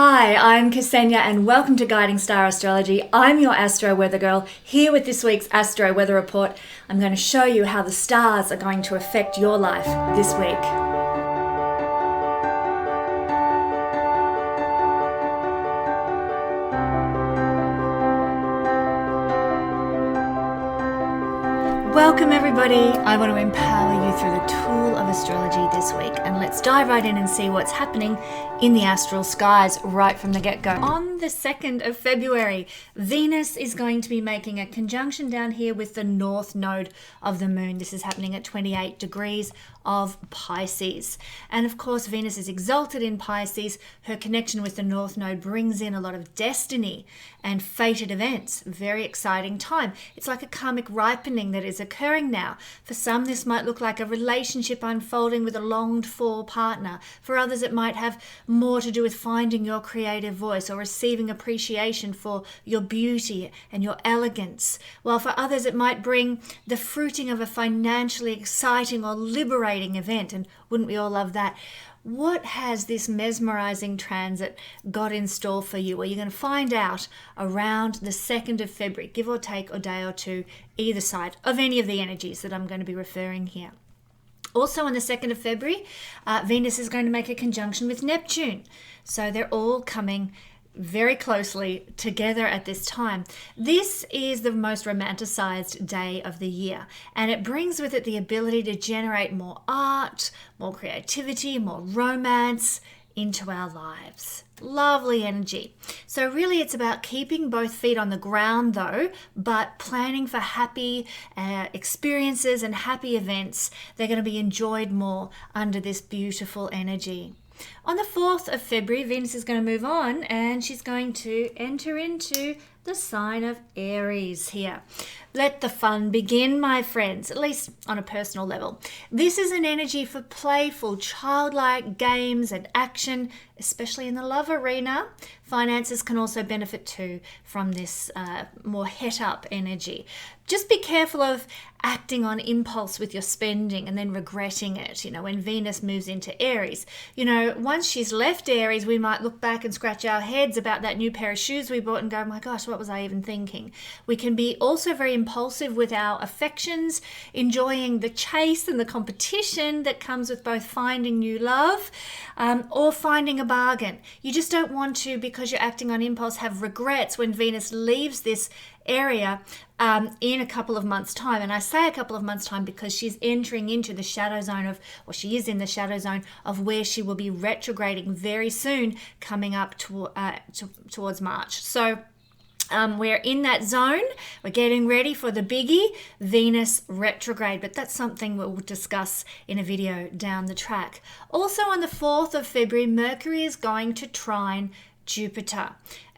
Hi, I'm Kesenya and welcome to Guiding Star Astrology. I'm your Astro Weather Girl, here with this week's Astro Weather Report. I'm going to show you how the stars are going to affect your life this week. Welcome everybody. I want to empower you through the tool of astrology this week, and let's dive right in and see what's happening in the astral skies right from the get-go. On the 2nd of February, Venus is going to be making a conjunction down here with the north node of the moon. This is happening at 28 degrees of Pisces. And of course, Venus is exalted in Pisces. Her connection with the north node brings in a lot of destiny and fated events. Very exciting time. It's like a karmic ripening that is occurring now. For some, this might look like a relationship unfolding with a longed for partner. For others, it might have more to do with finding your creative voice or receiving appreciation for your beauty and your elegance. While for others, it might bring the fruiting of a financially exciting or liberating event. And wouldn't we all love that? What has this mesmerizing transit got in store for you? Well, you're going to find out around the 2nd of February, give or take a day or two, either side of any of the energies that I'm going to be referring here. Also on the 2nd of February, Venus is going to make a conjunction with Neptune. So they're all coming very closely together at this time. This is the most romanticized day of the year, and it brings with it the ability to generate more art, more creativity, more romance into our lives. Lovely energy. So really it's about keeping both feet on the ground though, but planning for happy experiences and happy events. They're going to be enjoyed more under this beautiful energy. On the 4th of February, Venus is going to move on and she's going to enter into the sign of Aries here. Let the fun begin, my friends, at least on a personal level. This is an energy for playful, childlike games and action, especially in the love arena. Finances can also benefit too from this more het-up energy. Just be careful of acting on impulse with your spending and then regretting it. When Venus moves into Aries, once she's left Aries, we might look back and scratch our heads about that new pair of shoes we bought and go, my gosh, what was I even thinking? We can be also very impulsive with our affections, enjoying the chase and the competition that comes with both finding new love or finding a bargain. You just don't want to, because you're acting on impulse, have regrets when Venus leaves this area in a couple of months' time. And I say a couple of months' time because she's entering into the shadow zone she is in the shadow zone of where she will be retrograding very soon, coming up towards March. So we're in that zone. We're getting ready for the biggie, Venus retrograde, but that's something we'll discuss in a video down the track. Also on the 4th of February, Mercury is going to trine Jupiter.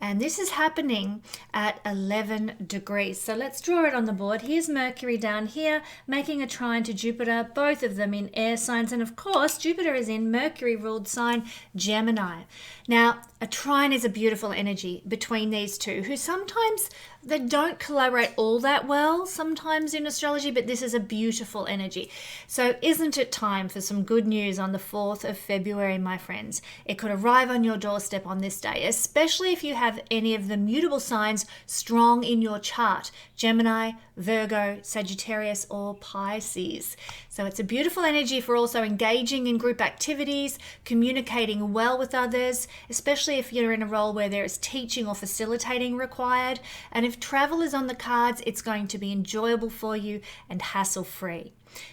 And this is happening at 11 degrees. So let's draw it on the board. Here's Mercury down here, making a trine to Jupiter, both of them in air signs. And of course, Jupiter is in Mercury-ruled sign Gemini. Now, a trine is a beautiful energy between these two, who sometimes they don't collaborate all that well, sometimes in astrology, but this is a beautiful energy. So isn't it time for some good news on the 4th of February, my friends? It could arrive on your doorstep on this day, especially if you have any of the mutable signs strong in your chart: Gemini, Virgo, Sagittarius, or Pisces. So it's a beautiful energy for also engaging in group activities, communicating well with others, especially if you're in a role where there is teaching or facilitating required. And if travel is on the cards, it's going to be enjoyable for you and hassle-free.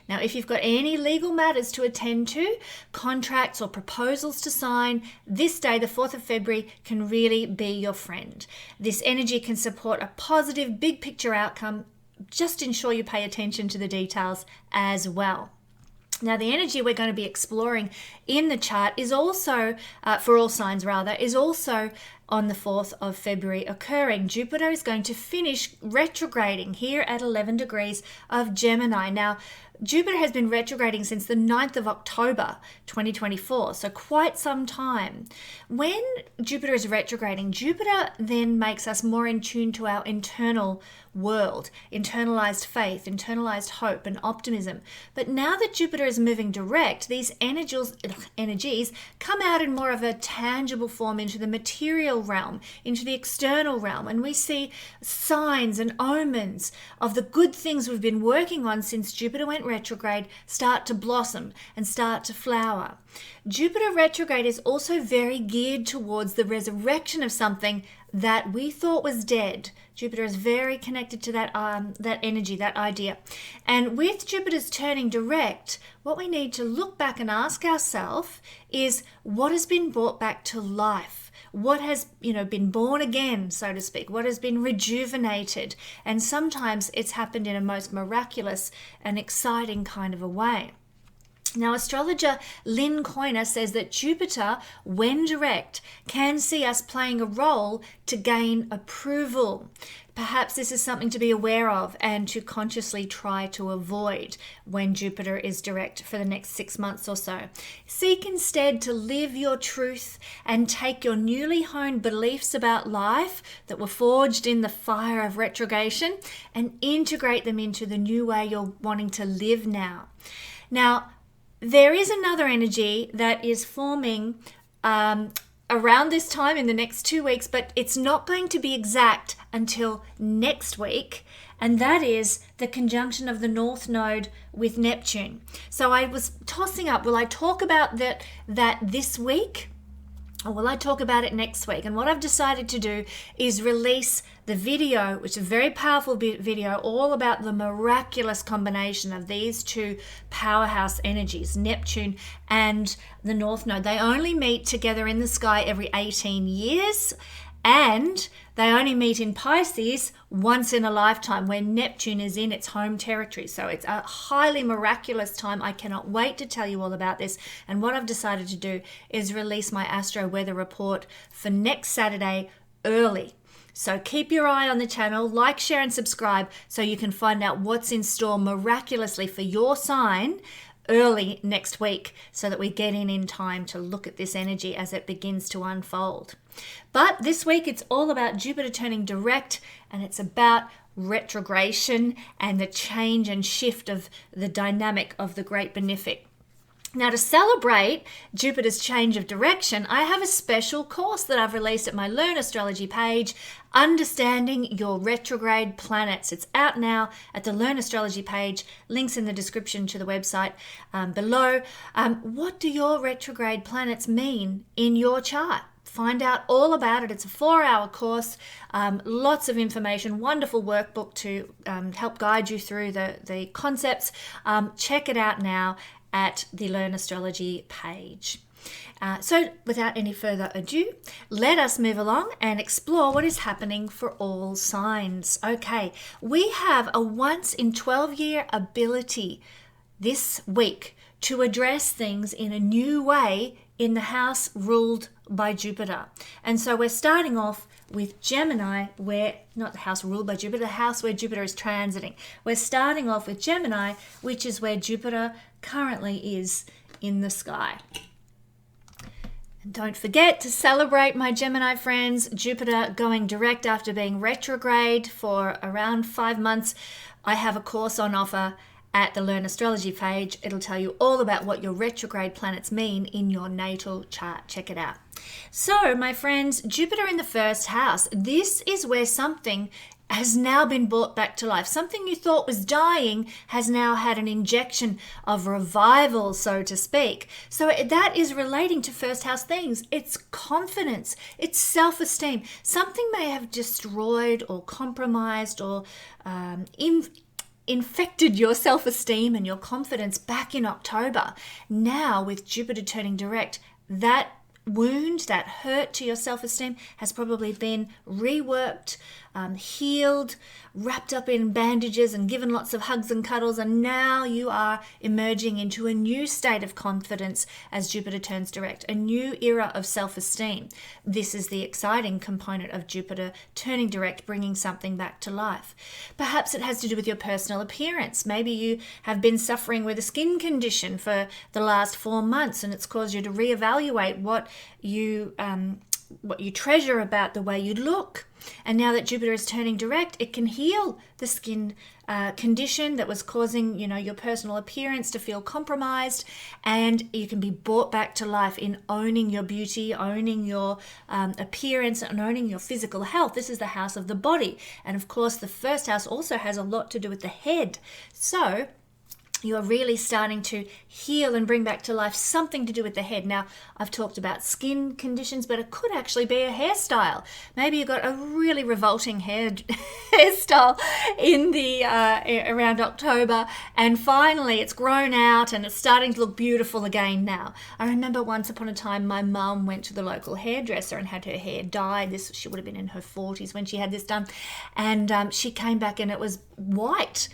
Now, if you've got any legal matters to attend to, contracts or proposals to sign, this day, the 4th of February, can really be your friend. This energy can support a positive, big picture outcome. Just ensure you pay attention to the details as well. Now, the energy we're going to be exploring in the chart is also, for all signs rather, is also on the 4th of February occurring. Jupiter is going to finish retrograding here at 11 degrees of Gemini. Now, Jupiter has been retrograding since the 9th of October 2024, so quite some time. When Jupiter is retrograding, Jupiter then makes us more in tune to our internal world, internalized faith, internalized hope and optimism. But now that Jupiter is moving direct, these energies come out in more of a tangible form into the material realm, into the external realm, and we see signs and omens of the good things we've been working on since Jupiter went retrograde start to blossom and start to flower. Jupiter retrograde is also very geared towards the resurrection of something that we thought was dead. Jupiter is very connected to that energy, that idea. And with Jupiter's turning direct, what we need to look back and ask ourselves is what has been brought back to life? What has, been born again, so to speak? What has been rejuvenated? And sometimes it's happened in a most miraculous and exciting kind of a way. Now, astrologer Lynn Coiner says that Jupiter, when direct, can see us playing a role to gain approval. Perhaps this is something to be aware of and to consciously try to avoid when Jupiter is direct for the next 6 months or so. Seek instead to live your truth and take your newly honed beliefs about life that were forged in the fire of retrogradation and integrate them into the new way you're wanting to live now. Now, there is another energy that is forming around this time in the next 2 weeks, but it's not going to be exact until next week, and that is the conjunction of the North Node with Neptune. So I was tossing up, will I talk about that this week? Or will I talk about it next week? And what I've decided to do is release the video, which is a very powerful video, all about the miraculous combination of these two powerhouse energies, Neptune and the North Node. They only meet together in the sky every 18 years, and they only meet in Pisces once in a lifetime when Neptune is in its home territory. So it's a highly miraculous time. I cannot wait to tell you all about this. And what I've decided to do is release my astro weather report for next Saturday early. So keep your eye on the channel, like, share, and subscribe so you can find out what's in store miraculously for your sign early next week so that we get in time to look at this energy as it begins to unfold. But this week it's all about Jupiter turning direct, and it's about retrogradation and the change and shift of the dynamic of the great benefic. Now, to celebrate Jupiter's change of direction, I have a special course that I've released at my Learn Astrology page, Understanding Your Retrograde Planets. It's out now at the Learn Astrology page. Links in the description to the website below. What do your retrograde planets mean in your chart? Find out all about it. It's a 4-hour course, lots of information, wonderful workbook to help guide you through the concepts. Check it out now at the Learn Astrology page. So without any further ado, let us move along and explore what is happening for all signs. Okay, we have a once in 12-year ability this week to address things in a new way in the house ruled by Jupiter. And so we're starting off with Gemini, where, not the house ruled by Jupiter, the house where Jupiter is transiting. We're starting off with Gemini, which is where Jupiter currently is in the sky. And don't forget to celebrate, my Gemini friends, Jupiter going direct after being retrograde for around 5 months. I have a course on offer at the Learn Astrology page. It'll tell you all about what your retrograde planets mean in your natal chart. Check it out. So, my friends, Jupiter in the first house. This is where something has now been brought back to life. Something you thought was dying has now had an injection of revival, so to speak. So that is relating to first house things. It's confidence, it's self-esteem. Something may have destroyed or compromised or infected your self-esteem and your confidence back in October. Now, with Jupiter turning direct, that wound, that hurt to your self-esteem has probably been reworked, healed, wrapped up in bandages and given lots of hugs and cuddles, and now you are emerging into a new state of confidence as Jupiter turns direct, a new era of self-esteem. This is the exciting component of Jupiter turning direct, bringing something back to life. Perhaps it has to do with your personal appearance. Maybe you have been suffering with a skin condition for the last 4 months, and it's caused you to reevaluate what you treasure about the way you look. And now that Jupiter is turning direct, it can heal the skin condition that was causing, your personal appearance to feel compromised, and you can be brought back to life in owning your beauty, owning your appearance, and owning your physical health. This is the house of the body. And of course, the first house also has a lot to do with the head. So you're really starting to heal and bring back to life something to do with the head. Now, I've talked about skin conditions, but it could actually be a hairstyle. Maybe you've got a really revolting hairstyle in the around October, and finally it's grown out and it's starting to look beautiful again now. I remember once upon a time my mum went to the local hairdresser and had her hair dyed. She would have been in her 40s when she had this done, and she came back and it was white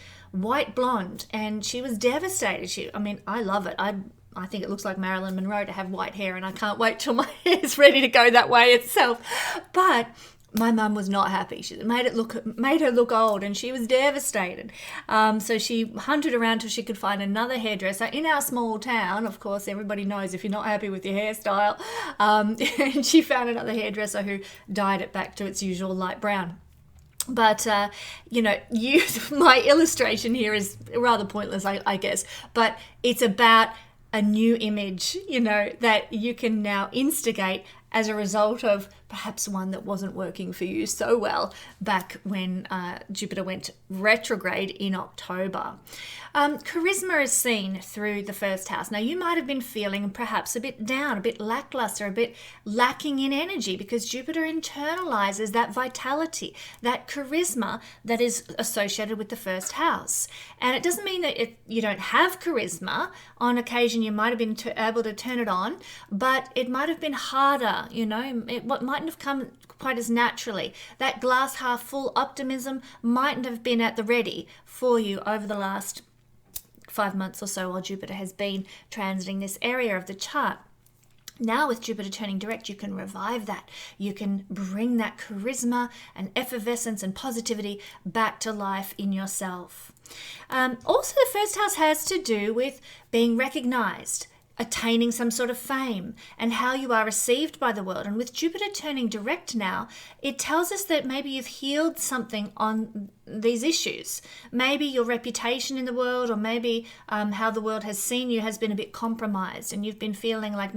blonde, and she was devastated. I love it. I think it looks like Marilyn Monroe to have white hair, and I can't wait till my hair is ready to go that way itself. But my mum was not happy. She made her look old, and she was devastated. So she hunted around till she could find another hairdresser in our small town. Of course, everybody knows if you're not happy with your hairstyle. And she found another hairdresser who dyed it back to its usual light brown. But, my illustration here is rather pointless, I guess, but it's about a new image, that you can now instigate as a result of perhaps one that wasn't working for you so well back when Jupiter went retrograde in October. Charisma is seen through the first house. Now, you might have been feeling perhaps a bit down, a bit lackluster, a bit lacking in energy, because Jupiter internalizes that vitality, that charisma that is associated with the first house. And it doesn't mean that you don't have charisma. On occasion, you might have been able to turn it on, but it might have been harder, what mightn't have come quite as naturally. That glass half full optimism mightn't have been at the ready for you over the last 5 months or so while Jupiter has been transiting this area of the chart. Now with Jupiter turning direct, you can revive that. You can bring that charisma and effervescence and positivity back to life in yourself. Also, the first house has to do with being recognized, attaining some sort of fame, and how you are received by the world. And with Jupiter turning direct now, it tells us that maybe you've healed something on these issues. Maybe your reputation in the world, or maybe how the world has seen you has been a bit compromised, and you've been feeling like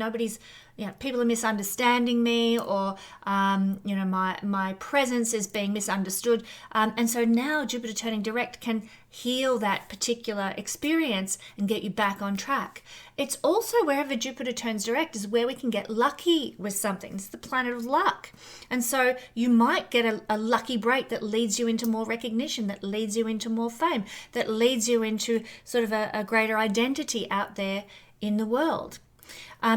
people are misunderstanding me, or my presence is being misunderstood. And so now Jupiter turning direct can heal that particular experience and get you back on track. It's also wherever Jupiter turns direct is where we can get lucky with something. It's the planet of luck. And so you might get a lucky break that leads you into more recognition, that leads you into more fame, that leads you into sort of a greater identity out there in the world.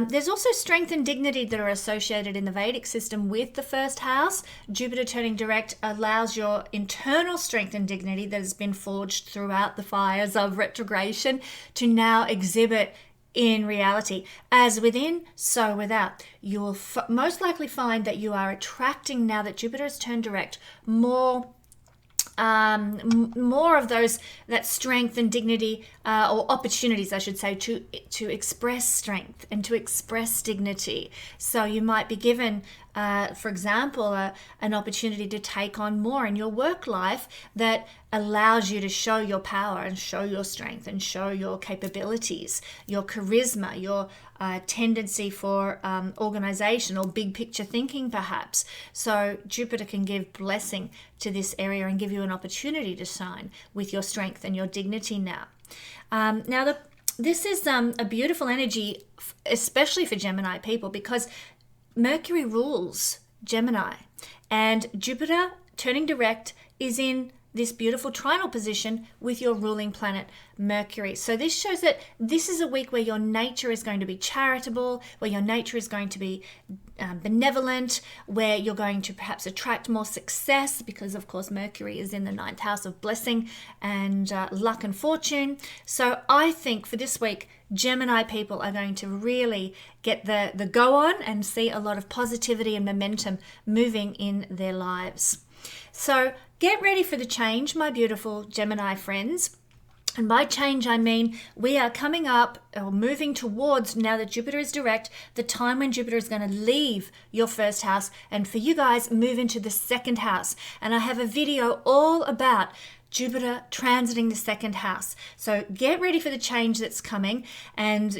There's also strength and dignity that are associated in the Vedic system with the first house. Jupiter turning direct allows your internal strength and dignity that has been forged throughout the fires of retrogradation to now exhibit in reality. As within, so without. You will most likely find that you are attracting, now that Jupiter has turned direct, more of that strength and dignity, or opportunities, I should say, to express strength and to express dignity. So you might be given, for example, an opportunity to take on more in your work life that allows you to show your power and show your strength and show your capabilities, your charisma, your tendency for organization or big picture thinking, perhaps. So Jupiter can give blessing to this area and give you an opportunity to shine with your strength and your dignity now. This is a beautiful energy, especially for Gemini people, because Mercury rules Gemini, and Jupiter turning direct is in this beautiful trinal position with your ruling planet Mercury. So this shows that this is a week where your nature is going to be charitable, where your nature is going to be benevolent, where you're going to perhaps attract more success because, of course, Mercury is in the 9th house of blessing and luck and fortune. So I think for this week, Gemini people are going to really get the go on and see a lot of positivity and momentum moving in their lives. So get ready for the change, my beautiful Gemini friends. And by change, I mean we are coming up or moving towards, now that Jupiter is direct, the time when Jupiter is going to leave your first house and for you guys move into the second house. And I have a video all about Jupiter transiting the second house. So get ready for the change that's coming. And,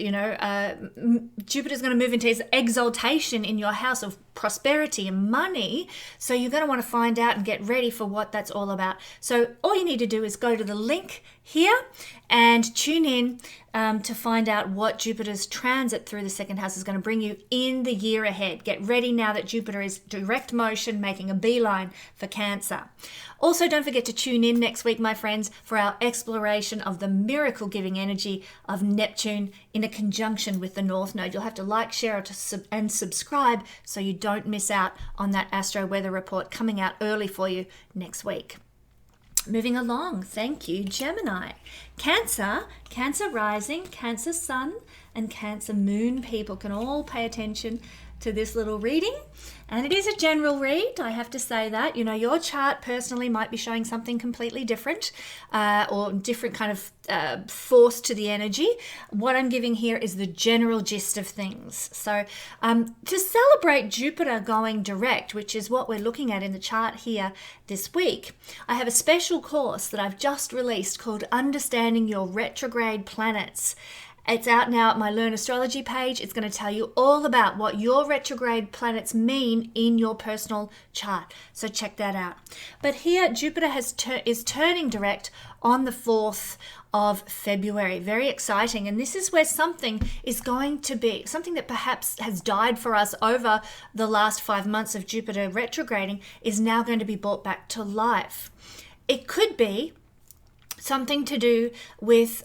Jupiter's going to move into his exaltation in your house of prosperity and money. So you're going to want to find out and get ready for what that's all about. So all you need to do is go to the link here and tune in to find out what Jupiter's transit through the second house is going to bring you in the year ahead. Get ready now that Jupiter is direct motion, making a beeline for Cancer. Also, don't forget to tune in next week, my friends, for our exploration of the miracle-giving energy of Neptune in a conjunction with the North Node. You'll have to like, share, and subscribe so you don't miss out on that astro weather report coming out early for you next week. Moving along, thank you, Gemini. Cancer rising, Cancer sun, and Cancer moon people can all pay attention to this little reading. And it is a general read, I have to say that. Your chart personally might be showing something completely different or different kind of force to the energy. What I'm giving here is the general gist of things. So to celebrate Jupiter going direct, which is what we're looking at in the chart here this week, I have a special course that I've just released called Understanding Your Retrograde Planets. It's out now at my Learn Astrology page. It's going to tell you all about what your retrograde planets mean in your personal chart. So check that out. But here, Jupiter is turning direct on the 4th of February. Very exciting. And this is where something is going to be, something that perhaps has died for us over the last 5 months of Jupiter retrograding is now going to be brought back to life. It could be something to do with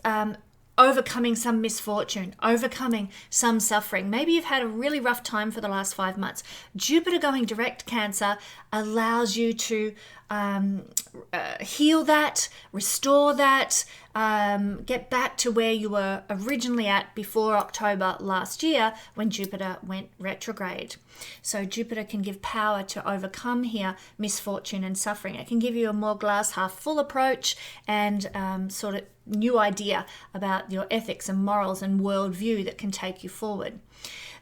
overcoming some misfortune, overcoming some suffering. Maybe you've had a really rough time for the last 5 months. Jupiter going direct, Cancer, allows you to heal that, restore that, get back to where you were originally at before October last year when Jupiter went retrograde. So Jupiter can give power to overcome here misfortune and suffering. It can give you a more glass half full approach and sort of new idea about your ethics and morals and worldview that can take you forward.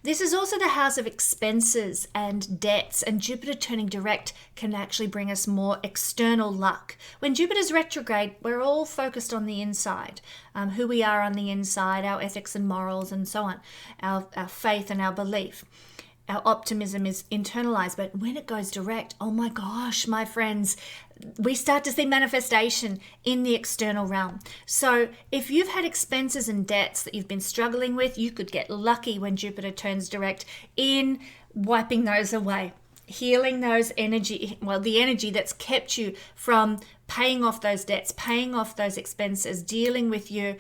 This is also the house of expenses and debts, and Jupiter turning direct can actually bring us more external luck. When Jupiter's retrograde, we're all focused on the inside, who we are on the inside, our ethics and morals and so on, our faith and our belief. Our optimism is internalized, but when it goes direct, oh my gosh, my friends, we start to see manifestation in the external realm. So if you've had expenses and debts that you've been struggling with, you could get lucky when Jupiter turns direct in wiping those away, healing those the energy that's kept you from paying off those debts, paying off those expenses, dealing with your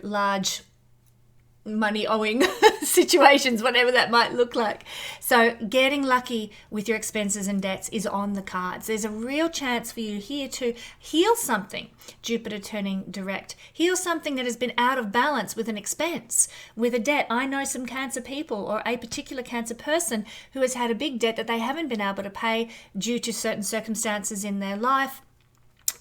large money owing situations, whatever that might look like. So getting lucky with your expenses and debts is on the cards. There's a real chance for you here to heal something, Jupiter turning direct. Heal something that has been out of balance with an expense, with a debt. I know some Cancer people or a particular Cancer person who has had a big debt that they haven't been able to pay due to certain circumstances in their life.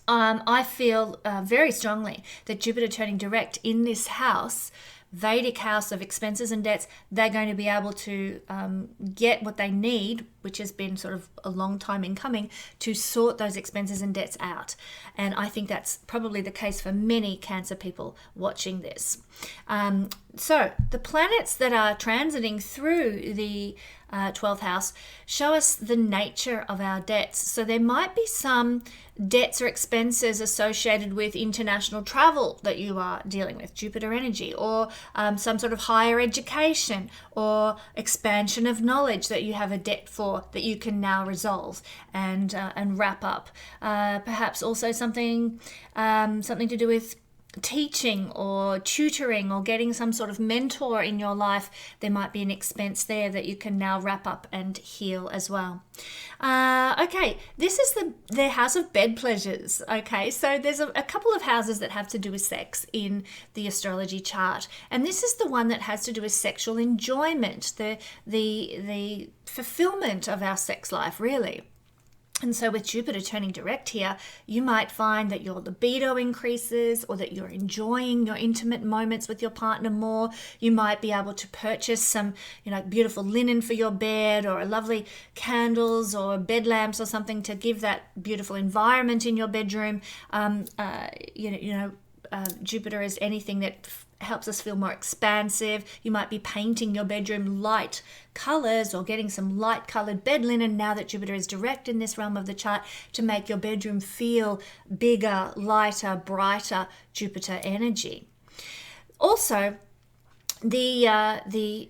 I feel very strongly that Jupiter turning direct in this house, Vedic house of expenses and debts, they're going to be able to get what they need, which has been sort of a long time in coming, to sort those expenses and debts out. And I think that's probably the case for many Cancer people watching this. So the planets that are transiting through the 12th house show us the nature of our debts. So there might be some debts or expenses associated with international travel that you are dealing with, Jupiter energy, or some sort of higher education or expansion of knowledge that you have a debt for that you can now resolve and wrap up. Perhaps also something to do with teaching or tutoring or getting some sort of mentor in your life. There might be an expense there that you can now wrap up and heal as well. Okay, this is the house of bed pleasures. Okay, so there's a couple of houses that have to do with sex in the astrology chart, and this is the one that has to do with sexual enjoyment, the fulfillment of our sex life, really. And so with Jupiter turning direct here, you might find that your libido increases or that you're enjoying your intimate moments with your partner more. You might be able to purchase some, beautiful linen for your bed, or a lovely candles or bed lamps or something to give that beautiful environment in your bedroom. Jupiter is anything that helps us feel more expansive. You might be painting your bedroom light colors or getting some light colored bed linen now that Jupiter is direct in this realm of the chart to make your bedroom feel bigger, lighter, brighter Jupiter energy. Also, the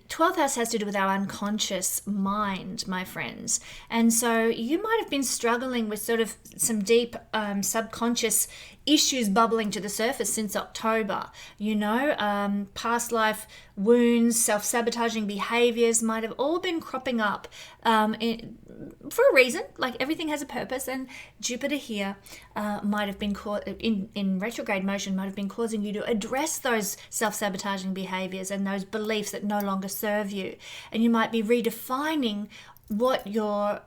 12th house has to do with our unconscious mind, my friends. And so you might have been struggling with sort of some deep subconscious issues bubbling to the surface since October. Past life wounds, self-sabotaging behaviors might have all been cropping up for a reason. Like, everything has a purpose, and Jupiter here might have been in retrograde motion, might have been causing you to address those self-sabotaging behaviors and those beliefs that no longer serve you. And you might be redefining what your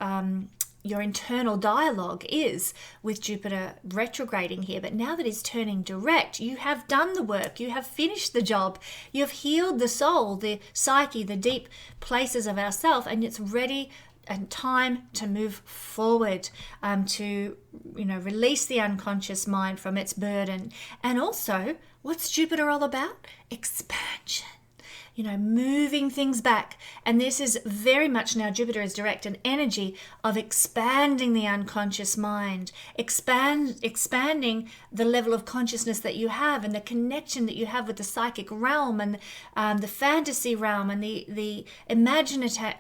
internal dialogue is with Jupiter retrograding here. But now that it's turning direct, you have done the work, you have finished the job, you have healed the soul, the psyche, the deep places of ourself, and it's ready and time to move forward, to release the unconscious mind from its burden. And also, what's Jupiter all about? Expansion. Moving things back. And this is very much now, Jupiter is direct, an energy of expanding the unconscious mind, expanding the level of consciousness that you have and the connection that you have with the psychic realm and the fantasy realm and the imaginative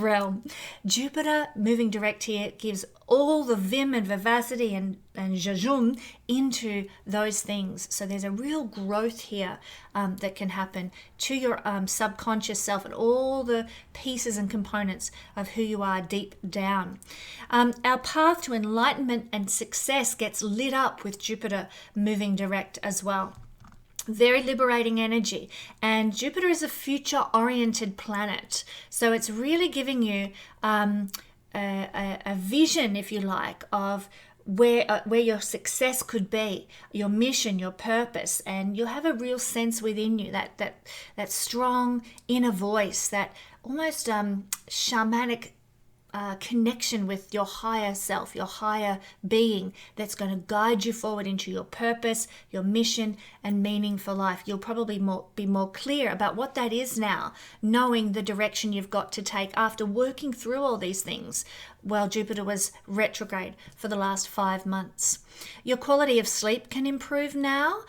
realm. Jupiter moving direct here gives all the vim and vivacity and jejum into those things. So there's a real growth here that can happen to your subconscious self and all the pieces and components of who you are deep down. Our path to enlightenment and success gets lit up with Jupiter moving direct as well. Very liberating energy, and Jupiter is a future-oriented planet, so it's really giving you a vision, if you like, of where your success could be, your mission, your purpose, and you'll have a real sense within you, that strong inner voice, that almost shamanic connection with your higher self, your higher being, that's going to guide you forward into your purpose, your mission, and meaning for life. You'll probably be more clear about what that is now, knowing the direction you've got to take after working through all these things while Jupiter was retrograde for the last 5 months. Your quality of sleep can improve now,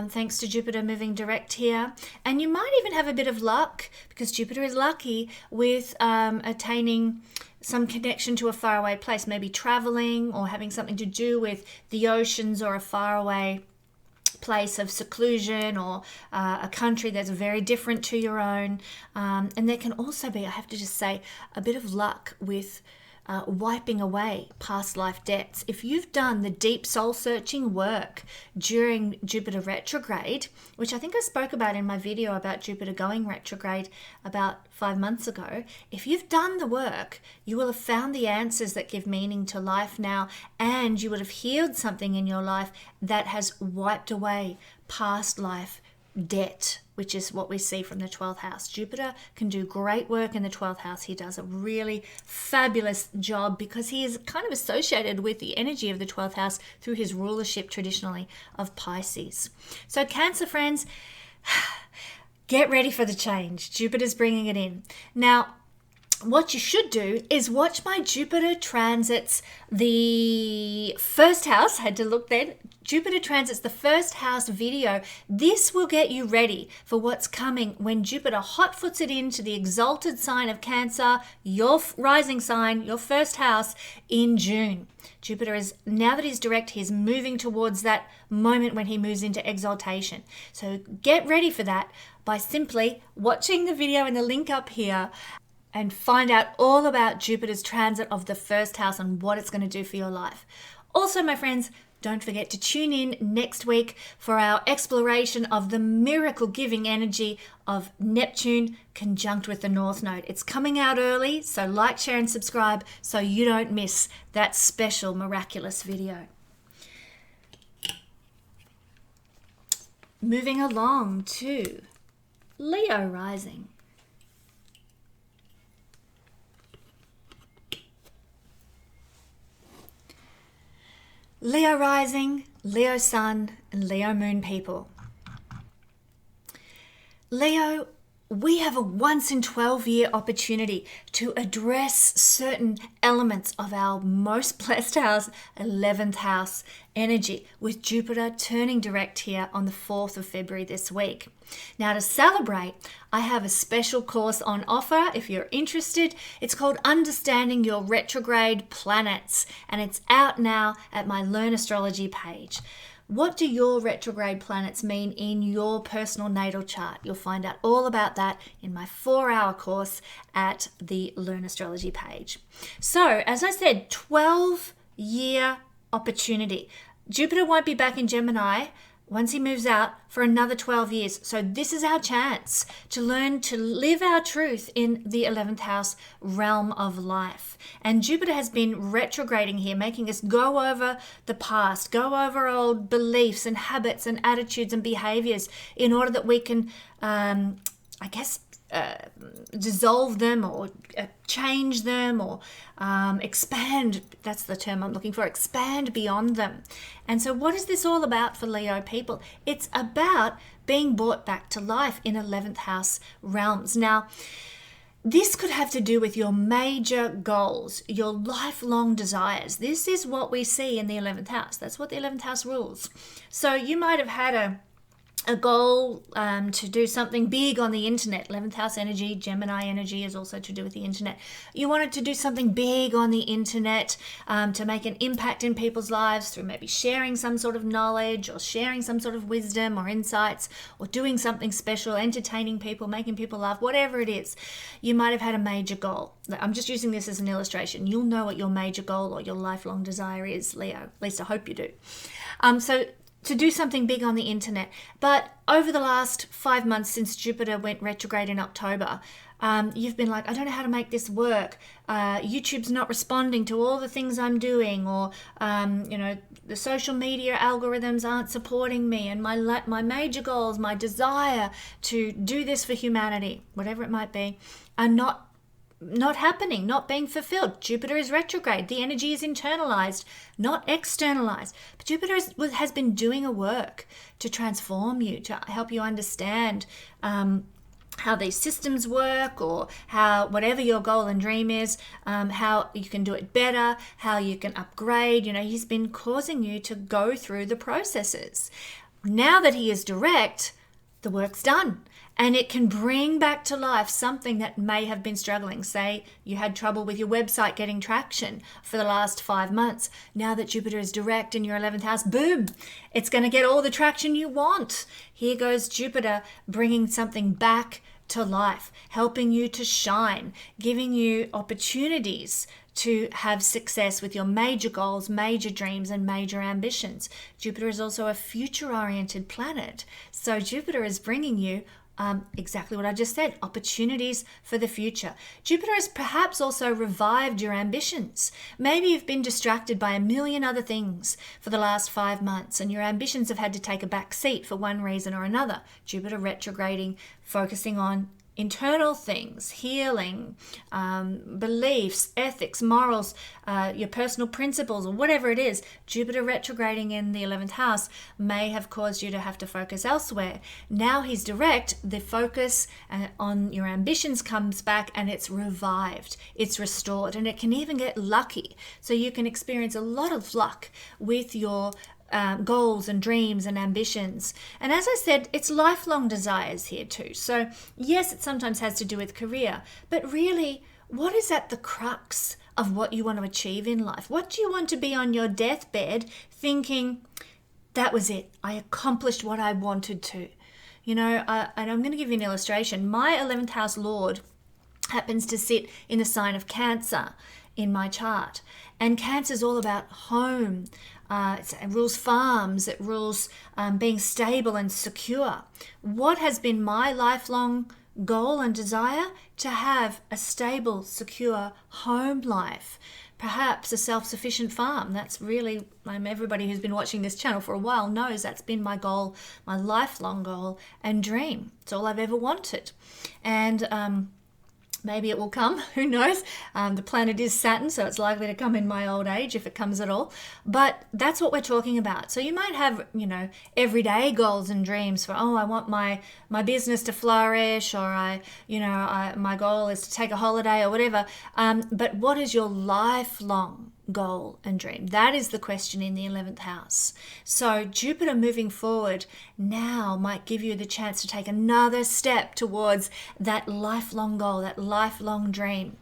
thanks to Jupiter moving direct here. And you might even have a bit of luck, because Jupiter is lucky, with attaining some connection to a faraway place, maybe traveling or having something to do with the oceans or a faraway place of seclusion or a country that's very different to your own. And there can also be, I have to just say, a bit of luck with wiping away past life debts. If you've done the deep soul searching work during Jupiter retrograde, which I think I spoke about in my video about Jupiter going retrograde about 5 months ago, if you've done the work, you will have found the answers that give meaning to life now, and you would have healed something in your life that has wiped away past life debt, which is what we see from the 12th house. Jupiter can do great work in the 12th house. He does a really fabulous job because he is kind of associated with the energy of the 12th house through his rulership traditionally of Pisces. So Cancer friends, Get ready for the change. Jupiter's bringing it in. Now, what you should do is watch my Jupiter transits the first house. Had to look then. Jupiter transits the first house video. This will get you ready for what's coming when Jupiter hotfoots it into the exalted sign of Cancer, your rising sign, your first house, in June. Jupiter is, now that he's direct, he's moving towards that moment when he moves into exaltation. So get ready for that by simply watching the video in the link up here and find out all about Jupiter's transit of the first house and what it's going to do for your life. Also, my friends, don't forget to tune in next week for our exploration of the miracle-giving energy of Neptune conjunct with the North Node. It's coming out early, so like, share, and subscribe so you don't miss that special, miraculous video. Moving along to Leo rising. Leo rising, Leo sun, and Leo moon people. Leo, we have a once in 12-year opportunity to address certain elements of our most blessed house, 11th house energy, with Jupiter turning direct here on the 4th of February this week. Now, to celebrate, I have a special course on offer if you're interested. It's called Understanding Your Retrograde Planets, and it's out now at my Learn Astrology page. What do your retrograde planets mean in your personal natal chart? You'll find out all about that in my 4-hour course at the Learn Astrology page. So, as I said, 12-year opportunity. Jupiter won't be back in Gemini once he moves out for another 12 years. So this is our chance to learn to live our truth in the 11th house realm of life. And Jupiter has been retrograding here, making us go over the past, go over old beliefs and habits and attitudes and behaviors in order that we can, dissolve them or change them or expand. That's the term I'm looking for, expand beyond them. And so what is this all about for Leo people? It's about being brought back to life in 11th house realms. Now, this could have to do with your major goals, your lifelong desires. This is what we see in the 11th house. That's what the 11th house rules. So you might have had a goal to do something big on the internet. 11th house energy, Gemini energy is also to do with the internet. You wanted to do something big on the internet to make an impact in people's lives through maybe sharing some sort of knowledge or sharing some sort of wisdom or insights or doing something special, entertaining people, making people laugh, whatever it is. You might have had a major goal. I'm just using this as an illustration. You'll know what your major goal or your lifelong desire is, Leo. At least I hope you do. So to do something big on the internet. But over the last 5 months since Jupiter went retrograde in October, you've been like, I don't know how to make this work. YouTube's not responding to all the things I'm doing, or the social media algorithms aren't supporting me, and my major goals, my desire to do this for humanity, whatever it might be, are not happening, not being fulfilled. Jupiter is retrograde. The energy is internalized, not externalized. But Jupiter has been doing a work to transform you, to help you understand how these systems work, or how whatever your goal and dream is, how you can do it better, how you can upgrade. He's been causing you to go through the processes. Now that he is direct, the work's done. And it can bring back to life something that may have been struggling. Say you had trouble with your website getting traction for the last 5 months. Now that Jupiter is direct in your 11th house, boom, it's going to get all the traction you want. Here goes Jupiter bringing something back to life, helping you to shine, giving you opportunities to have success with your major goals, major dreams, and major ambitions. Jupiter is also a future-oriented planet. So Jupiter is bringing you exactly what I just said, opportunities for the future. Jupiter has perhaps also revived your ambitions. Maybe you've been distracted by a million other things for the last 5 months, and your ambitions have had to take a back seat for one reason or another. Jupiter retrograding, focusing on internal things, healing, beliefs, ethics, morals, your personal principles, or whatever it is, Jupiter retrograding in the 11th house may have caused you to have to focus elsewhere. Now he's direct, the focus on your ambitions comes back and it's revived, it's restored, and it can even get lucky. So you can experience a lot of luck with your goals and dreams and ambitions. And as I said, it's lifelong desires here too. So yes, it sometimes has to do with career, but really, what is at the crux of what you want to achieve in life? What do you want to be on your deathbed thinking, that was it, I accomplished what I wanted to? You know, and I'm going to give you an illustration. My 11th house Lord happens to sit in the sign of Cancer in my chart. And Cancer is all about home. It rules farms. It rules being stable and secure. What has been my lifelong goal and desire? To have a stable, secure home life. Perhaps a self-sufficient farm. That's really, everybody who's been watching this channel for a while knows that's been my goal, my lifelong goal and dream. It's all I've ever wanted. And maybe it will come, who knows? The planet is Saturn, so it's likely to come in my old age if it comes at all. But that's what we're talking about. So you might have, everyday goals and dreams for, I want my business to flourish, or my goal is to take a holiday or whatever. But what is your lifelong goal and dream? That is the question in the 11th house. So Jupiter moving forward now might give you the chance to take another step towards that lifelong goal, that lifelong dream.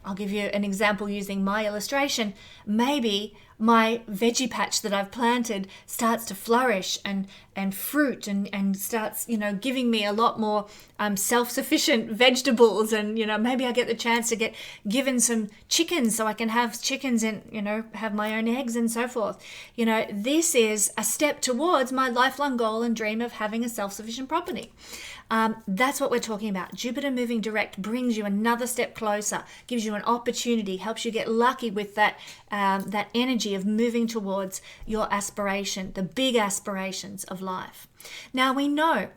I'll give you an example using my illustration. Maybe my veggie patch that I've planted starts to flourish and fruit and starts, giving me a lot more self-sufficient vegetables. And, maybe I get the chance to get given some chickens so I can have chickens and, have my own eggs and so forth. This is a step towards my lifelong goal and dream of having a self-sufficient property. That's what we're talking about. Jupiter moving direct brings you another step closer, gives you an opportunity, helps you get lucky with that energy of moving towards your aspiration, the big aspirations of life. Now we know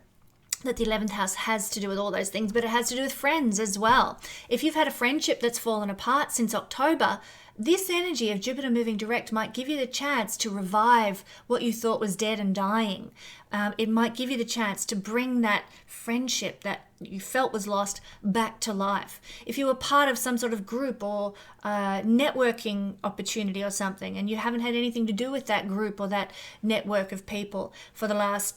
that the 11th house has to do with all those things, but it has to do with friends as well. If you've had a friendship that's fallen apart since October, this energy of Jupiter moving direct might give you the chance to revive what you thought was dead and dying. It might give you the chance to bring that friendship that you felt was lost back to life. If you were part of some sort of group or networking opportunity or something, and you haven't had anything to do with that group or that network of people for the last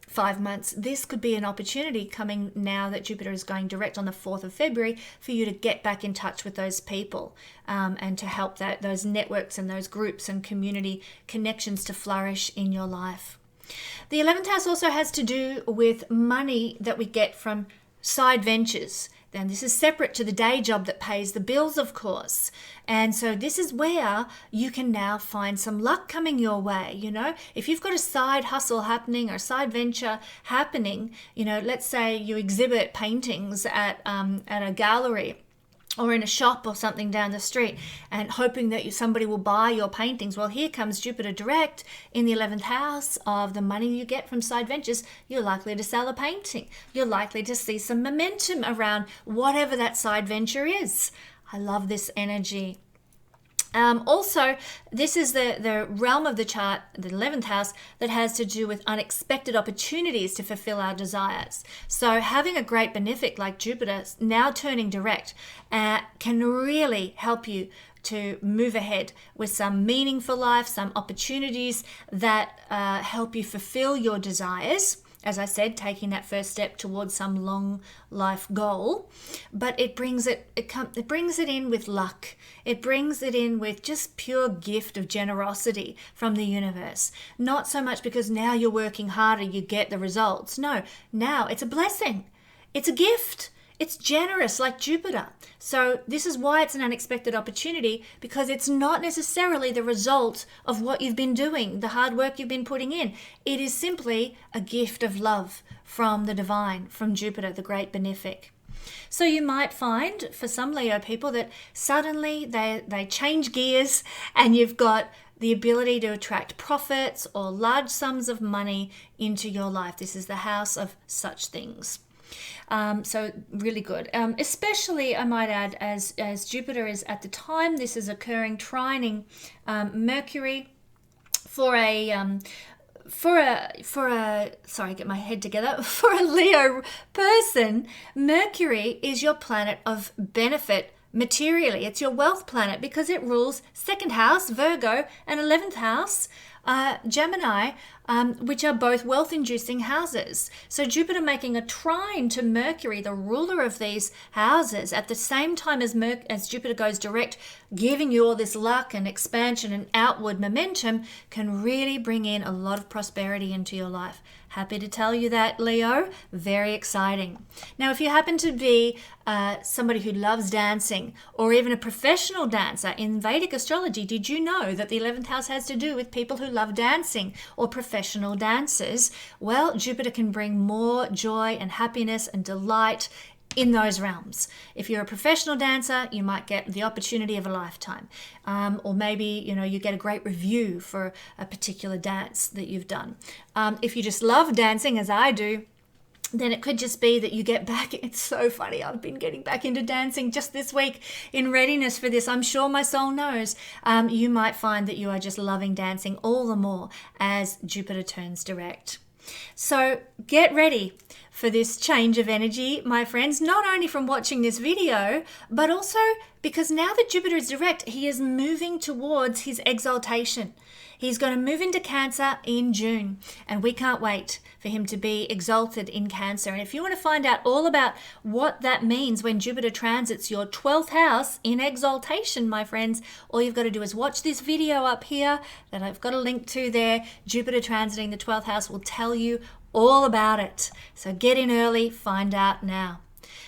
5 months, this could be an opportunity coming now that Jupiter is going direct on the 4th of February for you to get back in touch with those people and to help those networks and those groups and community connections to flourish in your life. The 11th house also has to do with money that we get from side ventures. Then this is separate to the day job that pays the bills, of course. And so this is where you can now find some luck coming your way. If you've got a side hustle happening or side venture happening, let's say you exhibit paintings at a gallery or in a shop or something down the street and hoping that somebody will buy your paintings. Well, here comes Jupiter direct in the 11th house of the money you get from side ventures. You're likely to sell a painting. You're likely to see some momentum around whatever that side venture is. I love this energy. Also, this is the realm of the chart, the 11th house, that has to do with unexpected opportunities to fulfill our desires. So having a great benefic like Jupiter now turning direct can really help you to move ahead with some meaningful life, some opportunities that help you fulfill your desires. As I said, taking that first step towards some long life goal, but it brings it in with luck. It brings it in with just pure gift of generosity from the universe. Not so much because now you're working harder, you get the results. No, now it's a blessing. It's a gift. It's generous like Jupiter. So this is why it's an unexpected opportunity, because it's not necessarily the result of what you've been doing, the hard work you've been putting in. It is simply a gift of love from the divine, from Jupiter, the great benefic. So you might find for some Leo people that suddenly they change gears and you've got the ability to attract profits or large sums of money into your life. This is the house of such things. So really good. Especially, I might add, as Jupiter is at the time this is occurring trining Mercury for a sorry, get my head together, for a Leo person. Mercury is your planet of benefit materially. It's your wealth planet because it rules second house, Virgo, and 11th house, Gemini, which are both wealth-inducing houses. So Jupiter making a trine to Mercury, the ruler of these houses, at the same time as Jupiter goes direct, giving you all this luck and expansion and outward momentum, can really bring in a lot of prosperity into your life. Happy to tell you that, Leo. Very exciting. Now, if you happen to be somebody who loves dancing, or even a professional dancer in Vedic astrology, did you know that the 11th house has to do with people who love dancing or professional dancers? Well, Jupiter can bring more joy and happiness and delight in those realms. If you're a professional dancer, you might get the opportunity of a lifetime. Or maybe, you get a great review for a particular dance that you've done. If you just love dancing, as I do, then it could just be that you get back. It's so funny. I've been getting back into dancing just this week in readiness for this. I'm sure my soul knows. You might find that you are just loving dancing all the more as Jupiter turns direct. So get ready for this change of energy, my friends, not only from watching this video, but also because now that Jupiter is direct, he is moving towards his exaltation. He's going to move into Cancer in June, and we can't wait for him to be exalted in Cancer. And if you want to find out all about what that means when Jupiter transits your 12th house in exaltation, my friends, all you've got to do is watch this video up here that I've got a link to there. Jupiter transiting the 12th house will tell you all about it. So get in early, find out now.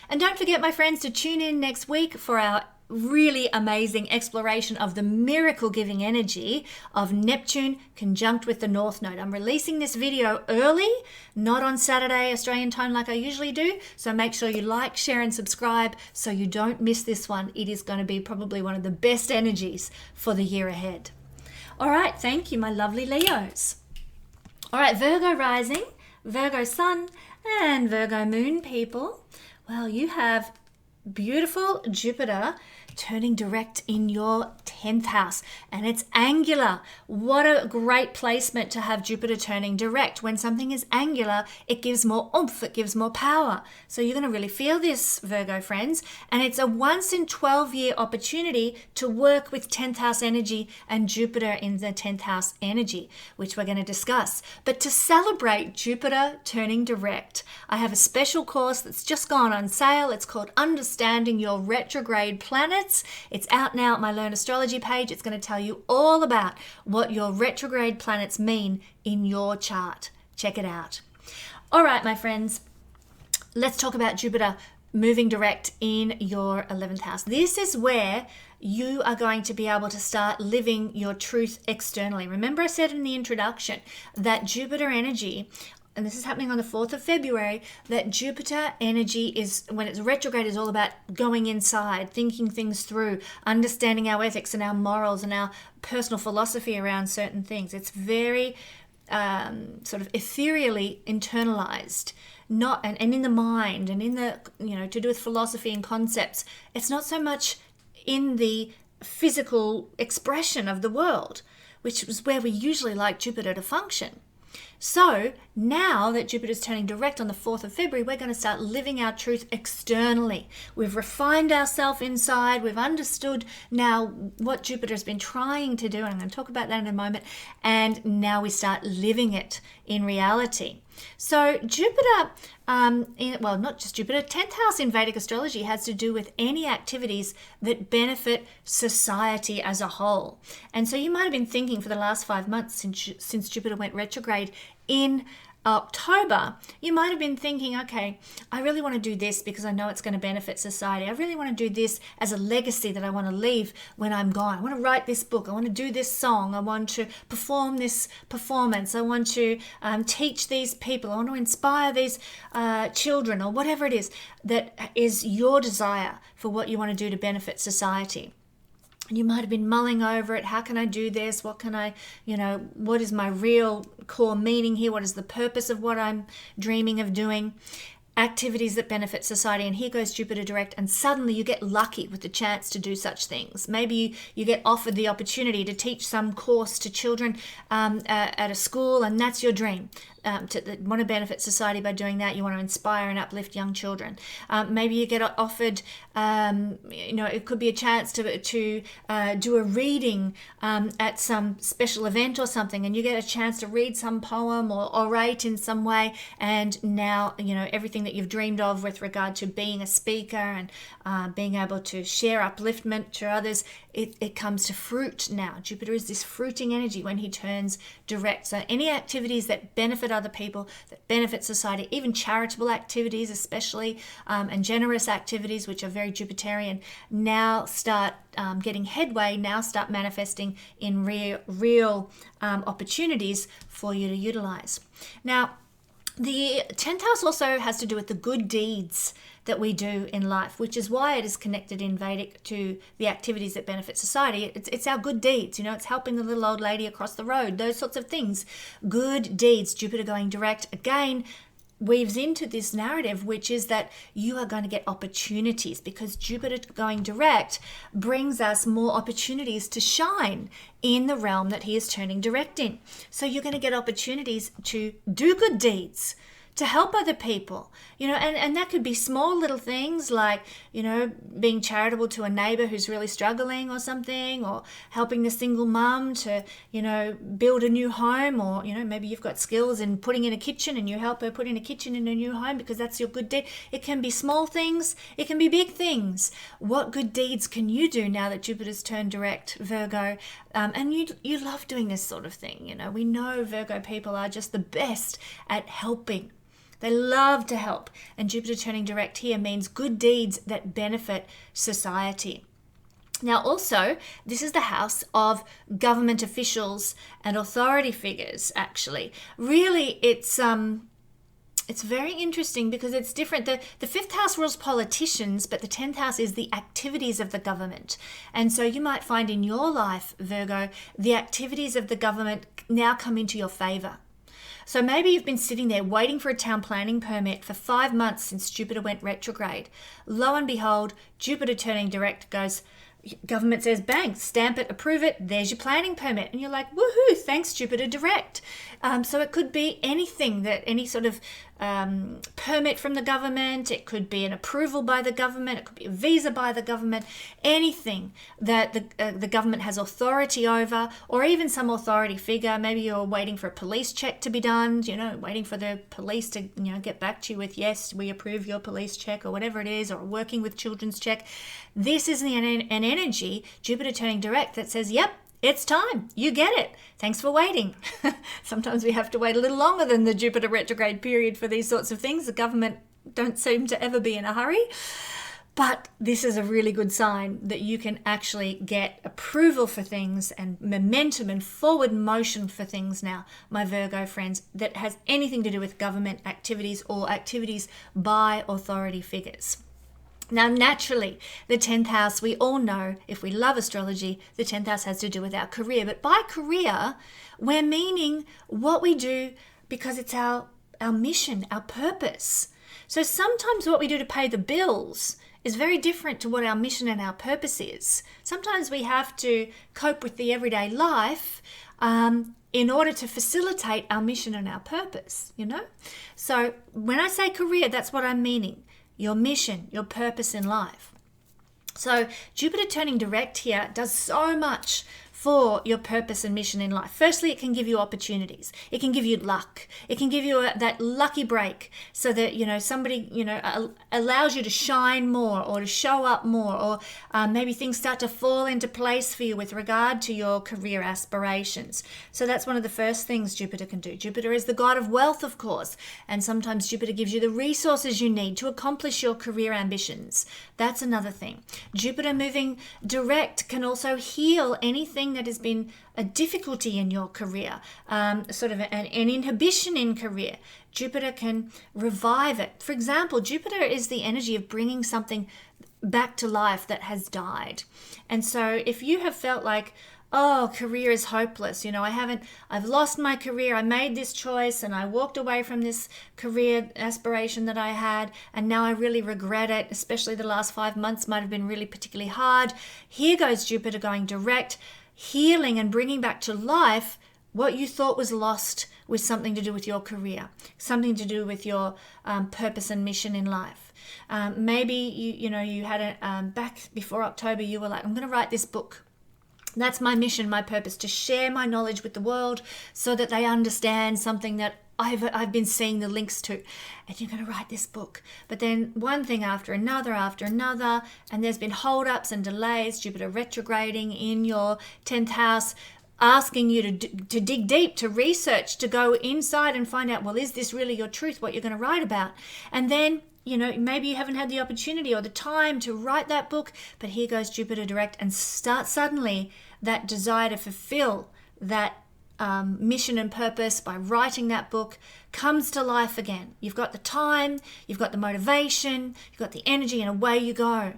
And don't forget, my friends, to tune in next week for our really amazing exploration of the miracle-giving energy of Neptune conjunct with the North Node. I'm releasing this video early, not on Saturday Australian time like I usually do, so make sure you like, share and subscribe so you don't miss this one. It is going to be probably one of the best energies for the year ahead. All right, thank you, my lovely Leos. All right, Virgo rising, Virgo sun and Virgo moon people. Well, you have beautiful Jupiter turning direct in your 10th house, and it's angular. What a great placement to have Jupiter turning direct. When something is angular, it gives more oomph, it gives more power. So you're going to really feel this, Virgo friends, and it's a once in 12-year opportunity to work with 10th house energy and Jupiter in the 10th house energy, which we're going to discuss. But to celebrate Jupiter turning direct, I have a special course that's just gone on sale. It's called Understanding Your Retrograde Planets. It's out now at my Learn Astrology page. It's going to tell you all about what your retrograde planets mean in your chart. Check it out. All right, my friends, let's talk about Jupiter moving direct in your 11th house. This is where you are going to be able to start living your truth externally. Remember I said in the introduction that Jupiter energy, and this is happening on the 4th of February, that Jupiter energy is, when it's retrograde, is all about going inside, thinking things through, understanding our ethics and our morals and our personal philosophy around certain things. It's very sort of ethereally internalized, not and in the mind and in the, to do with philosophy and concepts. It's not so much in the physical expression of the world, which is where we usually like Jupiter to function. So now that Jupiter is turning direct on the 4th of February, we're going to start living our truth externally. We've refined ourselves inside. We've understood now what Jupiter has been trying to do. And I'm going to talk about that in a moment. And now we start living it in reality. So Jupiter, not just Jupiter, 10th house in Vedic astrology has to do with any activities that benefit society as a whole. And so you might have been thinking for the last 5 months since Jupiter went retrograde in October, you might have been thinking, okay, I really want to do this because I know it's going to benefit society. I really want to do this as a legacy that I want to leave when I'm gone. I want to write this book. I want to do this song. I want to perform this performance. I want to teach these people. I want to inspire these children, or whatever it is that is your desire for what you want to do to benefit society. And you might have been mulling over it. How can I do this? What can I, what is my real core meaning here? What is the purpose of what I'm dreaming of doing? activities that benefit society, and here goes Jupiter direct, and suddenly you get lucky with the chance to do such things. Maybe you get offered the opportunity to teach some course to children at a school, and that's your dream. To want to benefit society by doing that. You want to inspire and uplift young children. Maybe you get offered, it could be a chance to do a reading at some special event or something, and you get a chance to read some poem or orate in some way, and now everything that you've dreamed of with regard to being a speaker and being able to share upliftment to others, it comes to fruit now. Jupiter is this fruiting energy when he turns direct. So any activities that benefit other people, that benefit society, even charitable activities especially, and generous activities, which are very Jupiterian, now start getting headway, now start manifesting in real opportunities for you to utilize. Now, the 10th house also has to do with the good deeds that we do in life, which is why it is connected in Vedic to the activities that benefit society. It's our good deeds, it's helping the little old lady across the road, those sorts of things. Good deeds. Jupiter going direct again weaves into this narrative, which is that you are going to get opportunities, because Jupiter going direct brings us more opportunities to shine in the realm that he is turning direct in. So you're going to get opportunities to do good deeds, to help other people, and that could be small little things like, being charitable to a neighbor who's really struggling or something, or helping the single mum to, build a new home, or, maybe you've got skills in putting in a kitchen and you help her put in a kitchen in a new home because that's your good deed. It can be small things. It can be big things. What good deeds can you do now that Jupiter's turned direct, Virgo? And you love doing this sort of thing. We know Virgo people are just the best at helping. They love to help. And Jupiter turning direct here means good deeds that benefit society. Now also, this is the house of government officials and authority figures, actually. Really, it's very interesting because it's different. The 5th house rules politicians, but the 10th house is the activities of the government. And so you might find in your life, Virgo, the activities of the government now come into your favor. So maybe you've been sitting there waiting for a town planning permit for 5 months since Jupiter went retrograde. Lo and behold, Jupiter turning direct goes, government says, bang, stamp it, approve it, there's your planning permit. And you're like, woohoo, thanks Jupiter direct. So it could be anything, that any sort of permit from the government, it could be an approval by the government, it could be a visa by the government, anything that the government has authority over, or even some authority figure. Maybe you're waiting for a police check to be done, waiting for the police to get back to you with, yes, we approve your police check, or whatever it is, or working with children's check. This is an energy, Jupiter turning direct, that says, yep, it's time. You get it. Thanks for waiting. Sometimes we have to wait a little longer than the Jupiter retrograde period for these sorts of things. The government don't seem to ever be in a hurry. But this is a really good sign that you can actually get approval for things and momentum and forward motion for things now, my Virgo friends, that has anything to do with government activities or activities by authority figures. Now, naturally, the 10th house, we all know, if we love astrology, the 10th house has to do with our career. But by career, we're meaning what we do because it's our mission, our purpose. So sometimes what we do to pay the bills is very different to what our mission and our purpose is. Sometimes we have to cope with the everyday life in order to facilitate our mission and our purpose, So when I say career, that's what I'm meaning. Your mission, your purpose in life. So Jupiter turning direct here does so much for your purpose and mission in life. Firstly, it can give you opportunities. It can give you luck. It can give you that lucky break so that, somebody, allows you to shine more or to show up more, or maybe things start to fall into place for you with regard to your career aspirations. So that's one of the first things Jupiter can do. Jupiter is the god of wealth, of course, and sometimes Jupiter gives you the resources you need to accomplish your career ambitions. That's another thing. Jupiter moving direct can also heal anything that has been a difficulty in your career, sort of an inhibition in career. Jupiter can revive it. For example, Jupiter is the energy of bringing something back to life that has died. And so if you have felt like, oh, career is hopeless. I've lost my career. I made this choice and I walked away from this career aspiration that I had, and now I really regret it, especially the last 5 months might have been really particularly hard. Here goes Jupiter going direct, healing and bringing back to life what you thought was lost with something to do with your career, something to do with your purpose and mission in life. Maybe you had back before October, you were like, I'm going to write this book. That's my mission, my purpose, to share my knowledge with the world so that they understand something that I've been seeing the links to. And you're going to write this book. But then one thing after another, and there's been hold-ups and delays, Jupiter retrograding in your 10th house, asking you to dig deep, to research, to go inside and find out, well, is this really your truth, what you're going to write about? And then maybe you haven't had the opportunity or the time to write that book, but here goes Jupiter direct, and suddenly that desire to fulfill that mission and purpose by writing that book comes to life again. You've got the time, you've got the motivation, you've got the energy, and away you go.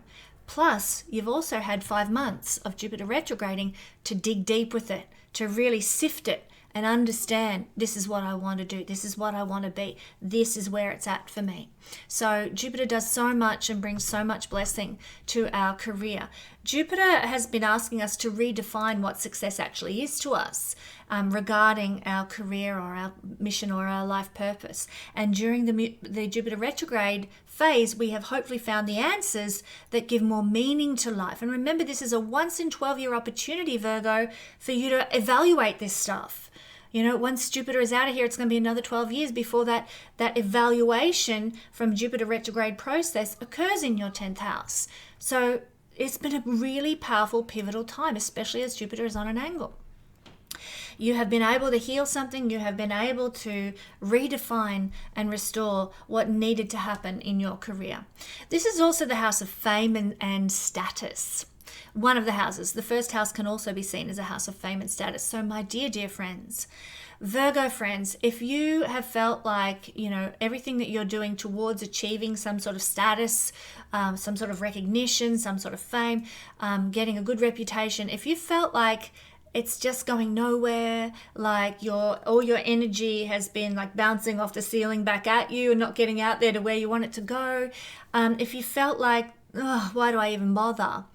Plus, you've also had 5 months of Jupiter retrograding to dig deep with it, to really sift it and understand, this is what I want to do, this is what I want to be, this is where it's at for me. So Jupiter does so much and brings so much blessing to our career. Jupiter has been asking us to redefine what success actually is to us regarding our career or our mission or our life purpose. And during the Jupiter retrograde phase, we have hopefully found the answers that give more meaning to life. And remember, this is a once in 12-year opportunity, Virgo, for you to evaluate this stuff. Once Jupiter is out of here, it's going to be another 12 years before that evaluation from Jupiter retrograde process occurs in your 10th house. So it's been a really powerful, pivotal time, especially as Jupiter is on an angle. You have been able to heal something. You have been able to redefine and restore what needed to happen in your career. This is also the house of fame and status. One of the houses. The first house can also be seen as a house of fame and status. So my dear friends, Virgo friends, if you have felt like, everything that you're doing towards achieving some sort of status, some sort of recognition, some sort of fame, getting a good reputation, if you felt like it's just going nowhere, like all your energy has been like bouncing off the ceiling back at you and not getting out there to where you want it to go, if you felt like, oh, why do I even bother?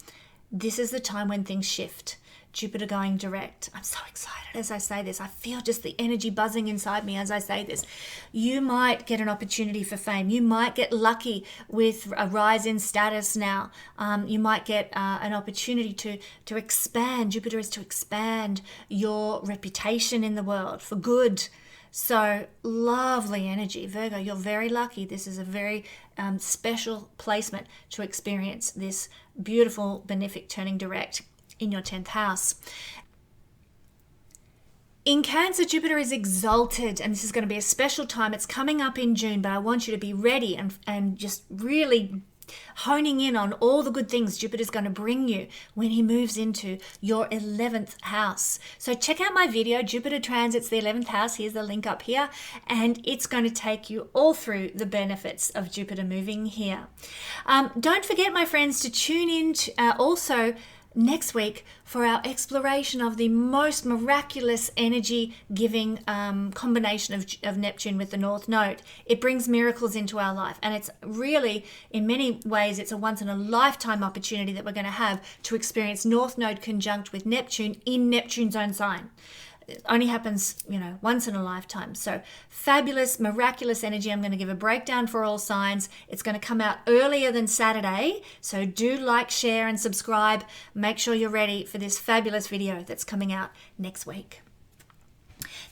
This is the time when things shift. Jupiter going direct. I'm so excited as I say this. I feel just the energy buzzing inside me as I say this. You might get an opportunity for fame. You might get lucky with a rise in status now. You might get an opportunity to expand. Jupiter is to expand your reputation in the world for good. So lovely energy. Virgo, you're very lucky. This is a very special placement to experience this beautiful benefic turning direct in your 10th house. In Cancer, Jupiter is exalted, and this is going to be a special time. It's coming up in June, but I want you to be ready and just really honing in on all the good things Jupiter's going to bring you when he moves into your 11th house. So check out my video, Jupiter Transits the 11th house. Here's the link up here, and it's going to take you all through the benefits of Jupiter moving here. Don't forget, my friends, to tune in also next week for our exploration of the most miraculous energy-giving combination of Neptune with the North Node. It brings miracles into our life, and it's really, in many ways, it's a once-in-a-lifetime opportunity that we're going to have to experience North Node conjunct with Neptune in Neptune's own sign. It only happens, once in a lifetime. So fabulous, miraculous energy. I'm going to give a breakdown for all signs. It's going to come out earlier than Saturday. So do like, share, and subscribe. Make sure you're ready for this fabulous video that's coming out next week.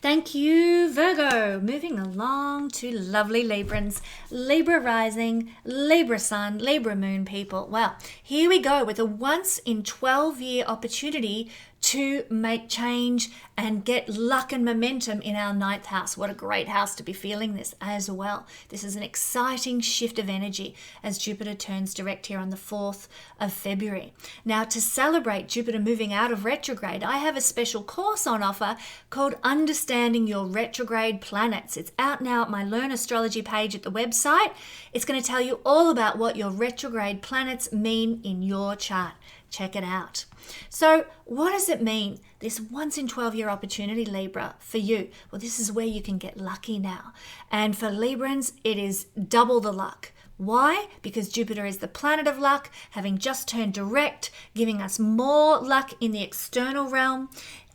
Thank you, Virgo. Moving along to lovely Librans. Libra rising, Libra sun, Libra moon people. Well, here we go with a once in 12-year opportunity to make change and get luck and momentum in our 9th house. What a great house to be feeling this as well. This is an exciting shift of energy as Jupiter turns direct here on the 4th of February. Now, to celebrate Jupiter moving out of retrograde, I have a special course on offer called Understanding Your Retrograde Planets. It's out now at my Learn Astrology page at the website. It's going to tell you all about what your retrograde planets mean in your chart. check it out. So what does it mean? This once in 12-year opportunity, Libra, for you. Well, this is where you can get lucky now. And for Librans, it is double the luck. Why? Because Jupiter is the planet of luck, having just turned direct, giving us more luck in the external realm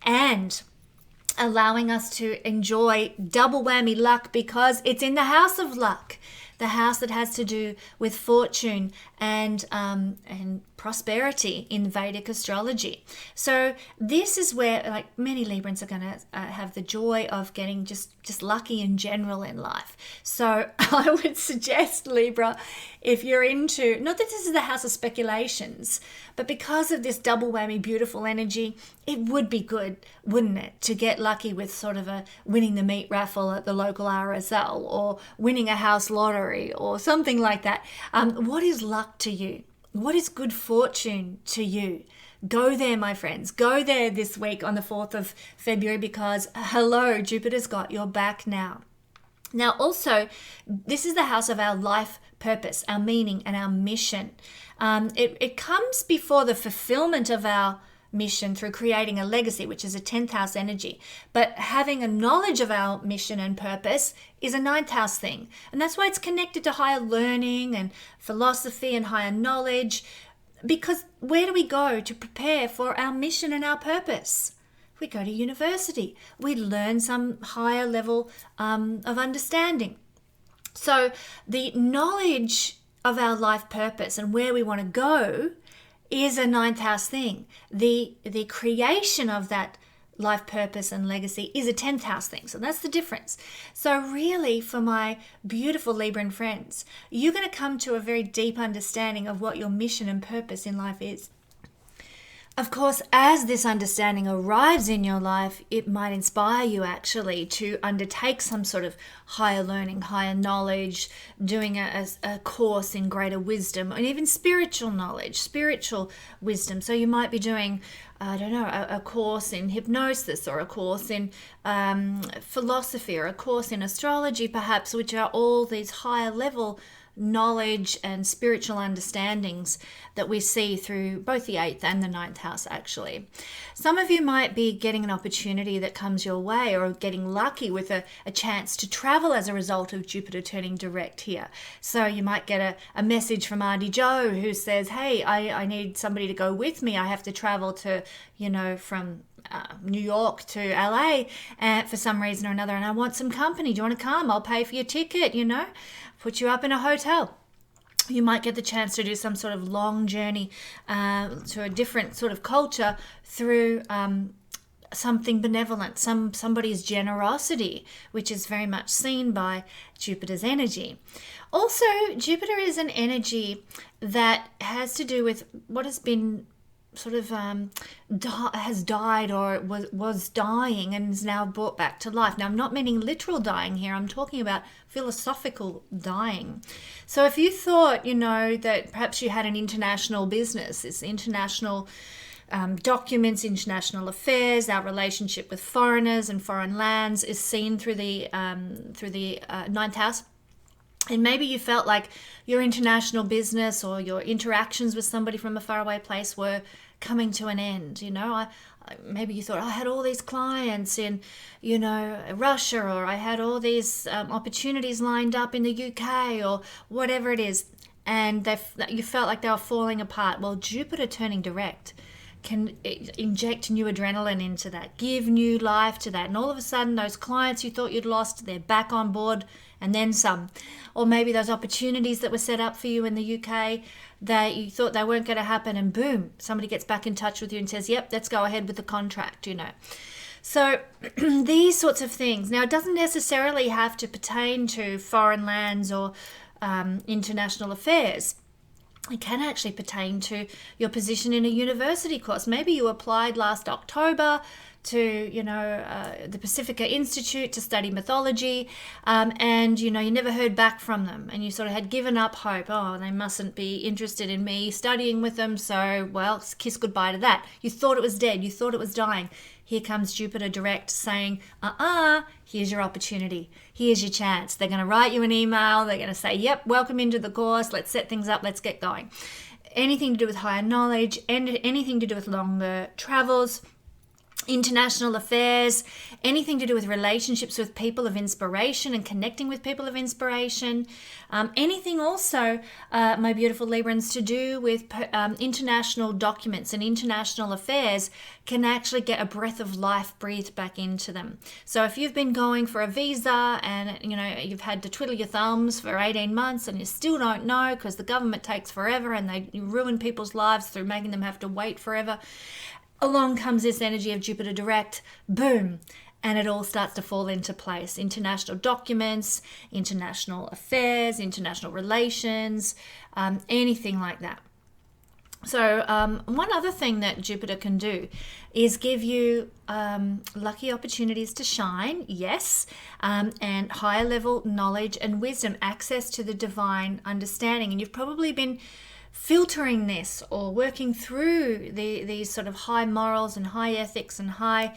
and allowing us to enjoy double whammy luck because it's in the house of luck, the house that has to do with fortune and prosperity in Vedic astrology. So this is where, like, many Librans are going to have the joy of getting just lucky in general in life. So I would suggest, Libra, if you're into, not that this is the house of speculations, but because of this double whammy beautiful energy, it would be good, wouldn't it, to get lucky with sort of a winning the meat raffle at the local RSL or winning a house lottery or something like that. What is luck to you? What is good fortune to you? Go there, my friends. Go there this week on the 4th of February because, hello, Jupiter's got your back now. Now, also, this is the house of our life purpose, our meaning, and our mission. It comes before the fulfillment of our mission through creating a legacy, which is a 10th house energy. But having a knowledge of our mission and purpose is a 9th house thing. And that's why it's connected to higher learning and philosophy and higher knowledge. Because where do we go to prepare for our mission and our purpose? We go to university. We learn some higher level of understanding. So the knowledge of our life purpose and where we want to go is a 9th house thing. The creation of that life purpose and legacy is a 10th house thing. So that's the difference. So really, for my beautiful Libran friends, you're going to come to a very deep understanding of what your mission and purpose in life is. Of course, as this understanding arrives in your life, it might inspire you actually to undertake some sort of higher learning, higher knowledge, doing a course in greater wisdom, and even spiritual knowledge, spiritual wisdom. So you might be doing, I don't know, a course in hypnosis or a course in philosophy or a course in astrology perhaps, which are all these higher level knowledge and spiritual understandings that we see through both the 8th and the 9th house actually. Some of you might be getting an opportunity that comes your way or getting lucky with a chance to travel as a result of Jupiter turning direct here. So you might get a message from Auntie Joe who says, hey, I need somebody to go with me. I have to travel to, from New York to LA for some reason or another, and I want some company. Do you want to come? I'll pay for your ticket, put you up in a hotel. You might get the chance to do some sort of long journey to a different sort of culture through something benevolent, somebody's generosity, which is very much seen by Jupiter's energy. Also, Jupiter is an energy that has to do with what has been sort of has died or was dying and is now brought back to life. Now, I'm not meaning literal dying here. I'm talking about philosophical dying. So if you thought, that perhaps you had an international business, this international documents, international affairs, our relationship with foreigners and foreign lands is seen through the 9th house. And maybe you felt like your international business or your interactions with somebody from a faraway place were coming to an end. Maybe you thought, I had all these clients in, Russia, or I had all these opportunities lined up in the UK or whatever it is. And you felt like they were falling apart. Well, Jupiter turning direct can inject new adrenaline into that, give new life to that. And all of a sudden, those clients you thought you'd lost, they're back on board and then some. Or maybe those opportunities that were set up for you in the UK that you thought they weren't going to happen, and boom, somebody gets back in touch with you and says, yep, let's go ahead with the contract, So these sorts of things. Now, it doesn't necessarily have to pertain to foreign lands or international affairs. It can actually pertain to your position in a university course. Maybe you applied last October to, the Pacifica Institute to study mythology, and, you never heard back from them, and you sort of had given up hope. Oh, they mustn't be interested in me studying with them, so, well, kiss goodbye to that. You thought it was dead. You thought it was dying. Here comes Jupiter direct saying, here's your opportunity. Here's your chance. They're going to write you an email. They're going to say, yep, welcome into the course. Let's set things up. Let's get going. anything to do with higher knowledge, and anything to do with longer travels, international affairs, anything to do with relationships with people of inspiration and connecting with people of inspiration. Anything also, my beautiful Librans, to do with international documents and international affairs can actually get a breath of life breathed back into them. So if you've been going for a visa and you've had to twiddle your thumbs for 18 months and you still don't know because the government takes forever and they ruin people's lives through making them have to wait forever, along comes this energy of Jupiter direct, boom, and it all starts to fall into place. International documents, international affairs, international relations, anything like that. So one other thing that Jupiter can do is give you lucky opportunities to shine, yes, and higher level knowledge and wisdom, access to the divine understanding. And you've probably been filtering this or working through these sort of high morals and high ethics and high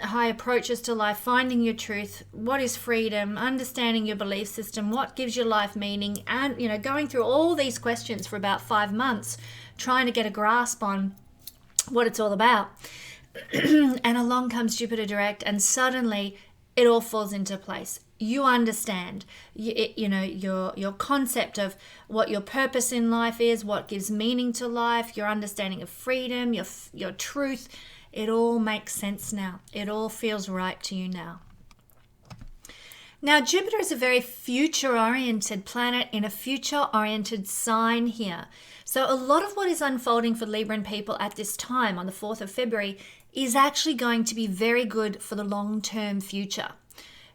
approaches to life, finding your truth, what is freedom, understanding your belief system, what gives your life meaning, and going through all these questions for about 5 months, trying to get a grasp on what it's all about. And along comes Jupiter direct, and suddenly it all falls into place. You understand, your concept of what your purpose in life is, what gives meaning to life, your understanding of freedom, your truth. It all makes sense now. It all feels right to you now. Now, Jupiter is a very future-oriented planet in a future-oriented sign here. So a lot of what is unfolding for Libran people at this time on the 4th of February is actually going to be very good for the long-term future,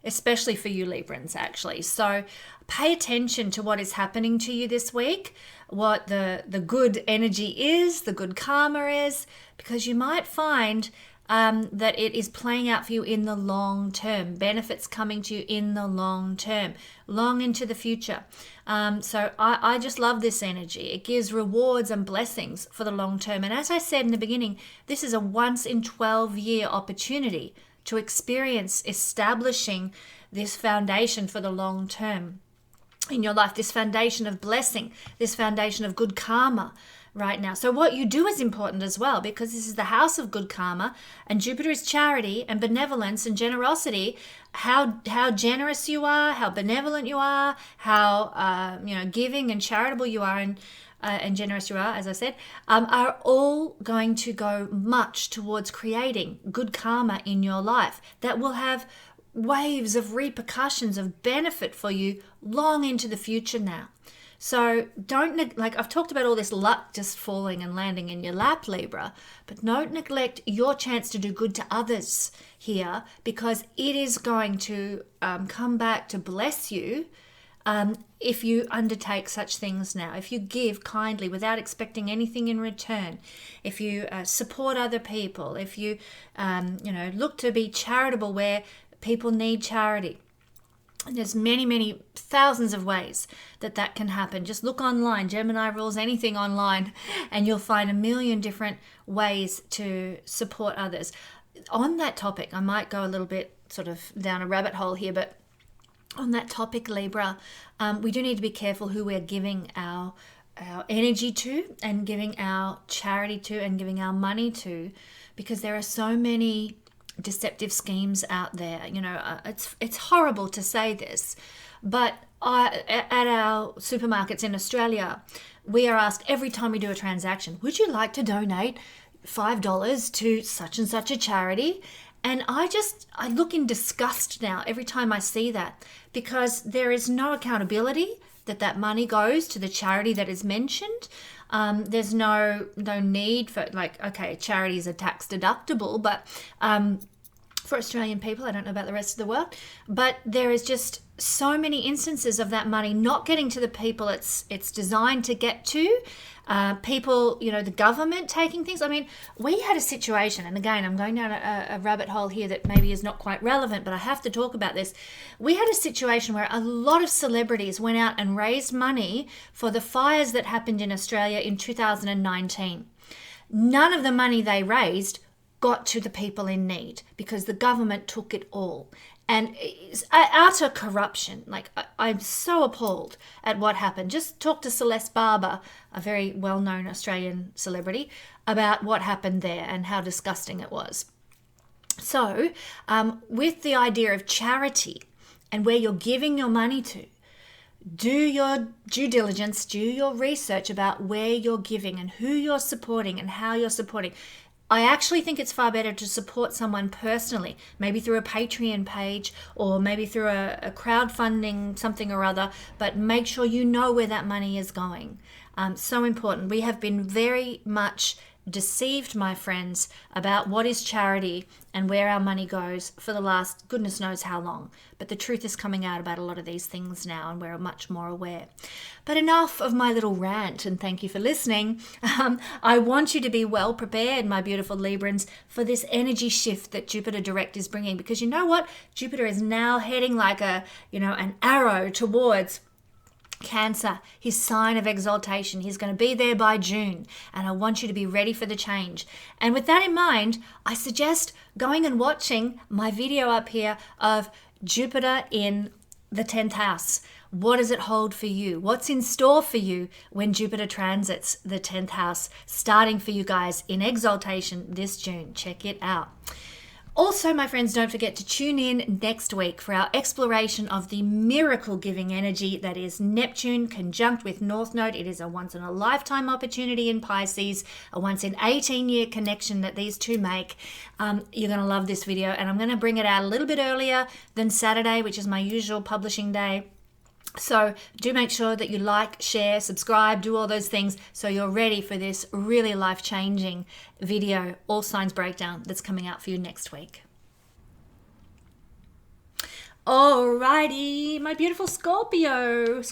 especially for you Librans, actually. So pay attention to what is happening to you this week, what the good energy is, the good karma is, because you might find that it is playing out for you in the long term, benefits coming to you in the long term, long into the future. So I just love this energy. It gives rewards and blessings for the long term. And as I said in the beginning, this is a once in 12-year opportunity to experience establishing this foundation for the long term in your life, this foundation of blessing, this foundation of good karma right now. So what you do is important as well, because this is the house of good karma, and Jupiter is charity and benevolence and generosity. How generous you are, how benevolent you are, how giving and charitable you are, and generous you are, as I said, are all going to go much towards creating good karma in your life that will have waves of repercussions of benefit for you long into the future now. So I've talked about all this luck just falling and landing in your lap, Libra, but don't neglect your chance to do good to others here, because it is going to come back to bless you if you undertake such things now, if you give kindly without expecting anything in return, if you support other people, if you look to be charitable where people need charity. And there's many, many thousands of ways that can happen. Just look online, Gemini rules anything online, and you'll find a million different ways to support others. On that topic, I might go a little bit sort of down a rabbit hole here, but on that topic, Libra, we do need to be careful who we're giving our energy to and giving our charity to and giving our money to, because there are so many deceptive schemes out there. It's horrible to say this, but at our supermarkets in Australia, we are asked every time we do a transaction, would you like to donate $5 to such and such a charity? And I look in disgust now every time I see that, because there is no accountability that money goes to the charity that is mentioned. There's no need for, charities are tax deductible, but for Australian people, I don't know about the rest of the world, but there is just so many instances of that money not getting to the people it's designed to get to. People, the government taking things. I mean, we had a situation, and again, I'm going down a rabbit hole here that maybe is not quite relevant, but I have to talk about this. We had a situation where a lot of celebrities went out and raised money for the fires that happened in Australia in 2019. None of the money they raised got to the people in need because the government took it all. and utter corruption. Like, I'm so appalled at what happened. Just talk to Celeste Barber, a very well-known Australian celebrity, about what happened there and how disgusting it was. So, with the idea of charity and where you're giving your money to, do your due diligence, do your research about where you're giving and who you're supporting and how you're supporting. I actually think it's far better to support someone personally, maybe through a Patreon page or maybe through a crowdfunding something or other, but make sure you know where that money is going. So important. We have been very much deceived, my friends, about what is charity and where our money goes for the last goodness knows how long. But the truth is coming out about a lot of these things now, and we're much more aware. But enough of my little rant, and thank you for listening. I want you to be well prepared, my beautiful Librans, for this energy shift that Jupiter direct is bringing, because you know what? Jupiter is now heading like an arrow towards Cancer, his sign of exaltation. He's going to be there by June, and I want you to be ready for the change. And with that in mind, I suggest going and watching my video up here of Jupiter in the 10th house. What does it hold for you? What's in store for you when Jupiter transits the 10th house, starting for you guys in exaltation this June? Check it out. Also, my friends, don't forget to tune in next week for our exploration of the miracle-giving energy that is Neptune conjunct with North Node. It is a once-in-a-lifetime opportunity in Pisces, a once-in-18-year connection that these two make. You're going to love this video, and I'm going to bring it out a little bit earlier than Saturday, which is my usual publishing day. So do make sure that you like, share, subscribe, do all those things so you're ready for this really life-changing video, all signs breakdown, that's coming out for you next week. Alrighty, my beautiful Scorpio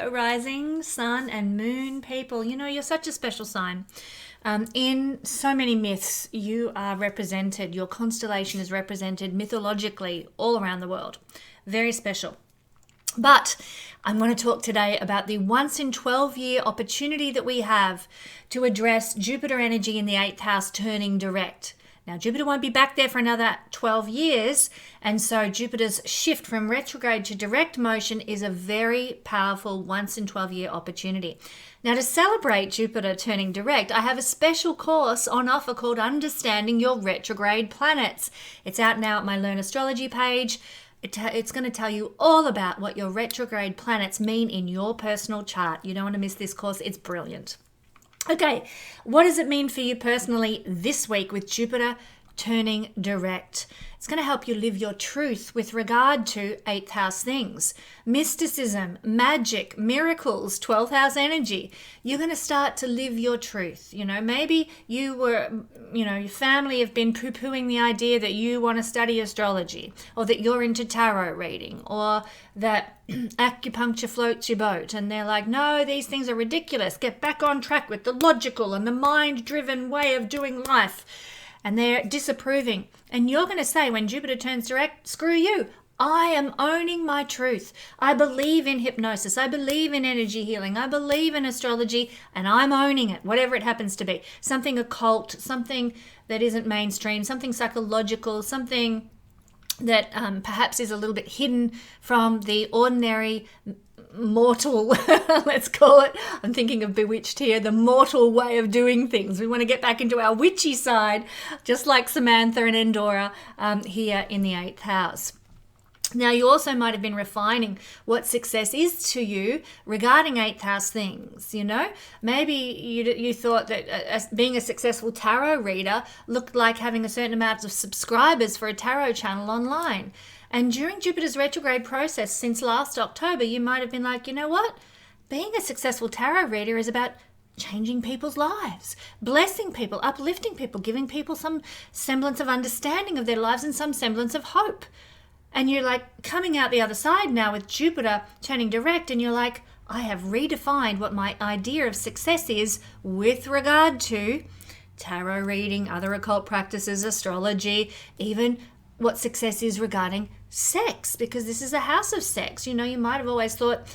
rising, sun and moon people. You know, you're such a special sign. In so many myths, you are represented, your constellation is represented mythologically all around the world. Very special. But I'm going to talk today about the once in 12-year opportunity that we have to address Jupiter energy in the 8th house turning direct. Now, Jupiter won't be back there for another 12 years, and so Jupiter's shift from retrograde to direct motion is a very powerful once in 12-year opportunity. Now, to celebrate Jupiter turning direct, I have a special course on offer called Understanding Your Retrograde Planets. It's out now at my Learn Astrology page. It's going to tell you all about what your retrograde planets mean in your personal chart. You don't want to miss this course. It's brilliant. Okay, what does it mean for you personally this week with Jupiter turning direct? It's going to help you live your truth with regard to 8th house things. Mysticism, magic, miracles, 12th house energy. You're going to start to live your truth. You know, maybe your family have been poo-pooing the idea that you want to study astrology, or that you're into tarot reading, or that acupuncture floats your boat. And they're like, no, these things are ridiculous. Get back on track with the logical and the mind-driven way of doing life. And they're disapproving. And you're going to say, when Jupiter turns direct, screw you. I am owning my truth. I believe in hypnosis. I believe in energy healing. I believe in astrology, and I'm owning it, whatever it happens to be. Something occult, something that isn't mainstream, something psychological, something that perhaps is a little bit hidden from the ordinary mortal, let's call it. I'm thinking of Bewitched here, the mortal way of doing things. We want to get back into our witchy side, just like Samantha and Endora here in the 8th house. Now, you also might have been refining what success is to you regarding 8th house things, you know? Maybe you thought that being a successful tarot reader looked like having a certain amount of subscribers for a tarot channel online. And during Jupiter's retrograde process since last October, you might have been like, you know what? Being a successful tarot reader is about changing people's lives, blessing people, uplifting people, giving people some semblance of understanding of their lives and some semblance of hope. And you're like coming out the other side now with Jupiter turning direct, and you're like, I have redefined what my idea of success is with regard to tarot reading, other occult practices, astrology, even what success is regarding sex, because this is a house of sex. You know, you might have always thought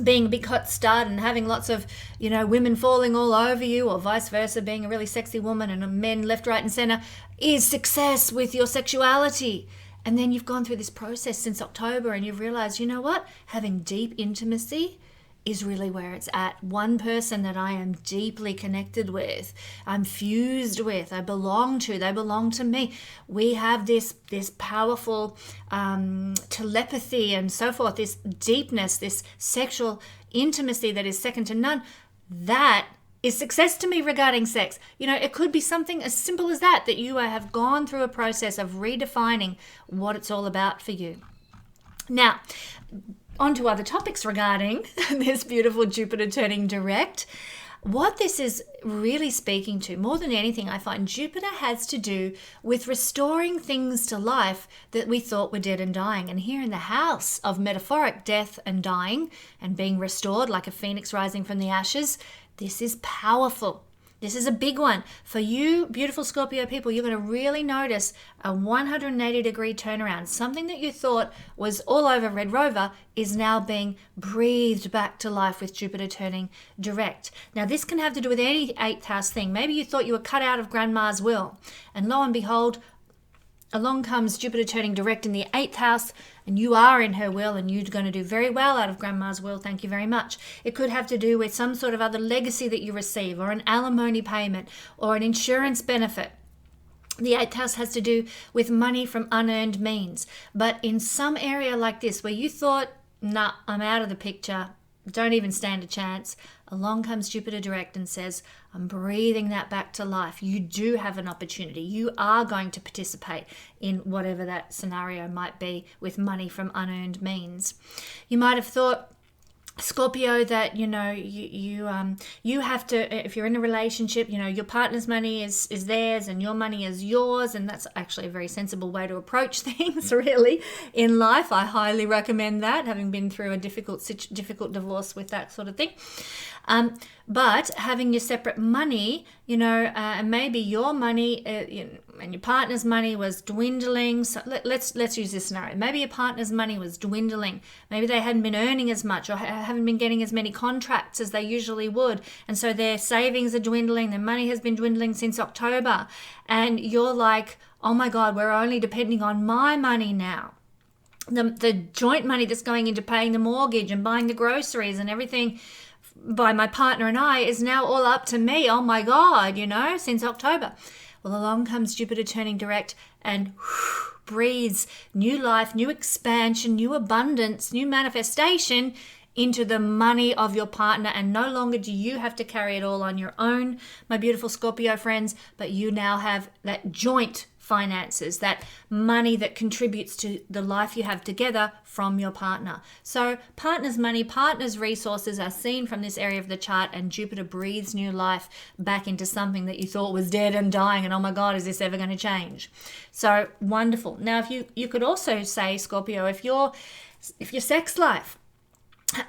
being a big hot stud and having lots of, women falling all over you, or vice versa, being a really sexy woman and men left, right and center is success with your sexuality. And then you've gone through this process since October and you've realized, you know what? Having deep intimacy is really where it's at. One person that I am deeply connected with, I'm fused with, I belong to, they belong to me. We have this powerful telepathy and so forth, this deepness, this sexual intimacy that is second to none. That is success to me regarding sex. You know, it could be something as simple as that you have gone through a process of redefining what it's all about for you. Now, on to other topics regarding this beautiful Jupiter turning direct. What this is really speaking to, more than anything, I find Jupiter has to do with restoring things to life that we thought were dead and dying. And here in the house of metaphoric death and dying and being restored like a phoenix rising from the ashes, this is powerful. This is a big one. For you, beautiful Scorpio people, you're going to really notice a 180-degree turnaround. Something that you thought was all over Red Rover is now being breathed back to life with Jupiter turning direct. Now, this can have to do with any 8th house thing. Maybe you thought you were cut out of Grandma's will. And lo and behold, along comes Jupiter turning direct in the 8th house, and you are in her will, and you're going to do very well out of Grandma's will. Thank you very much. It could have to do with some sort of other legacy that you receive, or an alimony payment, or an insurance benefit. The 8th house has to do with money from unearned means. But in some area like this, where you thought, nah, I'm out of the picture, don't even stand a chance, along comes Jupiter direct and says, I'm breathing that back to life. You do have an opportunity. You are going to participate in whatever that scenario might be with money from unearned means. You might have thought, Scorpio, that you have to, if you're in a relationship, your partner's money is theirs and your money is yours, and that's actually a very sensible way to approach things really in life. I highly recommend that, having been through a difficult divorce with that sort of thing. But having your separate money, and maybe your money and your partner's money was dwindling. So let's use this scenario. Maybe your partner's money was dwindling. Maybe they hadn't been earning as much or haven't been getting as many contracts as they usually would. And so their savings are dwindling. Their money has been dwindling since October. And you're like, oh my God, we're only depending on my money now. The joint money that's going into paying the mortgage and buying the groceries and everything by my partner and I is now all up to me. Oh my God, since October. Well, along comes Jupiter turning direct and breathes new life, new expansion, new abundance, new manifestation into the money of your partner. And no longer do you have to carry it all on your own, my beautiful Scorpio friends, but you now have that joint finances, that money that contributes to the life you have together from your partner. So partner's money, partner's resources are seen from this area of the chart, and Jupiter breathes new life back into something that you thought was dead and dying, and oh my God, is this ever going to change? So wonderful. Now, if you could also say, Scorpio, if your sex life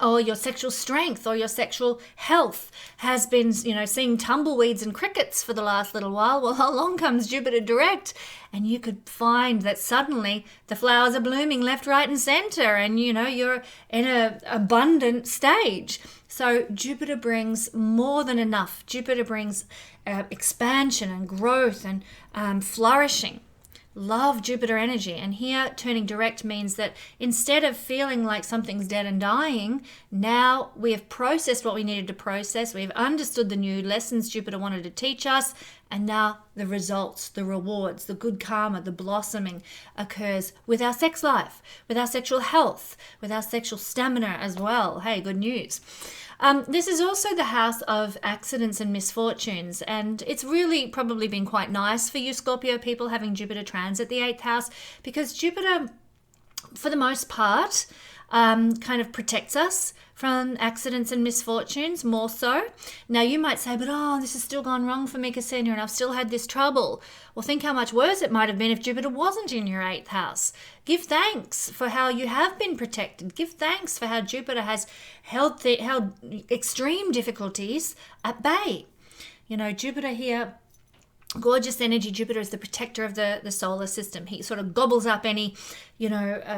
or your sexual strength or your sexual health has been, seeing tumbleweeds and crickets for the last little while, well, along comes Jupiter direct, and you could find that suddenly the flowers are blooming left, right, and center, and, you're in an abundant stage. So Jupiter brings more than enough. Jupiter brings expansion and growth and flourishing. Love Jupiter energy. And here turning direct means that instead of feeling like something's dead and dying, now we have processed what we needed to process. We've understood the new lessons Jupiter wanted to teach us. And now the results, the rewards, the good karma, the blossoming occurs with our sex life, with our sexual health, with our sexual stamina as well. Hey, good news. This is also the house of accidents and misfortunes, and it's really probably been quite nice for you Scorpio people having Jupiter transit the 8th house, because Jupiter, for the most part, kind of protects us from accidents and misfortunes more so. Now you might say, but this has still gone wrong for me, Kesenya, and I've still had this trouble. Well, think how much worse it might have been if Jupiter wasn't in your 8th house. Give thanks for how you have been protected. Give thanks for how Jupiter has held extreme difficulties at bay. Jupiter here, gorgeous energy. Jupiter is the protector of the solar system. He sort of gobbles up any,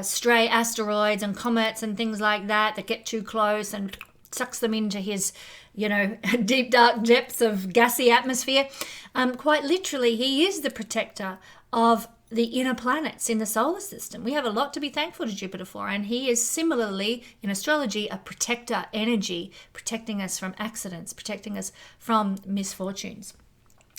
stray asteroids and comets and things like that get too close and sucks them into his, deep, dark depths of gassy atmosphere. Quite literally, he is the protector of the inner planets in the solar system. We have a lot to be thankful to Jupiter for, and he is similarly in astrology a protector energy, protecting us from accidents, protecting us from misfortunes.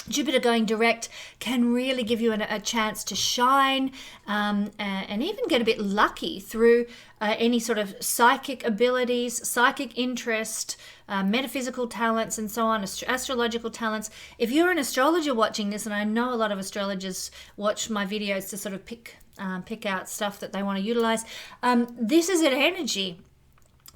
Jupiter going direct can really give you a chance to shine and even get a bit lucky through any sort of psychic abilities, psychic interest, metaphysical talents, and so on, astrological talents. If you're an astrologer watching this, and I know a lot of astrologers watch my videos to sort of pick out stuff that they want to utilize, this is an energy,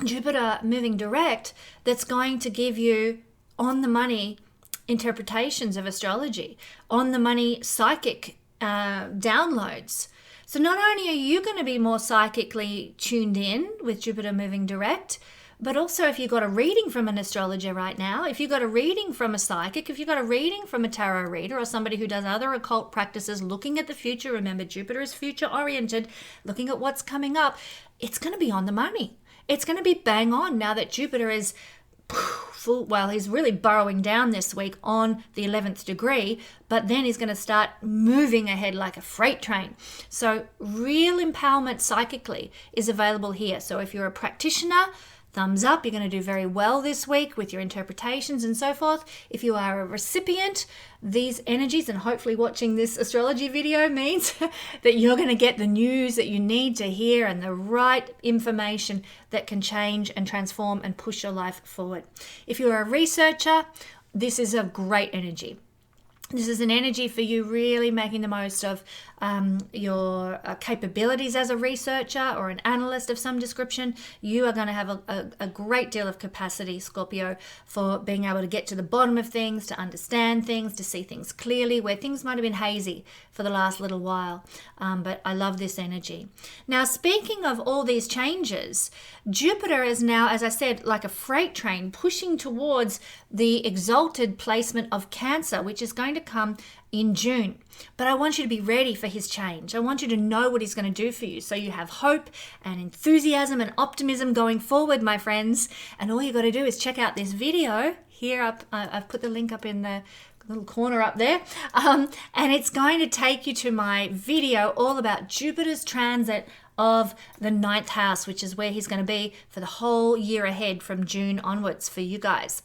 Jupiter moving direct, that's going to give you on the money interpretations of astrology, on the money psychic downloads. So not only are you going to be more psychically tuned in with Jupiter moving direct, but also if you've got a reading from an astrologer right now, if you've got a reading from a psychic, if you've got a reading from a tarot reader or somebody who does other occult practices looking at the future, remember Jupiter is future oriented, looking at what's coming up, it's going to be on the money. It's going to be bang on now that Jupiter is he's really burrowing down this week on the 11th degree, but then he's going to start moving ahead like a freight train. So real empowerment psychically is available here. So if you're a practitioner, thumbs up, you're going to do very well this week with your interpretations and so forth. If you are a recipient, these energies, and hopefully watching this astrology video means that you're going to get the news that you need to hear and the right information that can change and transform and push your life forward. If you're a researcher, this is a great energy. This is an energy for you really making the most of your capabilities as a researcher or an analyst of some description. You are going to have a great deal of capacity, Scorpio, for being able to get to the bottom of things, to understand things, to see things clearly, where things might have been hazy for the last little while. But I love this energy. Now, speaking of all these changes, Jupiter is now, as I said, like a freight train pushing towards the exalted placement of Cancer, which is going to come in June. But I want you to be ready for his change. I want you to know what he's going to do for you, so you have hope and enthusiasm and optimism going forward, my friends. And all you got to do is check out this video here up. I've put the link up in the little corner up there, and it's going to take you to my video all about Jupiter's transit of the 9th house, which is where he's going to be for the whole year ahead from June onwards for you guys.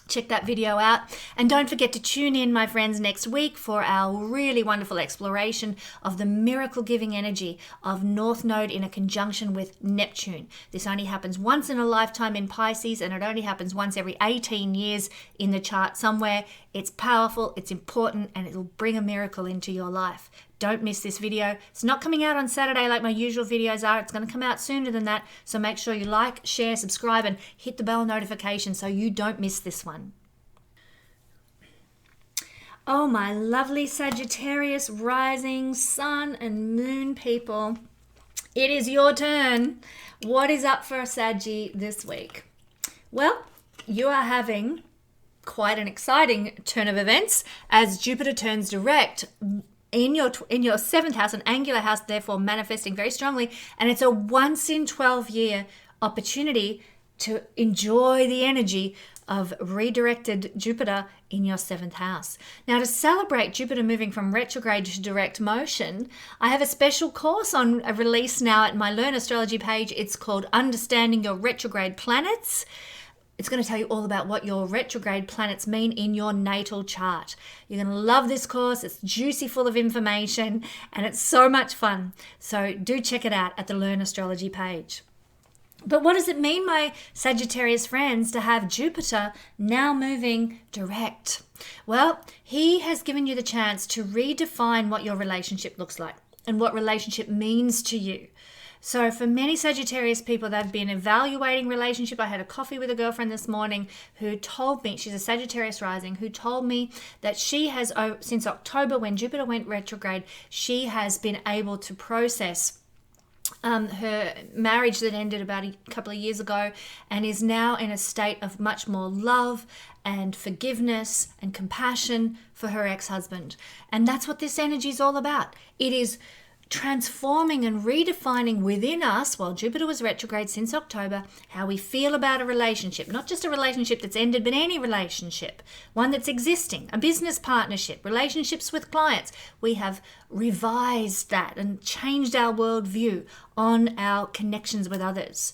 Check that video out. And don't forget to tune in, my friends, next week for our really wonderful exploration of the miracle-giving energy of North Node in a conjunction with Neptune. This only happens once in a lifetime in Pisces, and it only happens once every 18 years in the chart somewhere. It's powerful, it's important, and it'll bring a miracle into your life. Don't miss this video. It's not coming out on Saturday like my usual videos are. It's going to come out sooner than that. So make sure you like, share, subscribe, and hit the bell notification so you don't miss this one. Oh, my lovely Sagittarius rising sun and moon people. It is your turn. What is up for Saggy this week? Well, you are having quite an exciting turn of events as Jupiter turns direct in your 7th house, an angular house, therefore manifesting very strongly, and it's a once in 12 year opportunity to enjoy the energy of redirected Jupiter in your 7th house. Now, to celebrate Jupiter moving from retrograde to direct motion, I have a special course on a release now at my Learn Astrology page. It's called Understanding Your Retrograde Planets. It's going to tell you all about what your retrograde planets mean in your natal chart. You're going to love this course. It's juicy, full of information, and it's so much fun. So do check it out at the Learn Astrology page. But what does it mean, my Sagittarius friends, to have Jupiter now moving direct? Well, he has given you the chance to redefine what your relationship looks like and what relationship means to you. So for many Sagittarius people, they've been evaluating relationship. I had a coffee with a girlfriend this morning who told me, she's a Sagittarius rising, who told me that she has, since October when Jupiter went retrograde, she has been able to process her marriage that ended about a couple of years ago and is now in a state of much more love and forgiveness and compassion for her ex-husband. And that's what this energy is all about. It is transforming and redefining within us, while Jupiter was retrograde since October, how we feel about a relationship. Not just a relationship that's ended, but any relationship, one that's existing, a business partnership, relationships with clients. We have revised that and changed our worldview on our connections with others.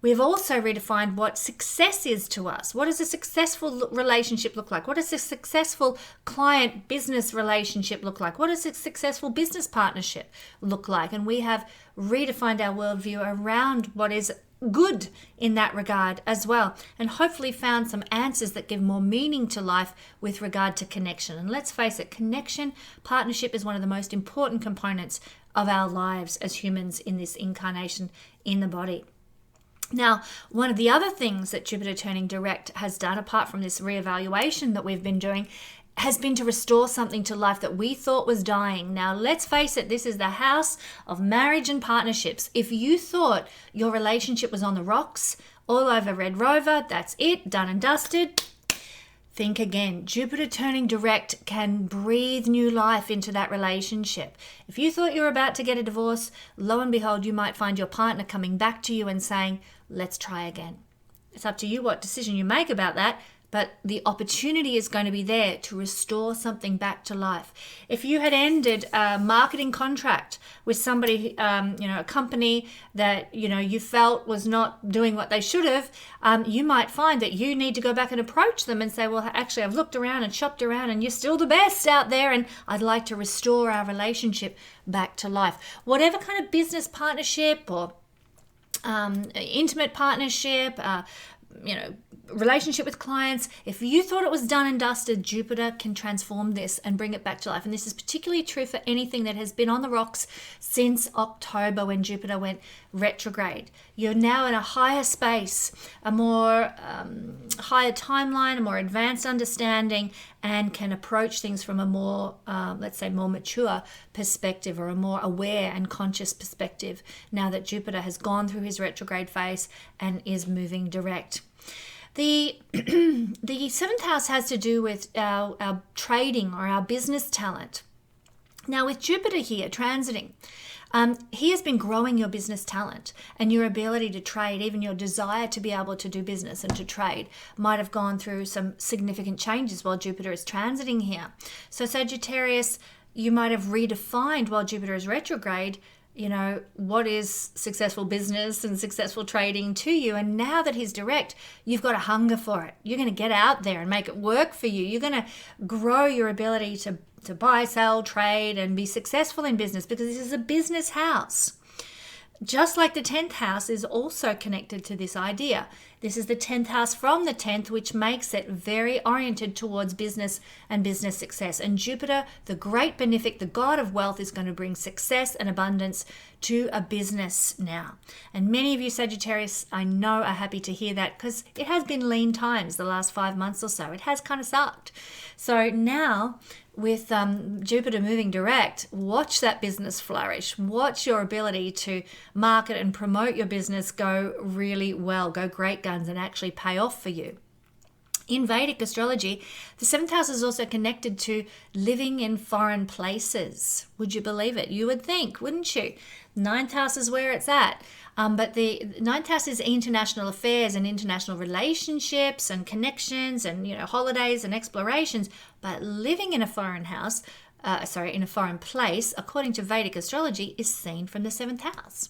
We've also redefined what success is to us. What does a successful relationship look like? What does a successful client-business relationship look like? What does a successful business partnership look like? And we have redefined our worldview around what is good in that regard as well, and hopefully found some answers that give more meaning to life with regard to connection. And let's face it, connection, partnership is one of the most important components of our lives as humans in this incarnation in the body. Now, one of the other things that Jupiter turning direct has done, apart from this reevaluation that we've been doing, has been to restore something to life that we thought was dying. Now, let's face it, this is the house of marriage and partnerships. If you thought your relationship was on the rocks, all over Red Rover, that's it, done and dusted, think again. Jupiter turning direct can breathe new life into that relationship. If you thought you were about to get a divorce, lo and behold, you might find your partner coming back to you and saying, let's try again. It's up to you what decision you make about that, but the opportunity is going to be there to restore something back to life. If you had ended a marketing contract with somebody, a company that, you felt was not doing what they should have, you might find that you need to go back and approach them and say, well, actually, I've looked around and shopped around and you're still the best out there, and I'd like to restore our relationship back to life. Whatever kind of business partnership or intimate partnership, relationship with clients, if you thought it was done and dusted, Jupiter can transform this and bring it back to life. And this is particularly true for anything that has been on the rocks since October, when Jupiter went retrograde. You're now in a higher space, a more higher timeline, a more advanced understanding, and can approach things from a more, let's say, more mature perspective, or a more aware and conscious perspective, now that Jupiter has gone through his retrograde phase and is moving direct. The seventh house has to do with our trading or our business talent. Now, with Jupiter here transiting, he has been growing your business talent and your ability to trade. Even your desire to be able to do business and to trade might have gone through some significant changes while Jupiter is transiting here. So Sagittarius, you might have redefined while Jupiter is retrograde, what is successful business and successful trading to you. And now that he's direct, you've got a hunger for it. You're going to get out there and make it work for you. You're going to grow your ability to buy, sell, trade, and be successful in business, because this is a business house. Just like the 10th house is also connected to this idea. This is the 10th house from the 10th, which makes it very oriented towards business and business success. And Jupiter, the great benefic, the god of wealth, is going to bring success and abundance to a business now. And many of you Sagittarius, I know, are happy to hear that, because it has been lean times the last 5 months or so. It has kind of sucked. So now, with Jupiter moving direct, watch that business flourish. Watch your ability to market and promote your business go really well, go great guns, and actually pay off for you. In Vedic astrology, the 7th house is also connected to living in foreign places. Would you believe it? You would think, wouldn't you? 9th house is where it's at. But the 9th house is international affairs and international relationships and connections and, holidays and explorations. But living in a foreign house, in a foreign place, according to Vedic astrology, is seen from the 7th house.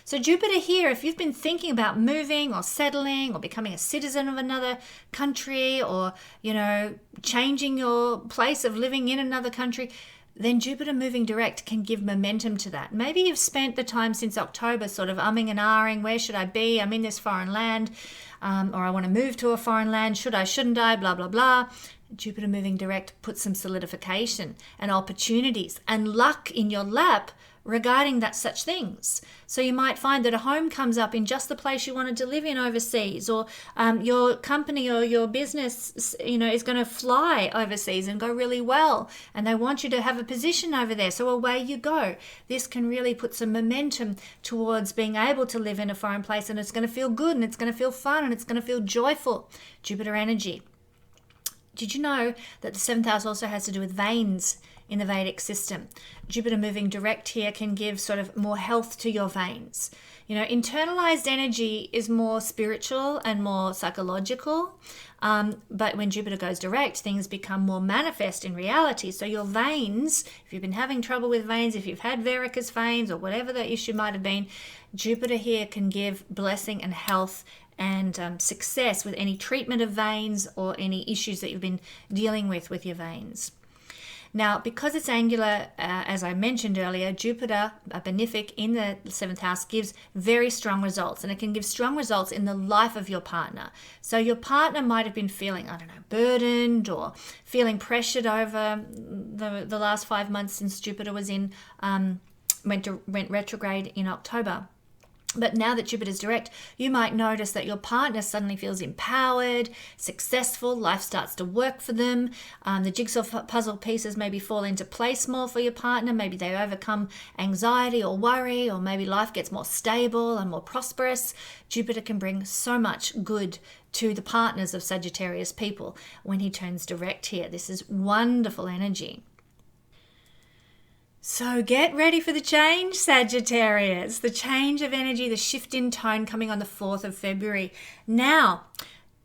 So Jupiter here, if you've been thinking about moving or settling or becoming a citizen of another country, or, changing your place of living in another country, then Jupiter moving direct can give momentum to that. Maybe you've spent the time since October sort of umming and ahhing, where should I be? I'm in this foreign land, or I want to move to a foreign land. Should I, shouldn't I? Blah, blah, blah. Jupiter moving direct puts some solidification and opportunities and luck in your lap regarding that such things. So you might find that a home comes up in just the place you wanted to live in overseas, or your company or your business, is going to fly overseas and go really well, and they want you to have a position over there. So away you go. This can really put some momentum towards being able to live in a foreign place, and it's going to feel good, and it's going to feel fun, and it's going to feel joyful. Jupiter energy. Did you know that the 7th house also has to do with veins in the Vedic system. Jupiter moving direct here can give sort of more health to your veins. You know, internalized energy is more spiritual and more psychological. But when Jupiter goes direct, things become more manifest in reality. So your veins, if you've been having trouble with veins, if you've had varicose veins or whatever the issue might have been, Jupiter here can give blessing and health and success with any treatment of veins or any issues that you've been dealing with your veins. Now, because it's angular, as I mentioned earlier, Jupiter, a benefic in the 7th house, gives very strong results, and it can give strong results in the life of your partner. So your partner might have been feeling, burdened or feeling pressured over the last 5 months since Jupiter was went retrograde in October. But now that Jupiter's direct, you might notice that your partner suddenly feels empowered, successful, life starts to work for them. The jigsaw puzzle pieces maybe fall into place more for your partner. Maybe they overcome anxiety or worry, or maybe life gets more stable and more prosperous. Jupiter can bring so much good to the partners of Sagittarius people when he turns direct here. This is wonderful energy. So get ready for the change, Sagittarius. The change of energy, the shift in tone coming on the 4th of February. Now,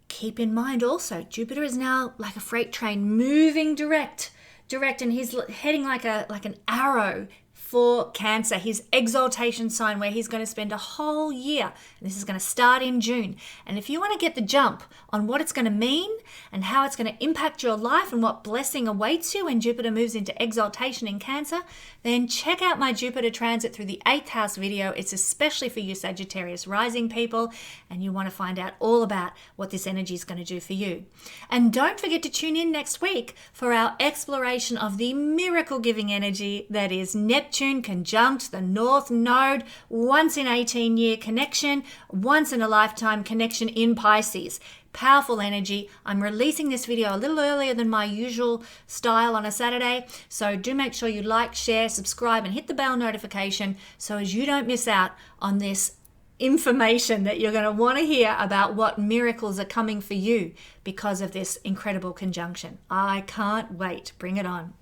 keep in mind also, Jupiter is now like a freight train moving direct, and he's heading like an arrow for Cancer, his exaltation sign, where he's going to spend a whole year. And this is going to start in June. And if you want to get the jump on what it's going to mean and how it's going to impact your life and what blessing awaits you when Jupiter moves into exaltation in Cancer, then check out my Jupiter transit through the 8th house video. It's especially for you Sagittarius rising people, and you want to find out all about what this energy is going to do for you. And don't forget to tune in next week for our exploration of the miracle-giving energy that is Neptune conjunct the North Node, once in 18-year connection, once in a lifetime connection in Pisces. Powerful energy. I'm releasing this video a little earlier than my usual style on a Saturday, so do make sure you like, share, subscribe, and hit the bell notification so as you don't miss out on this information that you're going to want to hear about what miracles are coming for you because of this incredible conjunction. I can't wait. Bring it on.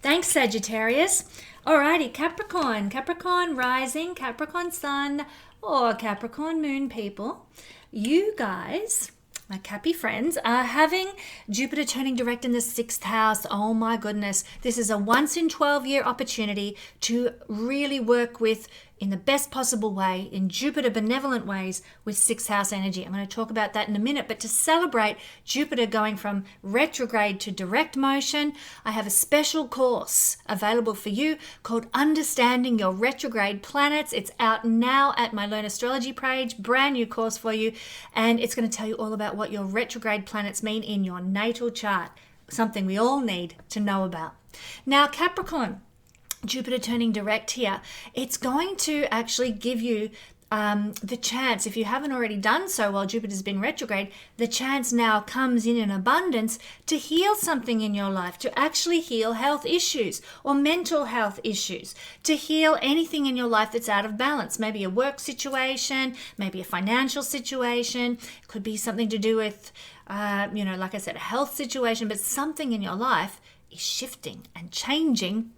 Thanks, Sagittarius. Alrighty, Capricorn rising, Capricorn sun, or Capricorn moon people. You guys, my Cappy friends, are having Jupiter turning direct in the 6th house. Oh my goodness. This is a once in 12-year opportunity to really work with, in the best possible way, in Jupiter benevolent ways, with 6th house energy. I'm going to talk about that in a minute, but to celebrate Jupiter going from retrograde to direct motion, I have a special course available for you called Understanding Your Retrograde Planets. It's out now at my Learn Astrology page, brand new course for you, and it's going to tell you all about what your retrograde planets mean in your natal chart, something we all need to know about. Now, Capricorn, Jupiter turning direct here, it's going to actually give you the chance, if you haven't already done so while Jupiter's been retrograde, the chance now comes in abundance to heal something in your life, to actually heal health issues or mental health issues, to heal anything in your life that's out of balance, maybe a work situation, maybe a financial situation. It could be something to do with, like I said, a health situation, but something in your life is shifting and changing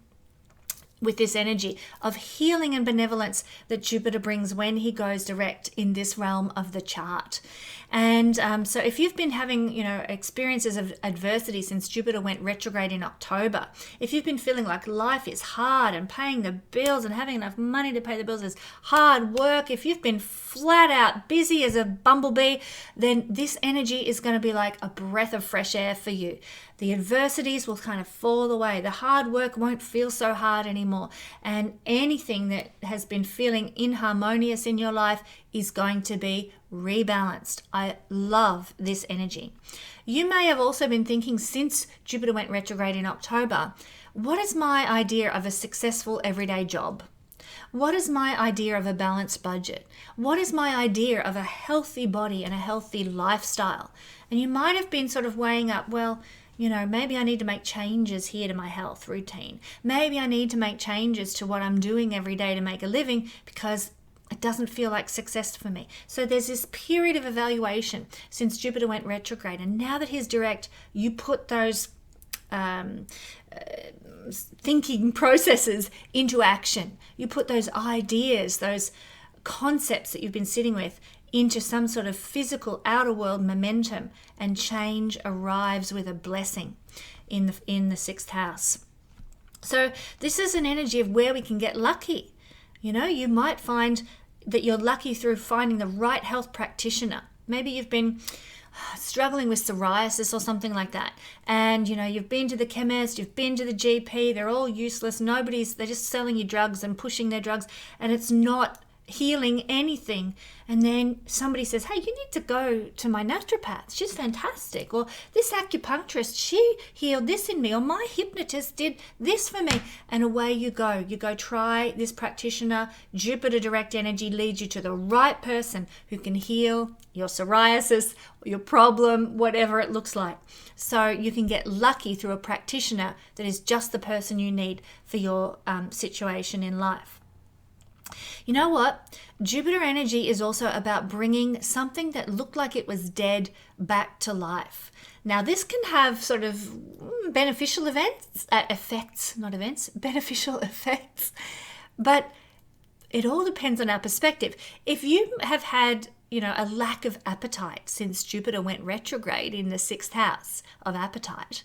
with this energy of healing and benevolence that Jupiter brings when he goes direct in this realm of the chart. And so if you've been having, experiences of adversity since Jupiter went retrograde in October, if you've been feeling like life is hard and paying the bills and having enough money to pay the bills is hard work, if you've been flat out busy as a bumblebee, then this energy is going to be like a breath of fresh air for you. The adversities will kind of fall away. The hard work won't feel so hard anymore. And anything that has been feeling inharmonious in your life is going to be rebalanced. I love this energy. You may have also been thinking, since Jupiter went retrograde in October, what is my idea of a successful everyday job? What is my idea of a balanced budget? What is my idea of a healthy body and a healthy lifestyle? And you might have been sort of weighing up, maybe I need to make changes here to my health routine. Maybe I need to make changes to what I'm doing every day to make a living because it doesn't feel like success for me. So there's this period of evaluation since Jupiter went retrograde. And now that he's direct, you put those thinking processes into action. You put those ideas, those concepts that you've been sitting with into some sort of physical outer world momentum, and change arrives with a blessing in the sixth house. So this is an energy of where we can get lucky. You know, you might find that you're lucky through finding the right health practitioner. Maybe you've been struggling with psoriasis or something like that, and you know, you've been to the chemist, you've been to the GP, they're all useless. They're just selling you drugs and pushing their drugs, and it's not healing anything. And then somebody says, hey, you need to go to my naturopath, she's fantastic, or this acupuncturist, she healed this in me, or my hypnotist did this for me, and away you go try this practitioner. Jupiter direct energy leads you to the right person who can heal your psoriasis, your problem, whatever it looks like. So you can get lucky through a practitioner that is just the person you need for your situation in life. You know what? Jupiter energy is also about bringing something that looked like it was dead back to life. Now, this can have sort of beneficial beneficial effects, but it all depends on our perspective. If you have had, you know, a lack of appetite since Jupiter went retrograde in the sixth house of appetite,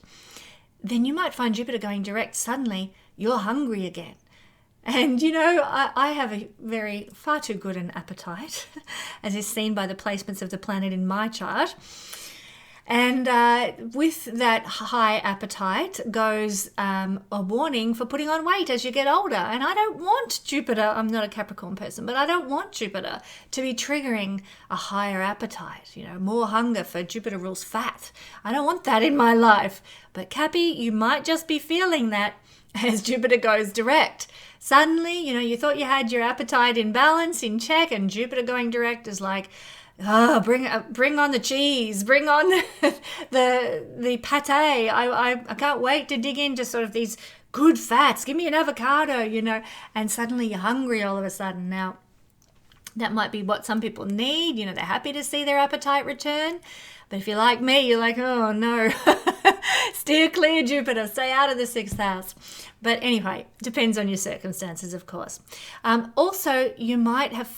then you might find Jupiter going direct. Suddenly, you're hungry again. And, you know, I have a far too good an appetite, as is seen by the placements of the planet in my chart. And with that high appetite goes a warning for putting on weight as you get older. And I don't want Jupiter, I'm not a Capricorn person, but I don't want Jupiter to be triggering a higher appetite, you know, more hunger, for Jupiter rules fat. I don't want that in my life. But Cappy, you might just be feeling that as Jupiter goes direct. Suddenly, you know, you thought you had your appetite in balance, in check, and Jupiter going direct is like, bring on the cheese, bring on the pate. I can't wait to dig into sort of these good fats. Give me an avocado, you know. And suddenly you're hungry all of a sudden. Now, that might be what some people need. You know, they're happy to see their appetite return. But if you're like me, you're like, oh no, steer clear, Jupiter, stay out of the sixth house. But anyway, depends on your circumstances, of course. Also, you might have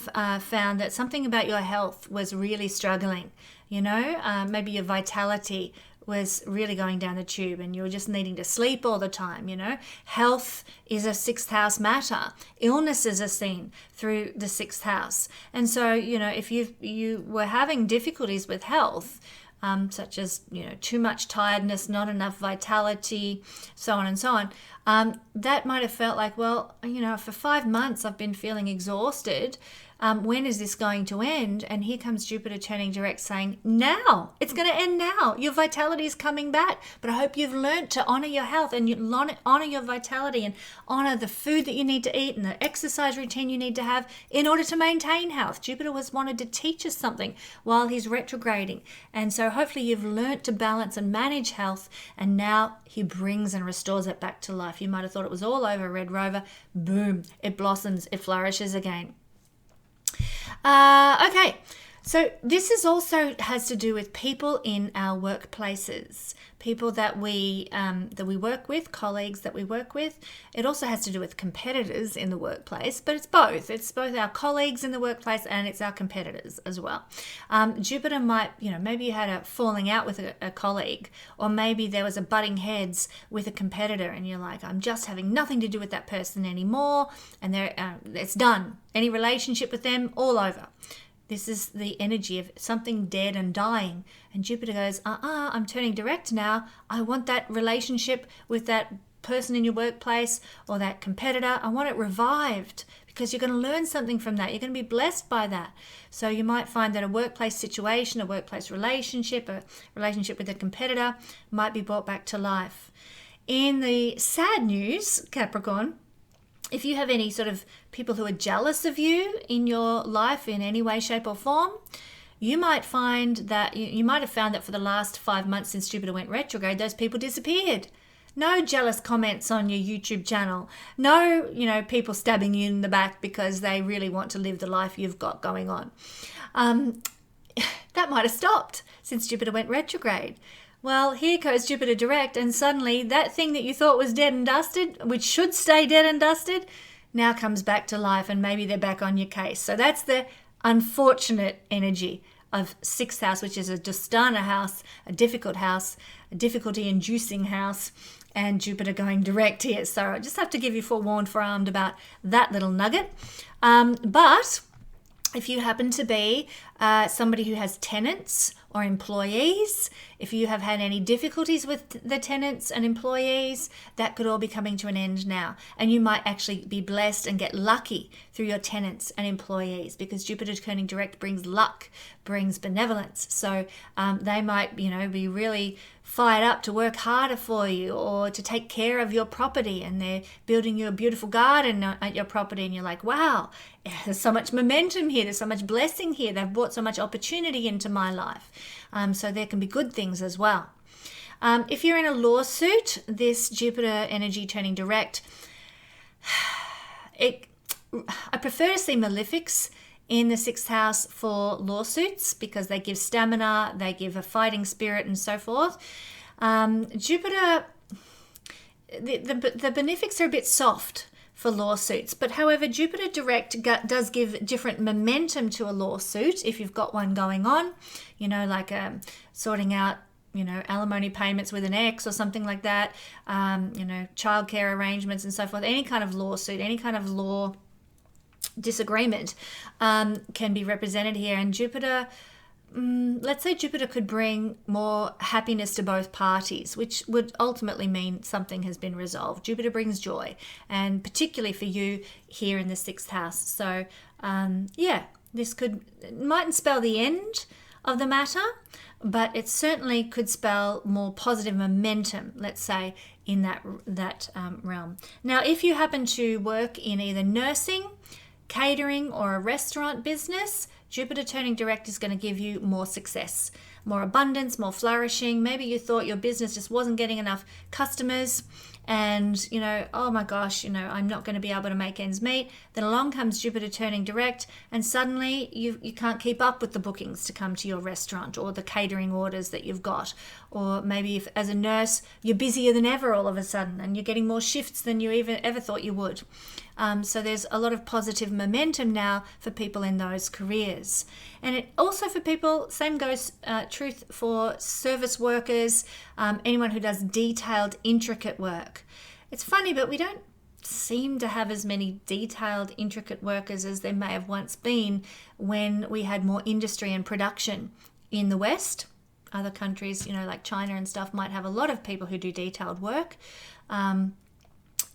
found that something about your health was really struggling. You know, maybe your vitality was really going down the tube and you were just needing to sleep all the time. You know, health is a sixth house matter. Illnesses are seen through the sixth house. And so, you know, if you were having difficulties with health, such as, you know, too much tiredness, not enough vitality, so on and so on, that might have felt like, well, you know, for 5 months I've been feeling exhausted. When is this going to end? And here comes Jupiter turning direct saying, now, it's going to end now. Your vitality is coming back. But I hope you've learned to honor your health and you honor your vitality and honor the food that you need to eat and the exercise routine you need to have in order to maintain health. Jupiter wanted to teach us something while he's retrograding. And so hopefully you've learned to balance and manage health, and now he brings and restores it back to life. You might have thought it was all over, Red Rover. Boom, it blossoms, it flourishes again. Okay, so this is also has to do with people in our workplaces, people that we work with, colleagues that we work with. It also has to do with competitors in the workplace, but it's both. It's both our colleagues in the workplace and it's our competitors as well. Jupiter might, you know, maybe you had a falling out with a colleague, or maybe there was a butting heads with a competitor and you're like, I'm just having nothing to do with that person anymore, and it's done. Any relationship with them, all over. This is the energy of something dead and dying. And Jupiter goes, I'm turning direct now. I want that relationship with that person in your workplace or that competitor. I want it revived, because you're going to learn something from that. You're going to be blessed by that. So you might find that a workplace situation, a workplace relationship, a relationship with a competitor might be brought back to life. In the sad news, Capricorn, if you have any sort of people who are jealous of you in your life in any way, shape or form, you might find that you might have found that for the last 5 months since Jupiter went retrograde, those people disappeared. No jealous comments on your YouTube channel. No, you know, people stabbing you in the back because they really want to live the life you've got going on. That might have stopped since Jupiter went retrograde. Well, here goes Jupiter direct, and suddenly that thing that you thought was dead and dusted, which should stay dead and dusted, now comes back to life, and maybe they're back on your case. So that's the unfortunate energy of 6th house, which is a Dustana house, a difficult house, a difficulty-inducing house, and Jupiter going direct here. So I just have to give you forewarned about that little nugget. But if you happen to be somebody who has tenants or employees, if you have had any difficulties with the tenants and employees, that could all be coming to an end now. And you might actually be blessed and get lucky through your tenants and employees, because Jupiter turning direct brings luck, brings benevolence. So they might, be really fired up to work harder for you or to take care of your property, and they're building you a beautiful garden at your property, and you're like, wow, there's so much momentum here, there's so much blessing here, they've brought so much opportunity into my life. So there can be good things as well. If you're in a lawsuit, this Jupiter energy turning direct, I prefer to see malefics in the 6th house for lawsuits, because they give stamina, they give a fighting spirit and so forth. Jupiter, the benefics are a bit soft for lawsuits, but however, Jupiter direct does give different momentum to a lawsuit if you've got one going on, like sorting out alimony payments with an ex or something like that, childcare arrangements and so forth. Any kind of lawsuit, any kind of law disagreement can be represented here. And Jupiter, let's say Jupiter could bring more happiness to both parties, which would ultimately mean something has been resolved. Jupiter brings joy, and particularly for you here in the 6th house. So this mightn't spell the end of the matter, but it certainly could spell more positive momentum, let's say, in that realm. Now, if you happen to work in either nursing, catering, or a restaurant business, Jupiter turning direct is going to give you more success, more abundance, more flourishing. Maybe you thought your business just wasn't getting enough customers, and oh my gosh, I'm not going to be able to make ends meet. Then along comes Jupiter turning direct, and suddenly you can't keep up with the bookings to come to your restaurant or the catering orders that you've got. Or maybe if as a nurse you're busier than ever all of a sudden, and you're getting more shifts than you ever thought you would. So there's a lot of positive momentum now for people in those careers. And it also for people, same goes truth for service workers, anyone who does detailed, intricate work. It's funny, but we don't seem to have as many detailed, intricate workers as there may have once been when we had more industry and production in the West. Other countries, like China and stuff, might have a lot of people who do detailed work,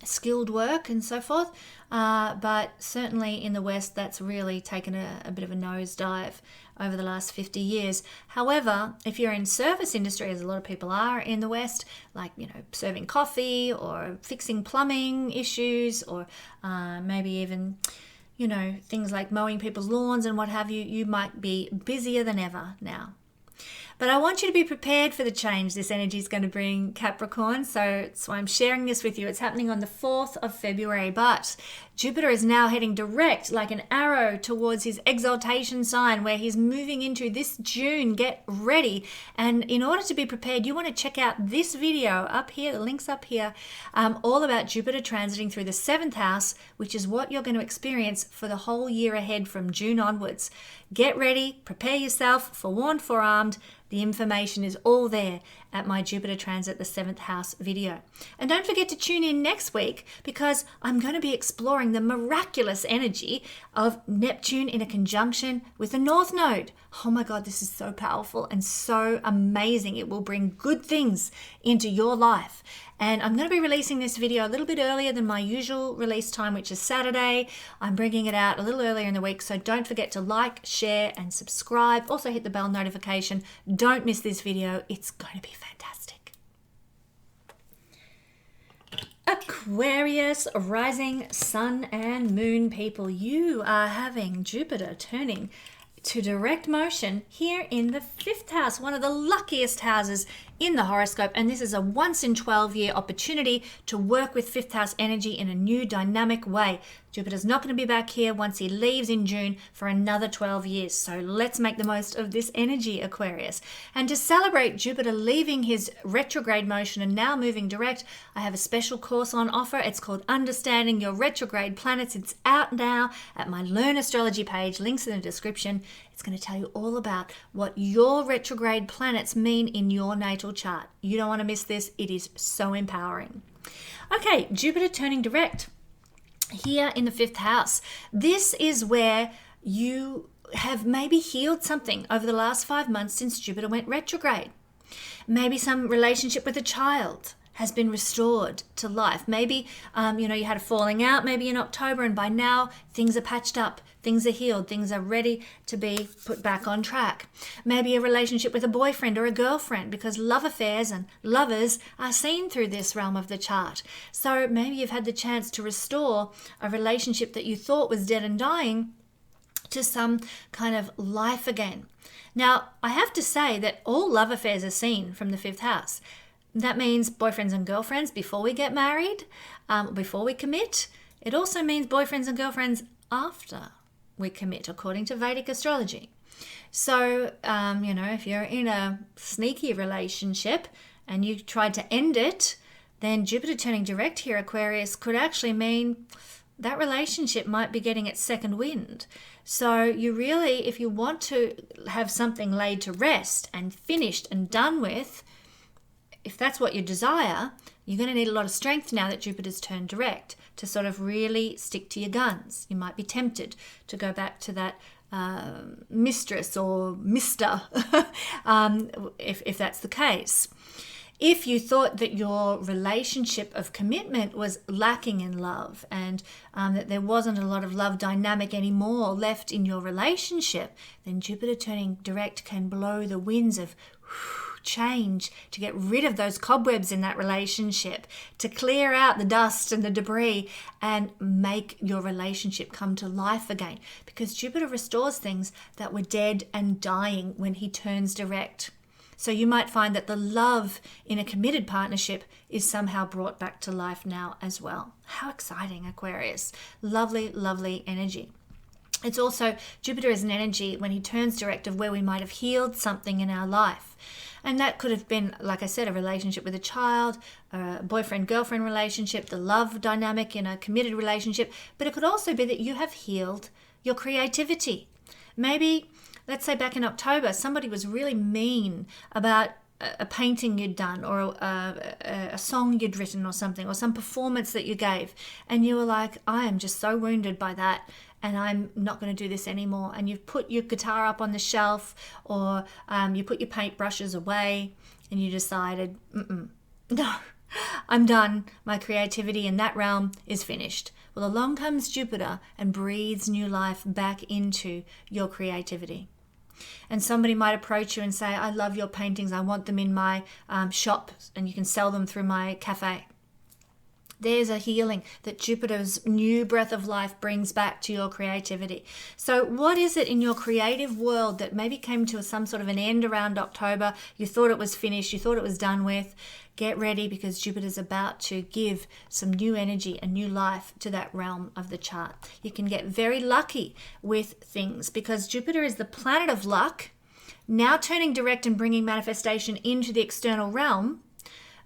skilled work and so forth, but certainly in the West that's really taken a bit of a nosedive over the last 50 years. However, if you're in service industry, as a lot of people are in the West, like serving coffee or fixing plumbing issues, or maybe even things like mowing people's lawns and what have you, you might be busier than ever now. But I want you to be prepared for the change this energy is going to bring, Capricorn. So that's why I'm sharing this with you. It's happening on the 4th of February. But Jupiter is now heading direct like an arrow towards his exaltation sign, where he's moving into this June. Get ready. And in order to be prepared, you want to check out this video up here, the link's up here, all about Jupiter transiting through the 7th house, which is what you're going to experience for the whole year ahead from June onwards. Get ready, prepare yourself, forewarned, forearmed. The information is all there at my Jupiter Transit the 7th house video. And don't forget to tune in next week, because I'm going to be exploring the miraculous energy of Neptune in a conjunction with the North Node. Oh my God, this is so powerful and so amazing. It will bring good things into your life. And I'm going to be releasing this video a little bit earlier than my usual release time, which is Saturday. I'm bringing it out a little earlier in the week, so don't forget to like, share, and subscribe. Also hit the bell notification. Don't miss this video. It's going to be fantastic. Aquarius, rising sun and moon people, you are having Jupiter turning to direct motion here in the 5th house, one of the luckiest houses in the horoscope, and this is a once in 12-year opportunity to work with fifth house energy in a new dynamic way. Jupiter's not going to be back here once he leaves in June for another 12 years. So let's make the most of this energy, Aquarius. And to celebrate Jupiter leaving his retrograde motion and now moving direct, I have a special course on offer. It's called Understanding Your Retrograde Planets. It's out now at my Learn Astrology page. Links in the description. It's going to tell you all about what your retrograde planets mean in your natal chart. You don't want to miss this. It is so empowering. Okay, Jupiter turning direct here in the fifth house. This is where you have maybe healed something over the last 5 months since Jupiter went retrograde. Maybe some relationship with a child has been restored to life. Maybe, you had a falling out maybe in October, and by now things are patched up, things are healed, things are ready to be put back on track. Maybe a relationship with a boyfriend or a girlfriend, because love affairs and lovers are seen through this realm of the chart. So maybe you've had the chance to restore a relationship that you thought was dead and dying to some kind of life again. Now, I have to say that all love affairs are seen from the fifth house. That means boyfriends and girlfriends before we get married, before we commit. It also means boyfriends and girlfriends after we commit, according to Vedic astrology. So, if you're in a sneaky relationship and you tried to end it, then Jupiter turning direct here, Aquarius, could actually mean that relationship might be getting its second wind. So you really, if you want to have something laid to rest and finished and done with, if that's what you desire, you're going to need a lot of strength now that Jupiter's turned direct to sort of really stick to your guns. You might be tempted to go back to that mistress or mister, if that's the case. If you thought that your relationship of commitment was lacking in love and that there wasn't a lot of love dynamic anymore left in your relationship, then Jupiter turning direct can blow the winds of change to get rid of those cobwebs in that relationship, to clear out the dust and the debris and make your relationship come to life again, because Jupiter restores things that were dead and dying when he turns direct. So you might find that the love in a committed partnership is somehow brought back to life now as well. How exciting, Aquarius. Lovely, lovely energy. It's also, Jupiter is an energy when he turns direct of where we might have healed something in our life. And that could have been, like I said, a relationship with a child, a boyfriend-girlfriend relationship, the love dynamic in a committed relationship. But it could also be that you have healed your creativity. Maybe, let's say back in October, somebody was really mean about a painting you'd done or a song you'd written or something, or some performance that you gave. And you were like, I am just so wounded by that, and I'm not going to do this anymore. And you've put your guitar up on the shelf, or you put your paintbrushes away, and you decided, no, I'm done. My creativity in that realm is finished. Well, along comes Jupiter and breathes new life back into your creativity. And somebody might approach you and say, I love your paintings. I want them in my shop, and you can sell them through my cafe. There's a healing that Jupiter's new breath of life brings back to your creativity. So what is it in your creative world that maybe came to some sort of an end around October? You thought it was finished. You thought it was done with. Get ready, because Jupiter's about to give some new energy and new life to that realm of the chart. You can get very lucky with things because Jupiter is the planet of luck, now turning direct and bringing manifestation into the external realm.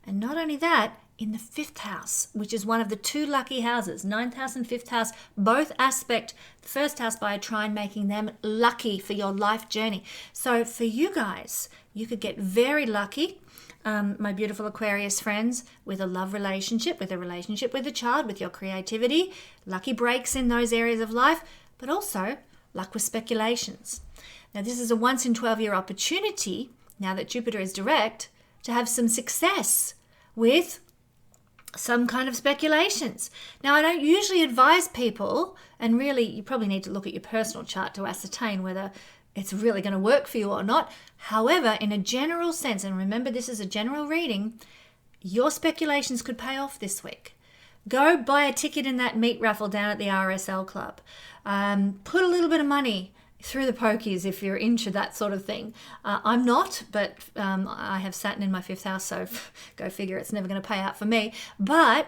And not only that, in the fifth house, which is one of the two lucky houses, ninth house and fifth house, both aspect the first house by a trine, making them lucky for your life journey. So for you guys, you could get very lucky, my beautiful Aquarius friends, with a love relationship, with a relationship with a child, with your creativity, lucky breaks in those areas of life, but also luck with speculations. Now, this is a once in 12-year opportunity, now that Jupiter is direct, to have some success with some kind of speculations. Now, I don't usually advise people, and really you probably need to look at your personal chart to ascertain whether it's really going to work for you or not. However, in a general sense, and remember this is a general reading, your speculations could pay off this week. Go buy a ticket in that meat raffle down at the RSL Club. Put a little bit of money through the pokies if you're into that sort of thing. I'm not, but I have Saturn in my 5th house, so go figure, it's never going to pay out for me. But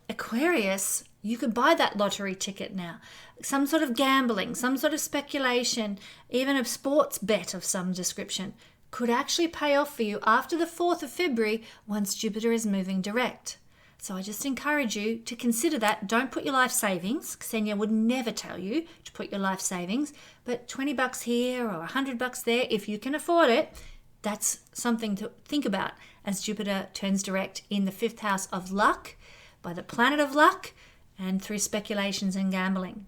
Aquarius, you could buy that lottery ticket now. Some sort of gambling, some sort of speculation, even a sports bet of some description could actually pay off for you after the 4th of February once Jupiter is moving direct. So I just encourage you to consider that. Don't put your life savings. Kesenya would never tell you to put your life savings, but $20 here or $100 there, if you can afford it, that's something to think about as Jupiter turns direct in the 5th house of luck, by the planet of luck, and through speculations and gambling.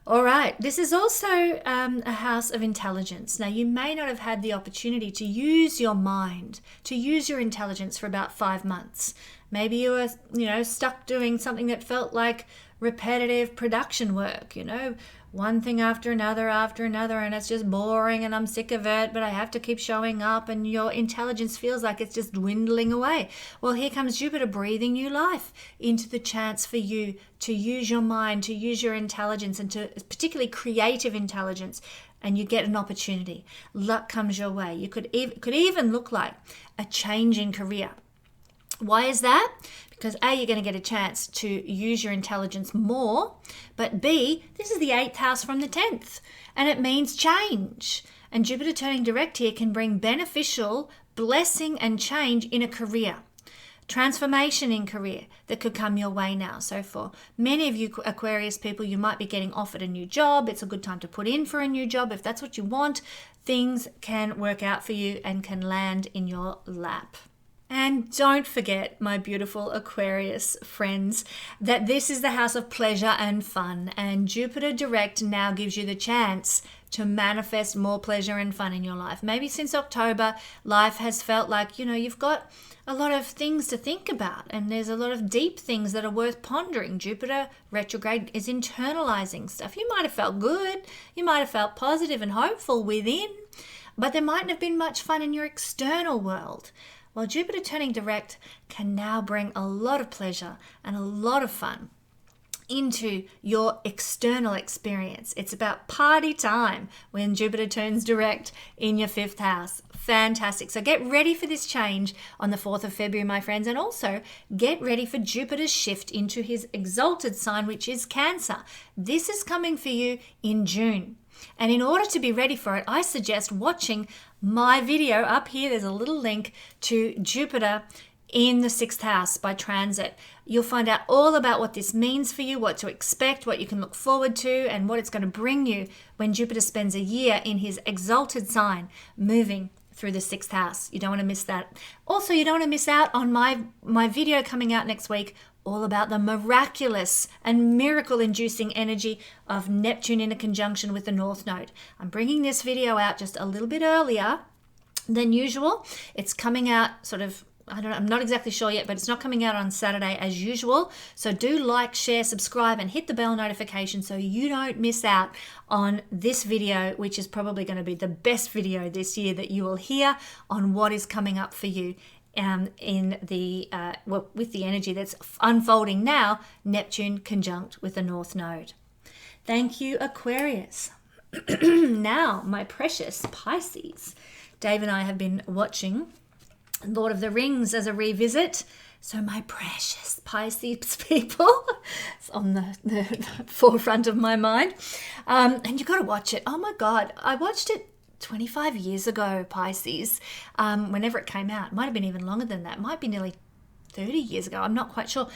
All right, this is also a house of intelligence. Now, you may not have had the opportunity to use your mind, to use your intelligence for about 5 months. Maybe you were, stuck doing something that felt like repetitive production work, one thing after another, and it's just boring and I'm sick of it, but I have to keep showing up, and your intelligence feels like it's just dwindling away. Well, here comes Jupiter breathing new life into the chance for you to use your mind, to use your intelligence, and to particularly creative intelligence, and you get an opportunity. Luck comes your way. You could even look like a change in career. Why is that? Because A, you're going to get a chance to use your intelligence more, but B, this is the 8th house from the 10th, and it means change. And Jupiter turning direct here can bring beneficial blessing and change in a career. Transformation in career that could come your way now. So for many of you Aquarius people, you might be getting offered a new job. It's a good time to put in for a new job. If that's what you want, things can work out for you and can land in your lap. And don't forget, my beautiful Aquarius friends, that this is the house of pleasure and fun. And Jupiter direct now gives you the chance to manifest more pleasure and fun in your life. Maybe since October, life has felt like, you've got a lot of things to think about, and there's a lot of deep things that are worth pondering. Jupiter retrograde is internalizing stuff. You might have felt good, you might have felt positive and hopeful within, but there mightn't have been much fun in your external world. Well, Jupiter turning direct can now bring a lot of pleasure and a lot of fun into your external experience. It's about party time when Jupiter turns direct in your 5th house. Fantastic. So get ready for this change on the 4th of February, my friends, and also get ready for Jupiter's shift into his exalted sign, which is Cancer. This is coming for you in June. And in order to be ready for it, I suggest watching my video up here. There's a little link to Jupiter in the 6th house by transit. You'll find out all about what this means for you, what to expect, what you can look forward to, and what it's going to bring you when Jupiter spends a year in his exalted sign, moving through the 6th house. You don't want to miss that. Also, you don't want to miss out on my video coming out next week, all about the miraculous and miracle-inducing energy of Neptune in a conjunction with the North Node. I'm bringing this video out just a little bit earlier than usual. It's coming out I'm not exactly sure yet, but it's not coming out on Saturday as usual. So do like, share, subscribe, and hit the bell notification so you don't miss out on this video, which is probably going to be the best video this year that you will hear on what is coming up for you with the energy that's unfolding now, Neptune conjunct with the North Node. Thank you, Aquarius. Now, my precious Pisces. Dave and I have been watching Lord of the Rings as a revisit. So my precious Pisces people, it's on the forefront of my mind. And you've got to watch it. Oh my God, I watched it 25 years ago, Pisces, whenever it came out. It might have been even longer than that. It might be nearly 30 years ago. I'm not quite sure.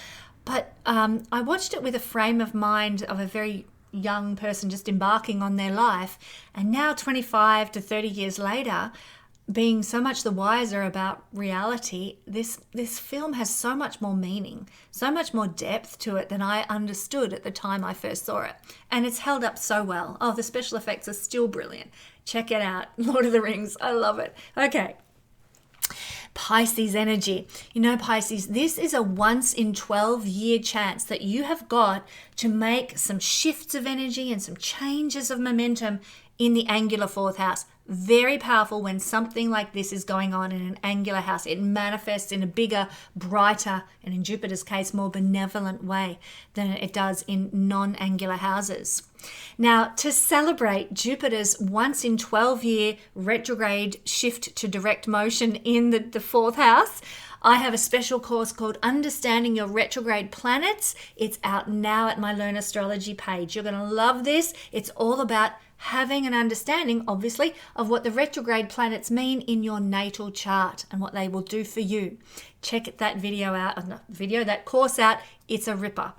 But I watched it with a frame of mind of a very young person just embarking on their life. And now 25 to 30 years later, being so much the wiser about reality, this film has so much more meaning, so much more depth to it than I understood at the time I first saw it. And it's held up so well. Oh, the special effects are still brilliant. Check it out. Lord of the Rings. I love it. Okay. Pisces energy. Pisces, this is a once in 12-year chance that you have got to make some shifts of energy and some changes of momentum in the angular 4th house. Very powerful when something like this is going on in an angular house. It manifests in a bigger, brighter, and in Jupiter's case, more benevolent way than it does in non-angular houses. Now, to celebrate Jupiter's once in 12-year retrograde shift to direct motion in the fourth house, I have a special course called Understanding Your Retrograde Planets. It's out now at my Learn Astrology page. You're going to love this. It's all about having an understanding, obviously, of what the retrograde planets mean in your natal chart and what they will do for you. Check that video out, that course out. It's a ripper.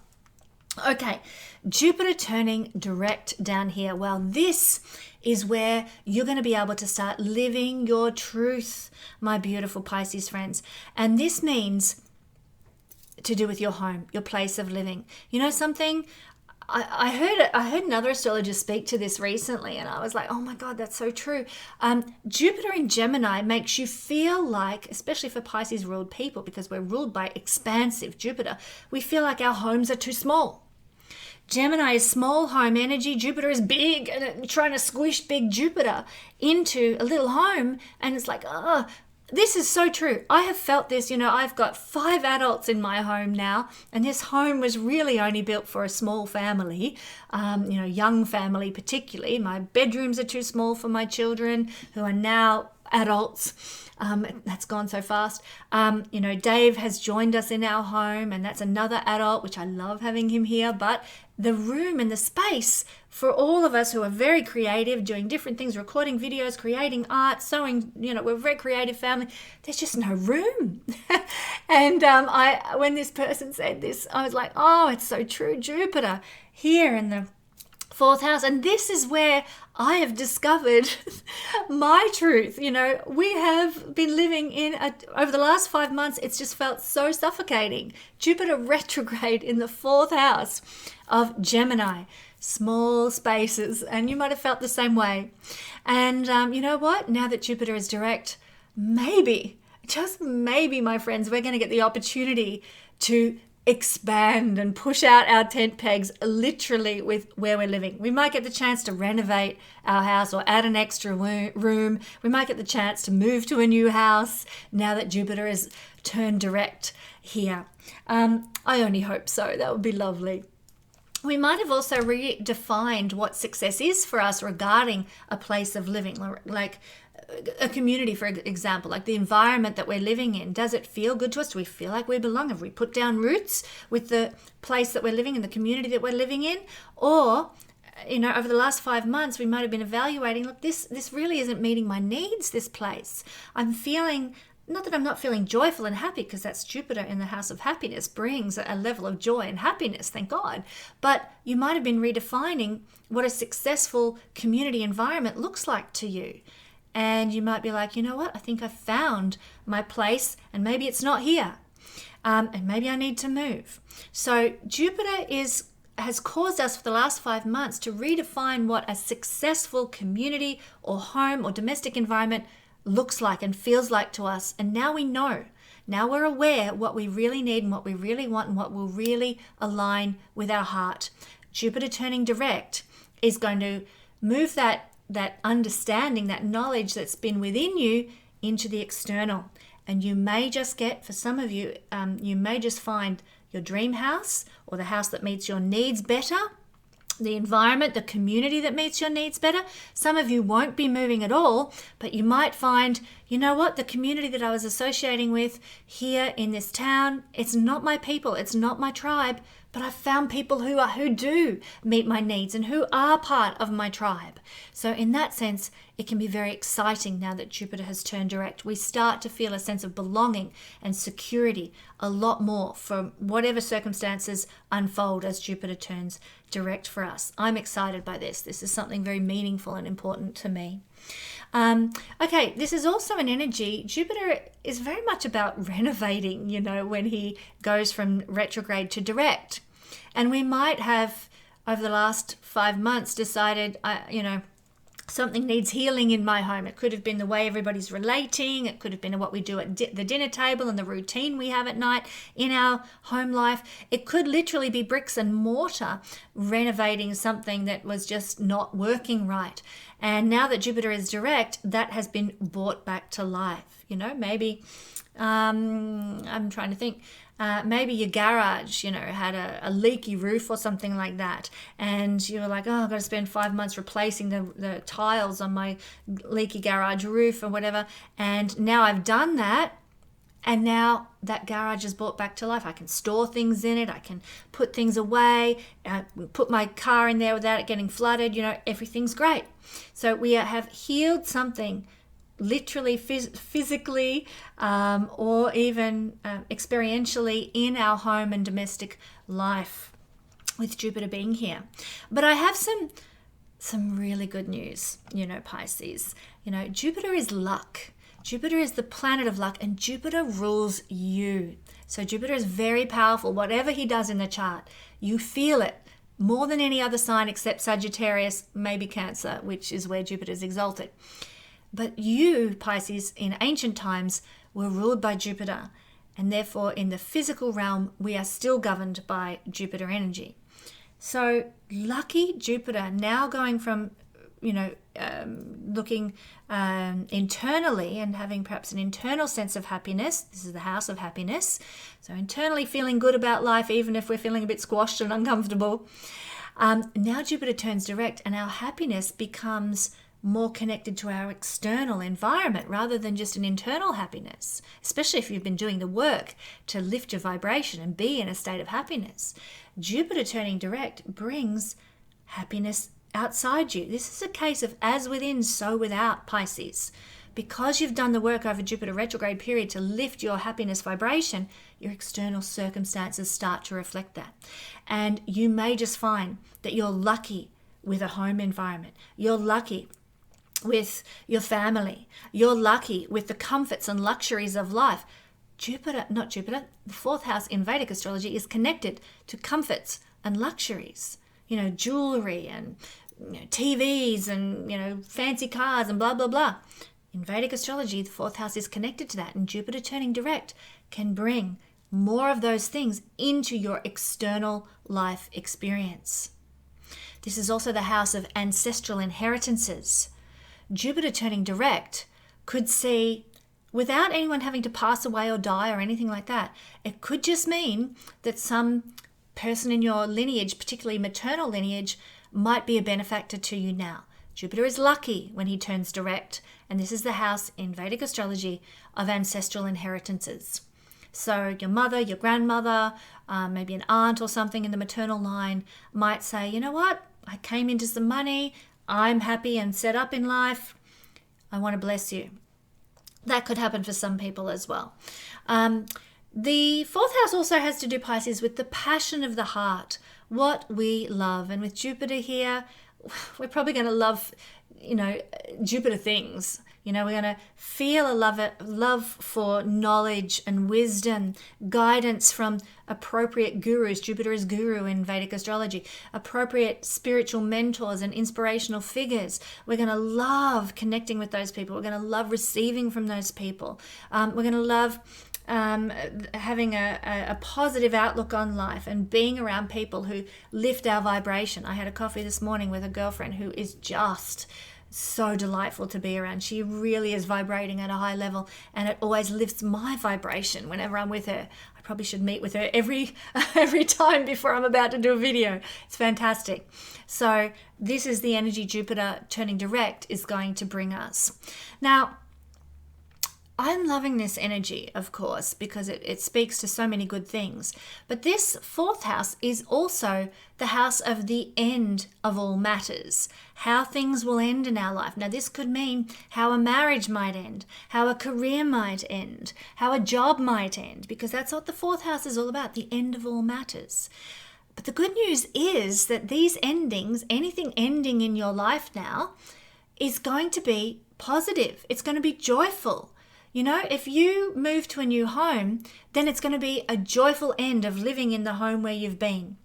Okay, Jupiter turning direct down here. Well, this is where you're going to be able to start living your truth, my beautiful Pisces friends. And this means to do with your home, your place of living. You know something? I heard another astrologer speak to this recently, and I was like, oh my God, that's so true. Jupiter in Gemini makes you feel like, especially for Pisces ruled people, because we're ruled by expansive Jupiter, we feel like our homes are too small. Gemini is small home energy. Jupiter is big and trying to squish big Jupiter into a little home. And it's like, this is so true. I have felt this, I've got 5 adults in my home now, and this home was really only built for a small family, young family particularly. My bedrooms are too small for my children who are now adults. That's gone so fast. Dave has joined us in our home, and that's another adult, which I love having him here. But the room and the space for all of us who are very creative, doing different things, recording videos, creating art, sewing, we're a very creative family. There's just no room. And when this person said this, I was like, oh, it's so true. Jupiter here in the fourth house. And this is where I have discovered my truth. We have been living over the last 5 months, it's just felt so suffocating. Jupiter retrograde in the fourth house of Gemini, small spaces, and you might have felt the same way. And you know what? Now that Jupiter is direct, maybe, just maybe, my friends, we're going to get the opportunity to expand and push out our tent pegs literally with where we're living. We might get the chance to renovate our house or add an extra room. We might get the chance to move to a new house now that Jupiter is turned direct here. I only hope so. That would be lovely. We might have also redefined what success is for us regarding a place of living, like a community, for example, like the environment that we're living in. Does it feel good to us? Do we feel like we belong? Have we put down roots with the place that we're living in, the community that we're living in? Or, over the last 5 months, we might have been evaluating, look, this really isn't meeting my needs, this place. I'm feeling, not that I'm not feeling joyful and happy, because that's Jupiter in the house of happiness, brings a level of joy and happiness, thank God. But you might have been redefining what a successful community environment looks like to you. And you might be like, you know what? I think I've found my place, and maybe it's not here. And maybe I need to move. So Jupiter has caused us for the last 5 months to redefine what a successful community or home or domestic environment looks like and feels like to us. And now we know. Now we're aware what we really need and what we really want and what will really align with our heart. Jupiter turning direct is going to move that understanding, that knowledge that's been within you into the external. And you may just get, for some of you, you may just find your dream house or the house that meets your needs better, the environment, the community that meets your needs better. Some of you won't be moving at all, but you might find, you know what, the community that I was associating with here in this town, it's not my people, it's not my tribe, but I've found people who do meet my needs and who are part of my tribe. So in that sense, it can be very exciting now that Jupiter has turned direct. We start to feel a sense of belonging and security a lot more from whatever circumstances unfold as Jupiter turns direct for us. I'm excited by this. This is something very meaningful and important to me. Okay, this is also an energy. Jupiter is very much about renovating, when he goes from retrograde to direct. And we might have, over the last 5 months, decided, Something needs healing in my home. It could have been the way everybody's relating. It could have been what we do at the dinner table and the routine we have at night in our home life. It could literally be bricks and mortar renovating something that was just not working right. And now that Jupiter is direct, that has been brought back to life. Maybe, I'm trying to think, maybe your garage, had a leaky roof or something like that. And you were like, oh, I've got to spend 5 months replacing the tiles on my leaky garage roof or whatever. And now I've done that. And now that garage is brought back to life. I can store things in it. I can put things away, put my car in there without it getting flooded. Everything's great. So we have healed something literally, physically, or even experientially in our home and domestic life with Jupiter being here. But I have some really good news, Pisces. Jupiter is luck. Jupiter is the planet of luck, and Jupiter rules you. So Jupiter is very powerful. Whatever he does in the chart, you feel it more than any other sign except Sagittarius, maybe Cancer, which is where Jupiter is exalted. But you, Pisces, in ancient times were ruled by Jupiter, and therefore in the physical realm, we are still governed by Jupiter energy. So lucky Jupiter, now going from looking internally and having perhaps an internal sense of happiness. This is the house of happiness. So internally feeling good about life, even if we're feeling a bit squashed and uncomfortable. Now Jupiter turns direct and our happiness becomes more connected to our external environment rather than just an internal happiness, especially if you've been doing the work to lift your vibration and be in a state of happiness. Jupiter turning direct brings happiness outside you. This is a case of as within, so without, Pisces. Because you've done the work over Jupiter retrograde period to lift your happiness vibration, your external circumstances start to reflect that. And you may just find that you're lucky with a home environment. You're lucky with your family. You're lucky with the comforts and luxuries of life. The fourth house in Vedic astrology is connected to comforts and luxuries. Jewelry and TVs and, fancy cars and blah, blah, blah. In Vedic astrology, the fourth house is connected to that, and Jupiter turning direct can bring more of those things into your external life experience. This is also the house of ancestral inheritances. Jupiter turning direct could see, without anyone having to pass away or die or anything like that, it could just mean that some person in your lineage, particularly maternal lineage, might be a benefactor to you now. Jupiter is lucky when he turns direct, and this is the house in Vedic astrology of ancestral inheritances. So your mother, your grandmother, maybe an aunt or something in the maternal line might say, you know what, I came into some money, I'm happy and set up in life, I want to bless you. That could happen for some people as well. The fourth house also has to do, Pisces, with the passion of the heart, what we love. And with Jupiter here, we're probably going to love, Jupiter things. We're going to feel a love for knowledge and wisdom, guidance from appropriate gurus. Jupiter is guru in Vedic astrology. Appropriate spiritual mentors and inspirational figures. We're going to love connecting with those people. We're going to love receiving from those people. We're going to love having a positive outlook on life and being around people who lift our vibration. I had a coffee this morning with a girlfriend who is just so delightful to be around. She really is vibrating at a high level, and it always lifts my vibration whenever I'm with her. I probably should meet with her every time before I'm about to do a video. It's fantastic. So this is the energy Jupiter turning direct is going to bring us. Now, I'm loving this energy, of course, because it speaks to so many good things. But this fourth house is also the house of the end of all matters, how things will end in our life. Now, this could mean how a marriage might end, how a career might end, how a job might end, because that's what the fourth house is all about, the end of all matters. But the good news is that these endings, anything ending in your life now, is going to be positive. It's going to be joyful. If you move to a new home, then it's going to be a joyful end of living in the home where you've been.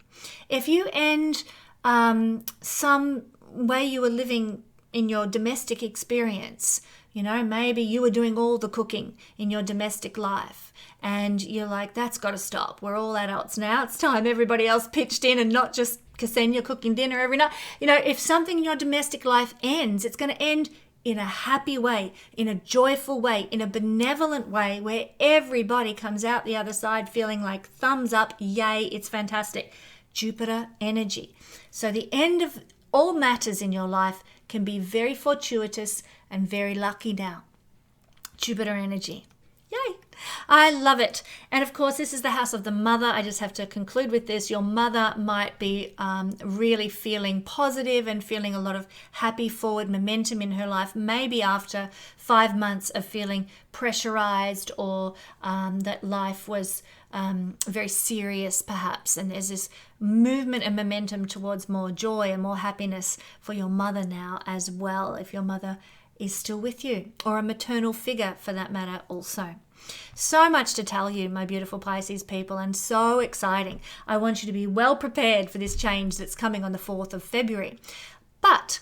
If you end some way you were living in your domestic experience. You know, maybe you were doing all the cooking in your domestic life and you're like, that's got to stop. We're all adults now. It's time everybody else pitched in and not just Kesenya cooking dinner every night. You know, if something in your domestic life ends, it's going to end in a happy way, in a joyful way, in a benevolent way where everybody comes out the other side feeling like thumbs up, yay, it's fantastic. Jupiter energy. So the end of all matters in your life can be very fortuitous and very lucky now. Jupiter energy. Yay! I love it. And of course, this is the house of the mother. I just have to conclude with this. Your mother might be really feeling positive and feeling a lot of happy forward momentum in her life, maybe after 5 months of feeling pressurized or that life was very serious perhaps. And there's this movement and momentum towards more joy and more happiness for your mother now as well, if your mother is still with you, or a maternal figure for that matter also. So much to tell you, my beautiful Pisces people, and so exciting. I want you to be well prepared for this change that's coming on the 4th of February. But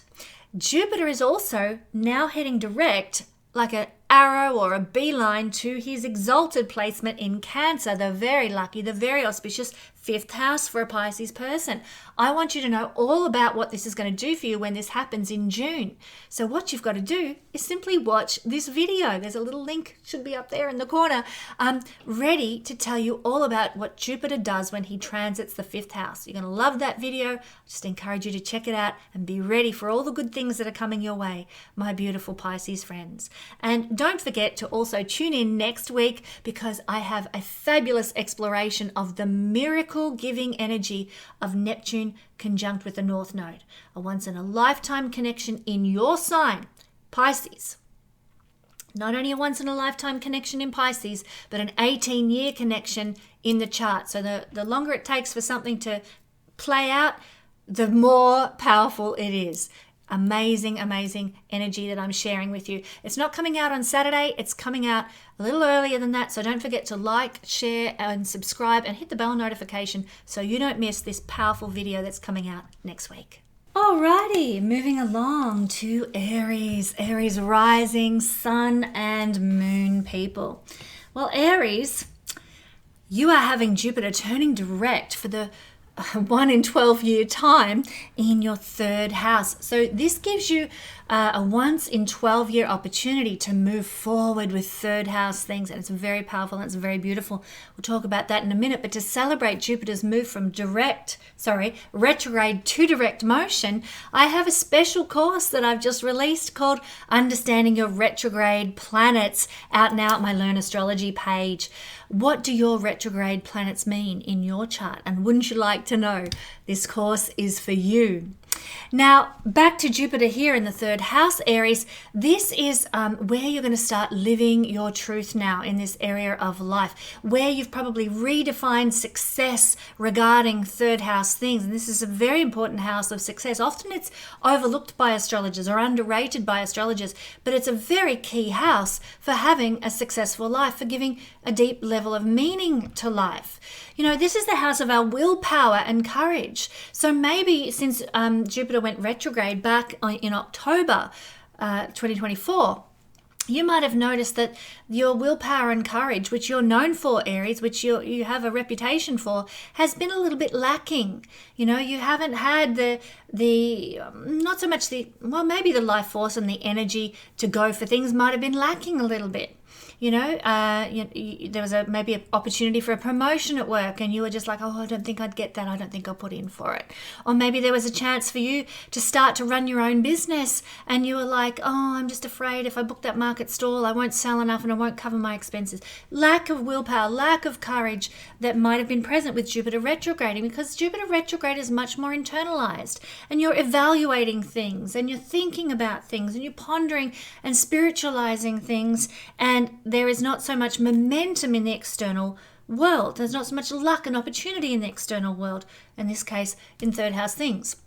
Jupiter is also now heading direct like an arrow or a beeline to his exalted placement in Cancer, the very lucky, the very auspicious 5th house for a Pisces person. I want you to know all about what this is going to do for you when this happens in June. So what you've got to do is simply watch this video. There's a little link, should be up there in the corner, ready to tell you all about what Jupiter does when he transits the 5th house. You're going to love that video. I just encourage you to check it out and be ready for all the good things that are coming your way, my beautiful Pisces friends. And don't forget to also tune in next week because I have a fabulous exploration of the miracle-giving energy of Neptune conjunct with the North Node, a once-in-a-lifetime connection in your sign, Pisces. Not only a once-in-a-lifetime connection in Pisces, but an 18-year connection in the chart. So the longer it takes for something to play out, the more powerful it is. Amazing, amazing energy that I'm sharing with you. It's not coming out on Saturday. It's coming out a little earlier than that. So don't forget to like, share, and subscribe and hit the bell notification so you don't miss this powerful video that's coming out next week. Alrighty, moving along to Aries. Aries rising, sun and moon people. Well, Aries, you are having Jupiter turning direct for the 1 in 12 year time in your 3rd house. So this gives you a once in 12 year opportunity to move forward with 3rd house things, and it's very powerful and it's very beautiful. We'll talk about that in a minute, but to celebrate Jupiter's move from retrograde to direct motion, I have a special course that I've just released called Understanding Your Retrograde Planets, out now at my Learn Astrology page. What do your retrograde planets mean in your chart? And wouldn't you like to know? This course is for you. Now, back to Jupiter here in the 3rd house, Aries. This is where you're going to start living your truth now in this area of life, where you've probably redefined success regarding 3rd house things. And this is a very important house of success. Often it's overlooked by astrologers or underrated by astrologers, but it's a very key house for having a successful life, for giving a deep level of meaning to life. You know, this is the house of our willpower and courage. So maybe since Jupiter went retrograde back in October 2024, you might have noticed that your willpower and courage, which you're known for, Aries, which you have a reputation for, has been a little bit lacking. You know, you haven't had not so much maybe the life force and the energy to go for things might have been lacking a little bit. You know, there was maybe an opportunity for a promotion at work and you were just like, oh, I don't think I'd get that. I don't think I'll put in for it. Or maybe there was a chance for you to start to run your own business and you were like, oh, I'm just afraid if I book that market stall, I won't sell enough and I won't cover my expenses. Lack of willpower, lack of courage that might have been present with Jupiter retrograding, because Jupiter retrograde is much more internalized and you're evaluating things and you're thinking about things and you're pondering and spiritualizing things, and there is not so much momentum in the external world. There's not so much luck and opportunity in the external world, in this case, in 3rd house things.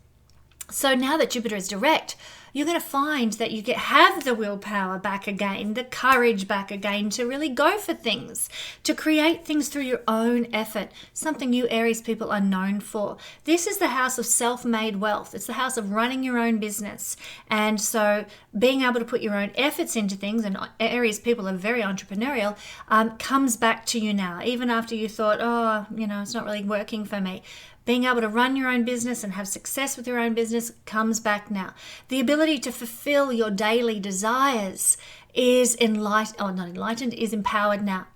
So now that Jupiter is direct, you're going to find that you have the willpower back again, the courage back again to really go for things, to create things through your own effort, something you Aries people are known for. This is the house of self-made wealth. It's the house of running your own business. And so being able to put your own efforts into things, and Aries people are very entrepreneurial, comes back to you now, even after you thought, oh, it's not really working for me. Being able to run your own business and have success with your own business comes back now. The ability to fulfill your daily desires is is empowered now.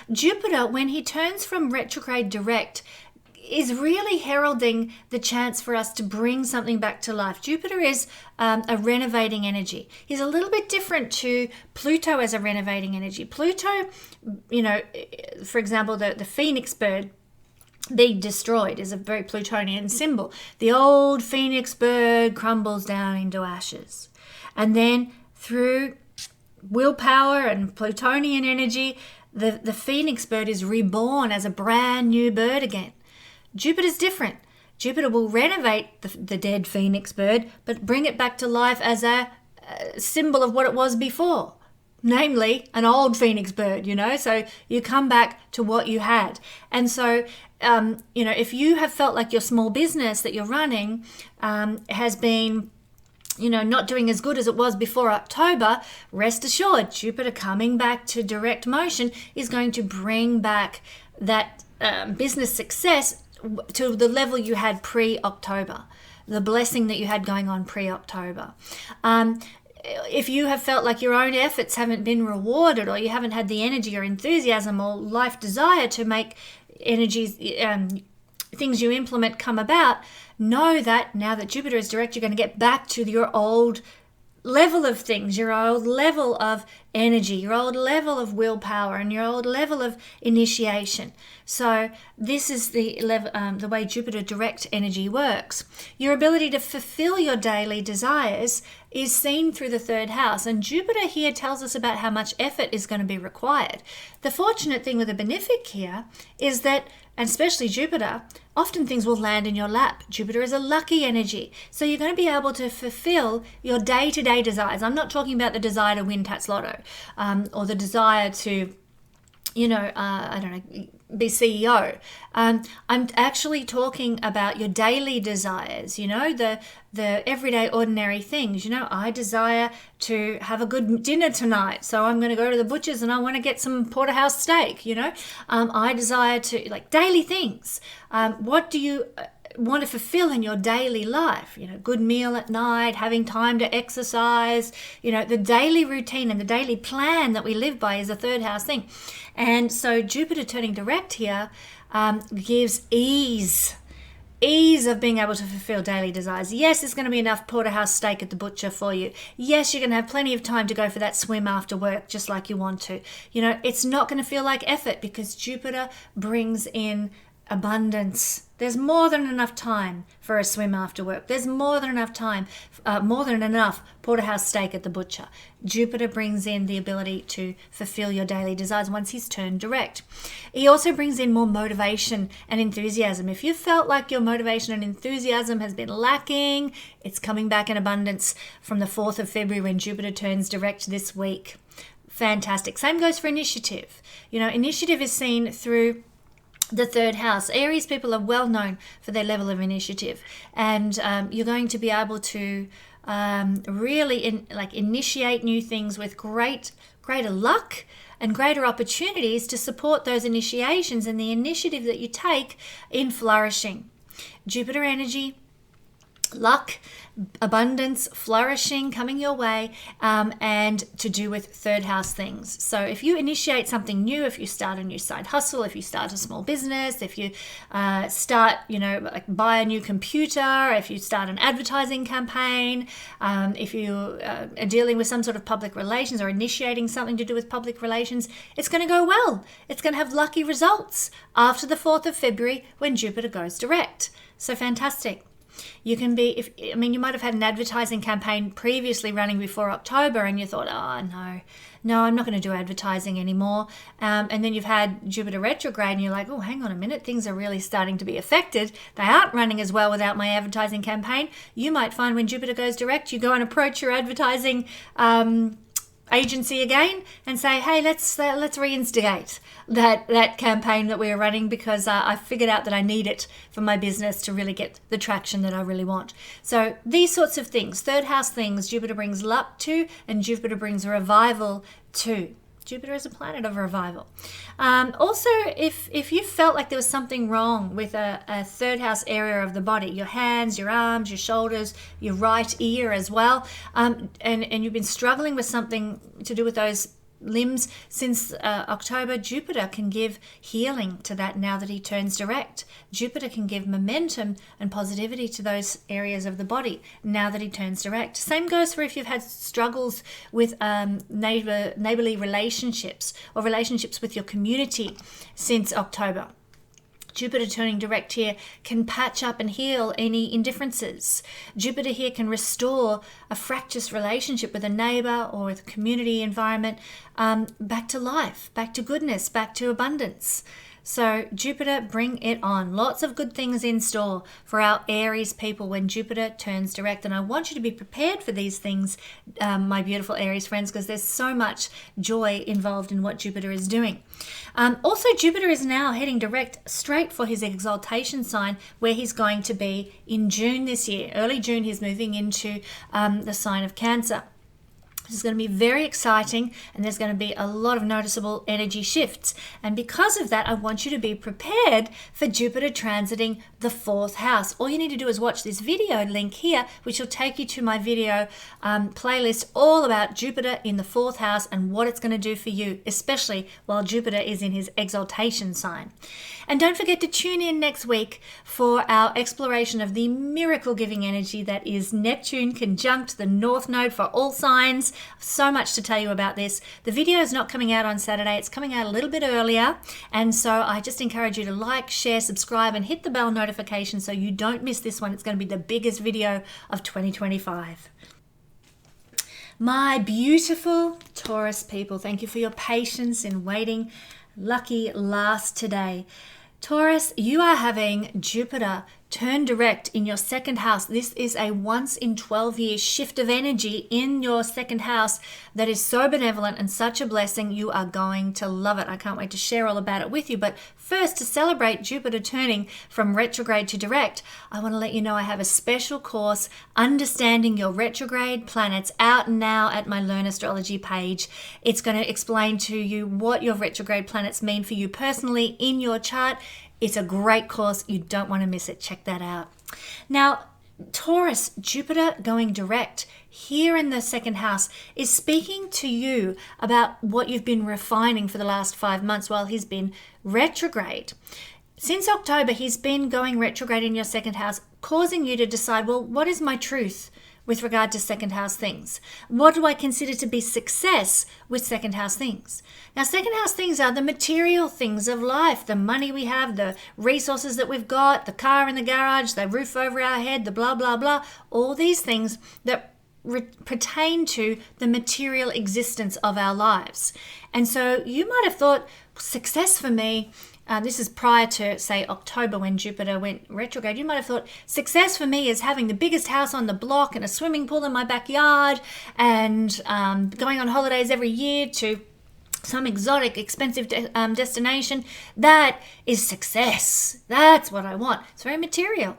Jupiter, when he turns from retrograde direct, is really heralding the chance for us to bring something back to life. Jupiter is a renovating energy. He's a little bit different to Pluto as a renovating energy. Pluto, for example, the phoenix bird, being destroyed is a very Plutonian symbol. The old phoenix bird crumbles down into ashes. And then through willpower and Plutonian energy, the phoenix bird is reborn as a brand new bird again. Jupiter's different. Jupiter will renovate the dead phoenix bird, but bring it back to life as a symbol of what it was before. Namely, an old phoenix bird, so you come back to what you had. And so, if you have felt like your small business that you're running has been, not doing as good as it was before October, rest assured, Jupiter coming back to direct motion is going to bring back that business success to the level you had pre-October, the blessing that you had going on pre-October. If you have felt like your own efforts haven't been rewarded, or you haven't had the energy or enthusiasm or life desire to make energies, things you implement come about, know that now that Jupiter is direct, you're going to get back to your old level of things, your old level of energy, your old level of willpower, and your old level of initiation. So this is the way Jupiter direct energy works. Your ability to fulfill your daily desires is seen through the third house, and Jupiter here tells us about how much effort is going to be required. The fortunate thing with the benefic here is that, and especially Jupiter, often things will land in your lap. Jupiter is a lucky energy. So you're going to be able to fulfill your day-to-day desires. I'm not talking about the desire to win Tats Lotto or the desire to, be CEO. I'm actually talking about your daily desires, the everyday ordinary things. I desire to have a good dinner tonight, so I'm going to go to the butcher's and I want to get some porterhouse steak. I desire to, like, daily things. What do you want to fulfill in your daily life? Good meal at night, having time to exercise, the daily routine and the daily plan that we live by is a third house thing. And so Jupiter turning direct here gives ease of being able to fulfill daily desires. Yes, there's going to be enough porterhouse steak at the butcher for you. Yes, you're going to have plenty of time to go for that swim after work just like you want to. It's not going to feel like effort because Jupiter brings in abundance. There's more than enough time for a swim after work. There's more than enough time, more than enough porterhouse steak at the butcher. Jupiter brings in the ability to fulfill your daily desires once he's turned direct. He also brings in more motivation and enthusiasm. If you felt like your motivation and enthusiasm has been lacking, it's coming back in abundance from the 4th of February when Jupiter turns direct this week. Fantastic. Same goes for initiative. Initiative is seen through the third house. Aries people are well known for their level of initiative, and you're going to be able to really initiate new things with greater luck and greater opportunities to support those initiations and the initiative that you take in flourishing. Jupiter energy, luck, abundance, flourishing coming your way, and to do with third house things. So if you initiate something new, if you start a new side hustle, if you start a small business, if you start, buy a new computer, if you start an advertising campaign, if you are dealing with some sort of public relations or initiating something to do with public relations, it's going to go well. It's going to have lucky results after the 4th of February when Jupiter goes direct. So fantastic. You can be, you might have had an advertising campaign previously running before October and you thought, oh, no, I'm not going to do advertising anymore. And then you've had Jupiter retrograde and you're like, oh, hang on a minute, things are really starting to be affected. They aren't running as well without my advertising campaign. You might find when Jupiter goes direct, you go and approach your advertising agency again and say, hey, let's reinstigate that campaign that we were running because I figured out that I need it for my business to really get the traction that I really want. So these sorts of things, third house things, Jupiter brings luck to, and Jupiter brings revival to. Jupiter is a planet of revival. Also, if you felt like there was something wrong with a third house area of the body, your hands, your arms, your shoulders, your right ear as well, and you've been struggling with something to do with those limbs since October, Jupiter can give healing to that now that he turns direct. Jupiter can give momentum and positivity to those areas of the body now that he turns direct. Same goes for if you've had struggles with neighborly relationships or relationships with your community since October. Jupiter turning direct here can patch up and heal any indifferences. Jupiter here can restore a fractious relationship with a neighbor or with a community environment back to life, back to goodness, back to abundance. So Jupiter, bring it on. Lots of good things in store for our Aries people when Jupiter turns direct. And I want you to be prepared for these things, my beautiful Aries friends, because there's so much joy involved in what Jupiter is doing. Also, Jupiter is now heading direct straight for his exaltation sign where he's going to be in June this year. Early June, he's moving into the sign of Cancer. This is going to be very exciting and there's going to be a lot of noticeable energy shifts. And because of that, I want you to be prepared for Jupiter transiting the 4th house. All you need to do is watch this video link here, which will take you to my video playlist all about Jupiter in the 4th house and what it's going to do for you, especially while Jupiter is in his exaltation sign. And don't forget to tune in next week for our exploration of the miracle-giving energy that is Neptune conjunct the North Node for all signs. So much to tell you about this. The video is not coming out on Saturday. It's coming out a little bit earlier. And so I just encourage you to like, share, subscribe, and hit the bell notification so you don't miss this one. It's going to be the biggest video of 2025. My beautiful Taurus people, thank you for your patience in waiting. Lucky last today. Taurus, you are having Jupiter turn direct in your 2nd house. This is a once in 12 year shift of energy in your 2nd house that is so benevolent and such a blessing. You are going to love it. I can't wait to share all about it with you. But first, to celebrate Jupiter turning from retrograde to direct, I want to let you know I have a special course, Understanding Your Retrograde Planets, out now at my Learn Astrology page. It's going to explain to you what your retrograde planets mean for you personally in your chart. It's a great course. You don't want to miss it. Check that out. Now, Taurus, Jupiter going direct here in the 2nd house is speaking to you about what you've been refining for the last 5 months while he's been retrograde. Since October, he's been going retrograde in your 2nd house, causing you to decide, well, what is my truth with regard to 2nd house things? What do I consider to be success with 2nd house things? Now, 2nd house things are the material things of life, the money we have, the resources that we've got, the car in the garage, the roof over our head, the blah, blah, blah, all these things that pertain to the material existence of our lives. And so you might have thought, success for me, this is prior to, say, October when Jupiter went retrograde. You might have thought, success for me is having the biggest house on the block and a swimming pool in my backyard and going on holidays every year to some exotic, expensive destination. That is success. That's what I want. It's very material.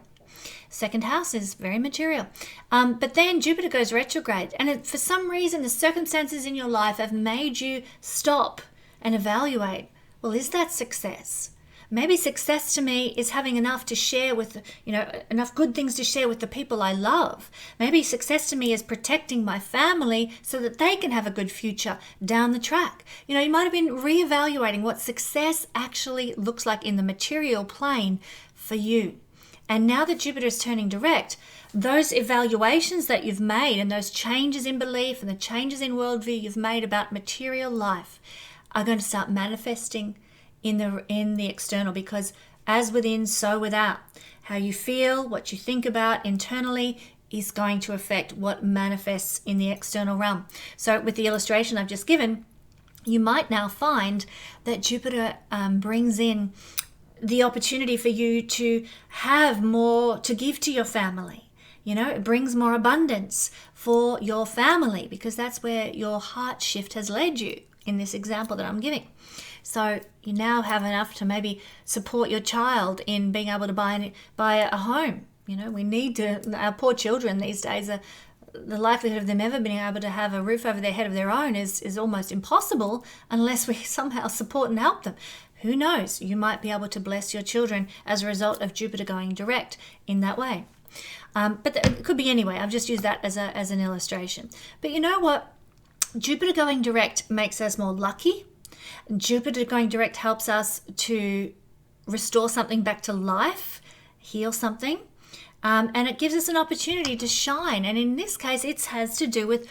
2nd house is very material. But then Jupiter goes retrograde. And for some reason, the circumstances in your life have made you stop and evaluate. Well, is that success? Maybe success to me is having enough to share with, enough good things to share with the people I love. Maybe success to me is protecting my family so that they can have a good future down the track. You might have been reevaluating what success actually looks like in the material plane for you. And now that Jupiter is turning direct, those evaluations that you've made and those changes in belief and the changes in worldview you've made about material life are going to start manifesting in the external, because as within, so without. how you feel, what you think about internally is going to affect what manifests in the external realm. So with the illustration I've just given, you might now find that Jupiter brings in the opportunity for you to have more to give to your family. You know, it brings more abundance for your family because that's where your heart shift has led you in this example that I'm giving. So you now have enough to maybe support your child in being able to buy a home. You know, we need to, our poor children these days, the likelihood of them ever being able to have a roof over their head of their own is almost impossible unless we somehow support and help them. Who knows? You might be able to bless your children as a result of Jupiter going direct in that way. But it could be anyway. I've just used that as an illustration. But you know what? Jupiter going direct makes us more lucky. Jupiter going direct helps us to restore something back to life, heal something. And it gives us an opportunity to shine. And in this case, it has to do with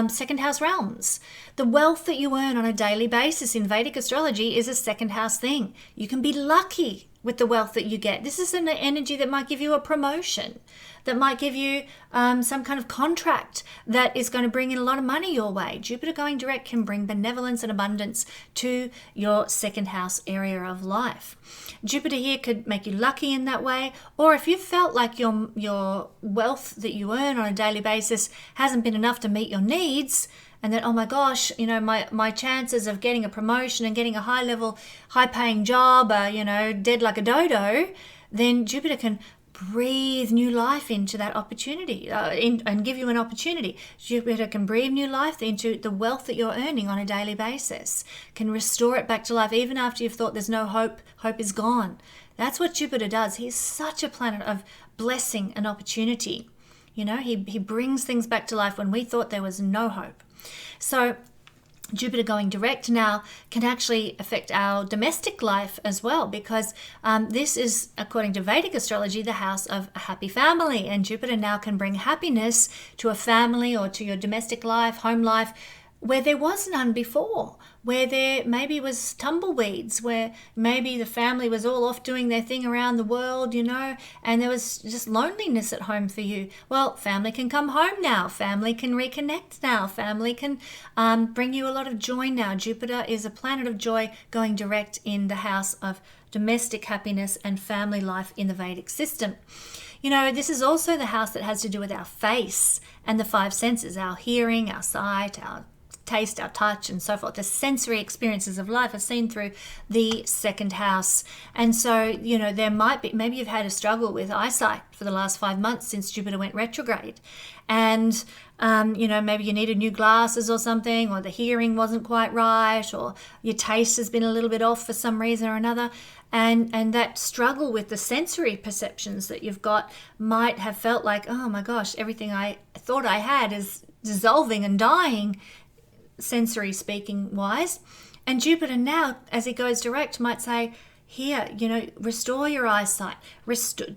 second house realms. The wealth that you earn on a daily basis in Vedic astrology is a second house thing. You can be lucky with the wealth that you get. This is an energy that might give you a promotion, that might give you some kind of contract that is going to bring in a lot of money your way. Jupiter going direct can bring benevolence and abundance to your second house area of life. Jupiter here could make you lucky in that way, or if you felt like your wealth that you earn on a daily basis hasn't been enough to meet your needs, and that, oh my gosh, you know, my chances of getting a promotion and getting a high paying job are, you know, dead like a dodo, then Jupiter can breathe new life into that opportunity and give you an opportunity. Jupiter can breathe new life into the wealth that you're earning on a daily basis, can restore it back to life even after you've thought there's no hope. Hope is gone. That's what Jupiter does. He's such a planet of blessing and opportunity. You know, he brings things back to life when we thought there was no hope. So Jupiter going direct now can actually affect our domestic life as well, because this is, according to Vedic astrology, the house of a happy family. And Jupiter now can bring happiness to a family or to your domestic life, home life, where there was none before, where there maybe was tumbleweeds, where maybe the family was all off doing their thing around the world, you know, and there was just loneliness at home for you. Well, family can come home now. Family can reconnect now. Family can bring you a lot of joy now. Jupiter is a planet of joy going direct in the house of domestic happiness and family life in the Vedic system. You know, this is also the house that has to do with our face and the five senses, our hearing, our sight, our taste, our touch, and so forth. The sensory experiences of life are seen through the second house. And so, you know, there might be, maybe you've had a struggle with eyesight for the last 5 months since Jupiter went retrograde. And, you know, maybe you needed new glasses or something, or the hearing wasn't quite right, or your taste has been a little bit off for some reason or another. And that struggle with the sensory perceptions that you've got might have felt like, oh my gosh, everything I thought I had is dissolving and dying, sensory speaking wise. And Jupiter now, as it goes direct, might say, here, you know, restore your eyesight,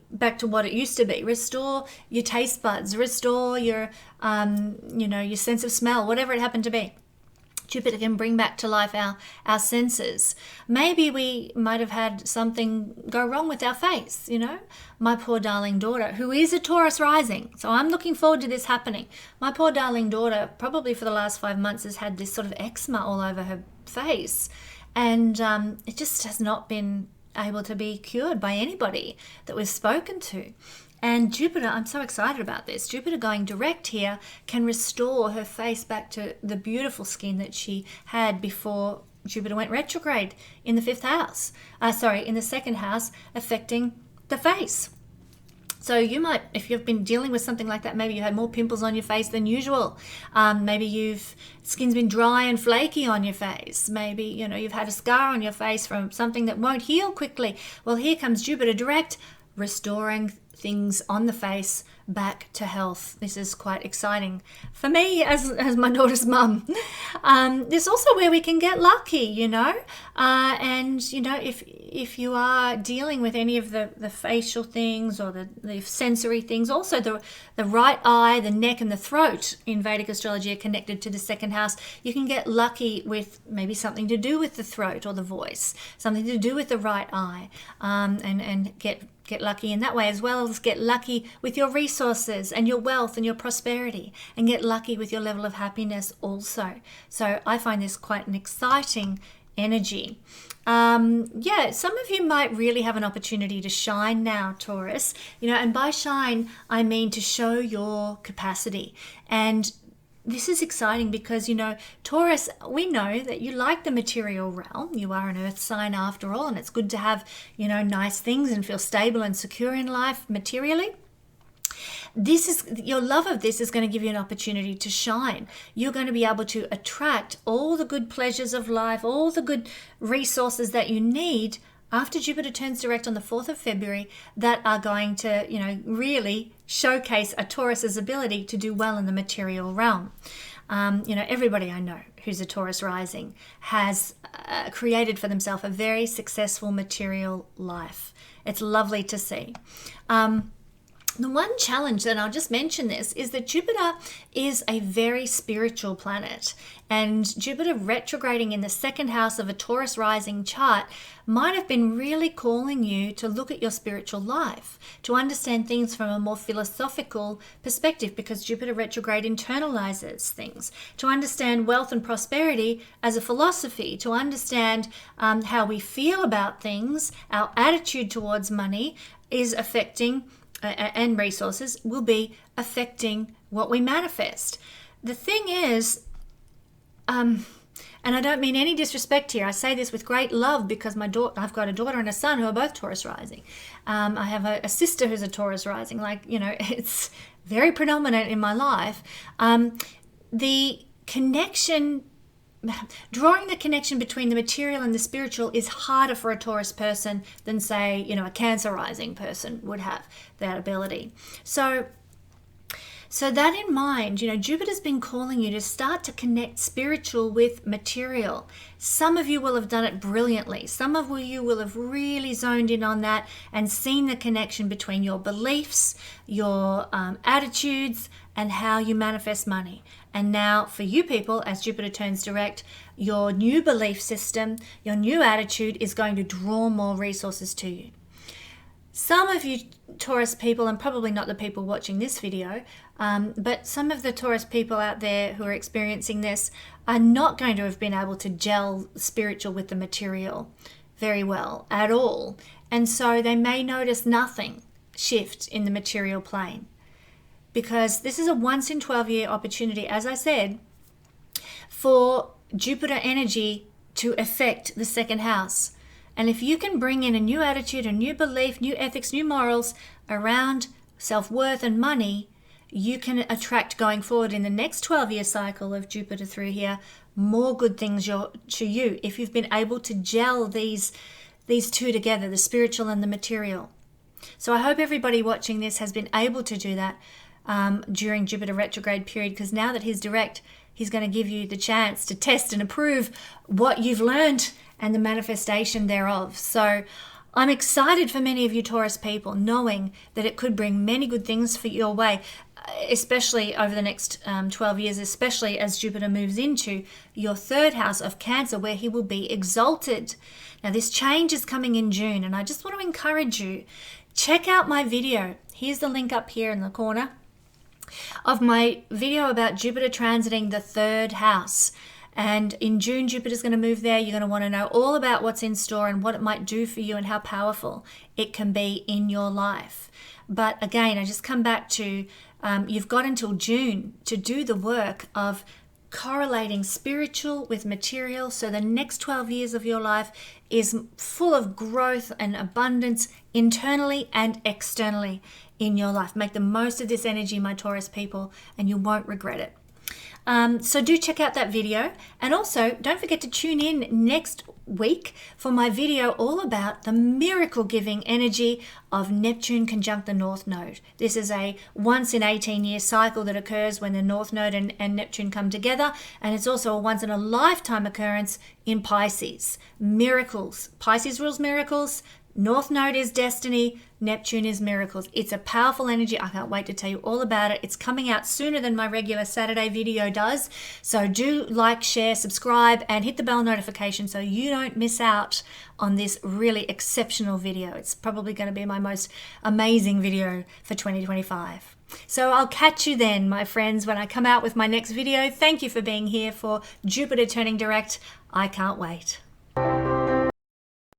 back to what it used to be, restore your taste buds, restore your, you know, your sense of smell, whatever it happened to be. Jupiter can bring back to life our senses. Maybe we might have had something go wrong with our face, you know. My poor darling daughter, who is a Taurus rising, so I'm looking forward to this happening. My poor darling daughter, probably for the last 5 months, has had this sort of eczema all over her face. And it just has not been able to be cured by anybody that we've spoken to. And Jupiter, I'm so excited about this. Jupiter going direct here can restore her face back to the beautiful skin that she had before Jupiter went retrograde in the fifth house. In the second house, affecting the face. So you might, if you've been dealing with something like that, maybe you had more pimples on your face than usual. Maybe skin's been dry and flaky on your face. Maybe, you know, you've had a scar on your face from something that won't heal quickly. Well, here comes Jupiter direct, restoring things on the face back to health. This is quite exciting for me as my daughter's mum. This is also where we can get lucky, you know, and you know, if you are dealing with any of the facial things or the sensory things, also the right eye, the neck, and the throat in Vedic astrology are connected to the second house. You can get lucky with maybe something to do with the throat or the voice, something to do with the right eye, and get Get lucky in that way, as well as get lucky with your resources and your wealth and your prosperity, and get lucky with your level of happiness also. So I find this quite an exciting energy. Yeah, some of you might really have an opportunity to shine now, Taurus, and by shine, I mean to show your capacity. And this is exciting because, Taurus, we know that you like the material realm. You are an earth sign after all, and it's good to have, nice things and feel stable and secure in life materially. Your love of this is going to give you an opportunity to shine. You're going to be able to attract all the good pleasures of life, all the good resources that you need after Jupiter turns direct on the 4th of February, that are going to, really showcase a Taurus's ability to do well in the material realm. Everybody I know who's a Taurus rising has created for themselves a very successful material life. It's lovely to see. The one challenge, and I'll just mention this, is that Jupiter is a very spiritual planet, and Jupiter retrograding in the second house of a Taurus rising chart might have been really calling you to look at your spiritual life, to understand things from a more philosophical perspective, because Jupiter retrograde internalizes things, to understand wealth and prosperity as a philosophy, to understand how we feel about things, our attitude towards money is affecting and resources will be affecting what we manifest. The thing is, and I don't mean any disrespect here, I say this with great love because I've got a daughter and a son who are both Taurus rising. I have a sister who's a Taurus rising. It's very predominant in my life. The connection, drawing the connection between the material and the spiritual is harder for a Taurus person than, say, a Cancer rising person would have that ability. So that in mind, Jupiter's been calling you to start to connect spiritual with material. Some of you will have done it brilliantly. Some of you will have really zoned in on that and seen the connection between your beliefs, your attitudes, and how you manifest money. And now for you people, as Jupiter turns direct, your new belief system, your new attitude is going to draw more resources to you. Some of you Taurus people, and probably not the people watching this video, but some of the Taurus people out there who are experiencing this are not going to have been able to gel spiritual with the material very well at all. And so they may notice nothing shift in the material plane, because this is a once in 12-year opportunity, as I said, for Jupiter energy to affect the second house. And if you can bring in a new attitude, a new belief, new ethics, new morals around self-worth and money, you can attract, going forward in the next 12-year cycle of Jupiter through here, more good things to you if you've been able to gel these two together, the spiritual and the material. So I hope everybody watching this has been able to do that during Jupiter retrograde period, because now that he's direct, he's going to give you the chance to test and approve what you've learned and the manifestation thereof. So I'm excited for many of you Taurus people, knowing that it could bring many good things for your way, especially over the next 12 years, especially as Jupiter moves into your third house of Cancer, where he will be exalted. Now this change is coming in June, and I just want to encourage you, check out my video. Here's the link up here in the corner of my video about Jupiter transiting the third house. And in June, Jupiter's going to move there. You're going to want to know all about what's in store and what it might do for you and how powerful it can be in your life. But again, I just come back to you've got until June to do the work of correlating spiritual with material, so the next 12 years of your life is full of growth and abundance internally and externally in your life. Make the most of this energy, my Taurus people, and you won't regret it. So do check out that video, and also don't forget to tune in next week for my video all about the miracle giving energy of Neptune conjunct the North Node. This is a once in 18-year cycle that occurs when the North Node and Neptune come together, and it's also a once in a lifetime occurrence in Pisces. Miracles. Pisces rules miracles. North Node is destiny, Neptune is miracles. It's a powerful energy. I can't wait to tell you all about it. It's coming out sooner than my regular Saturday video does. So do like, share, subscribe, and hit the bell notification so you don't miss out on this really exceptional video. It's probably going to be my most amazing video for 2025. So I'll catch you then, my friends, when I come out with my next video. Thank you for being here for Jupiter turning direct. I can't wait.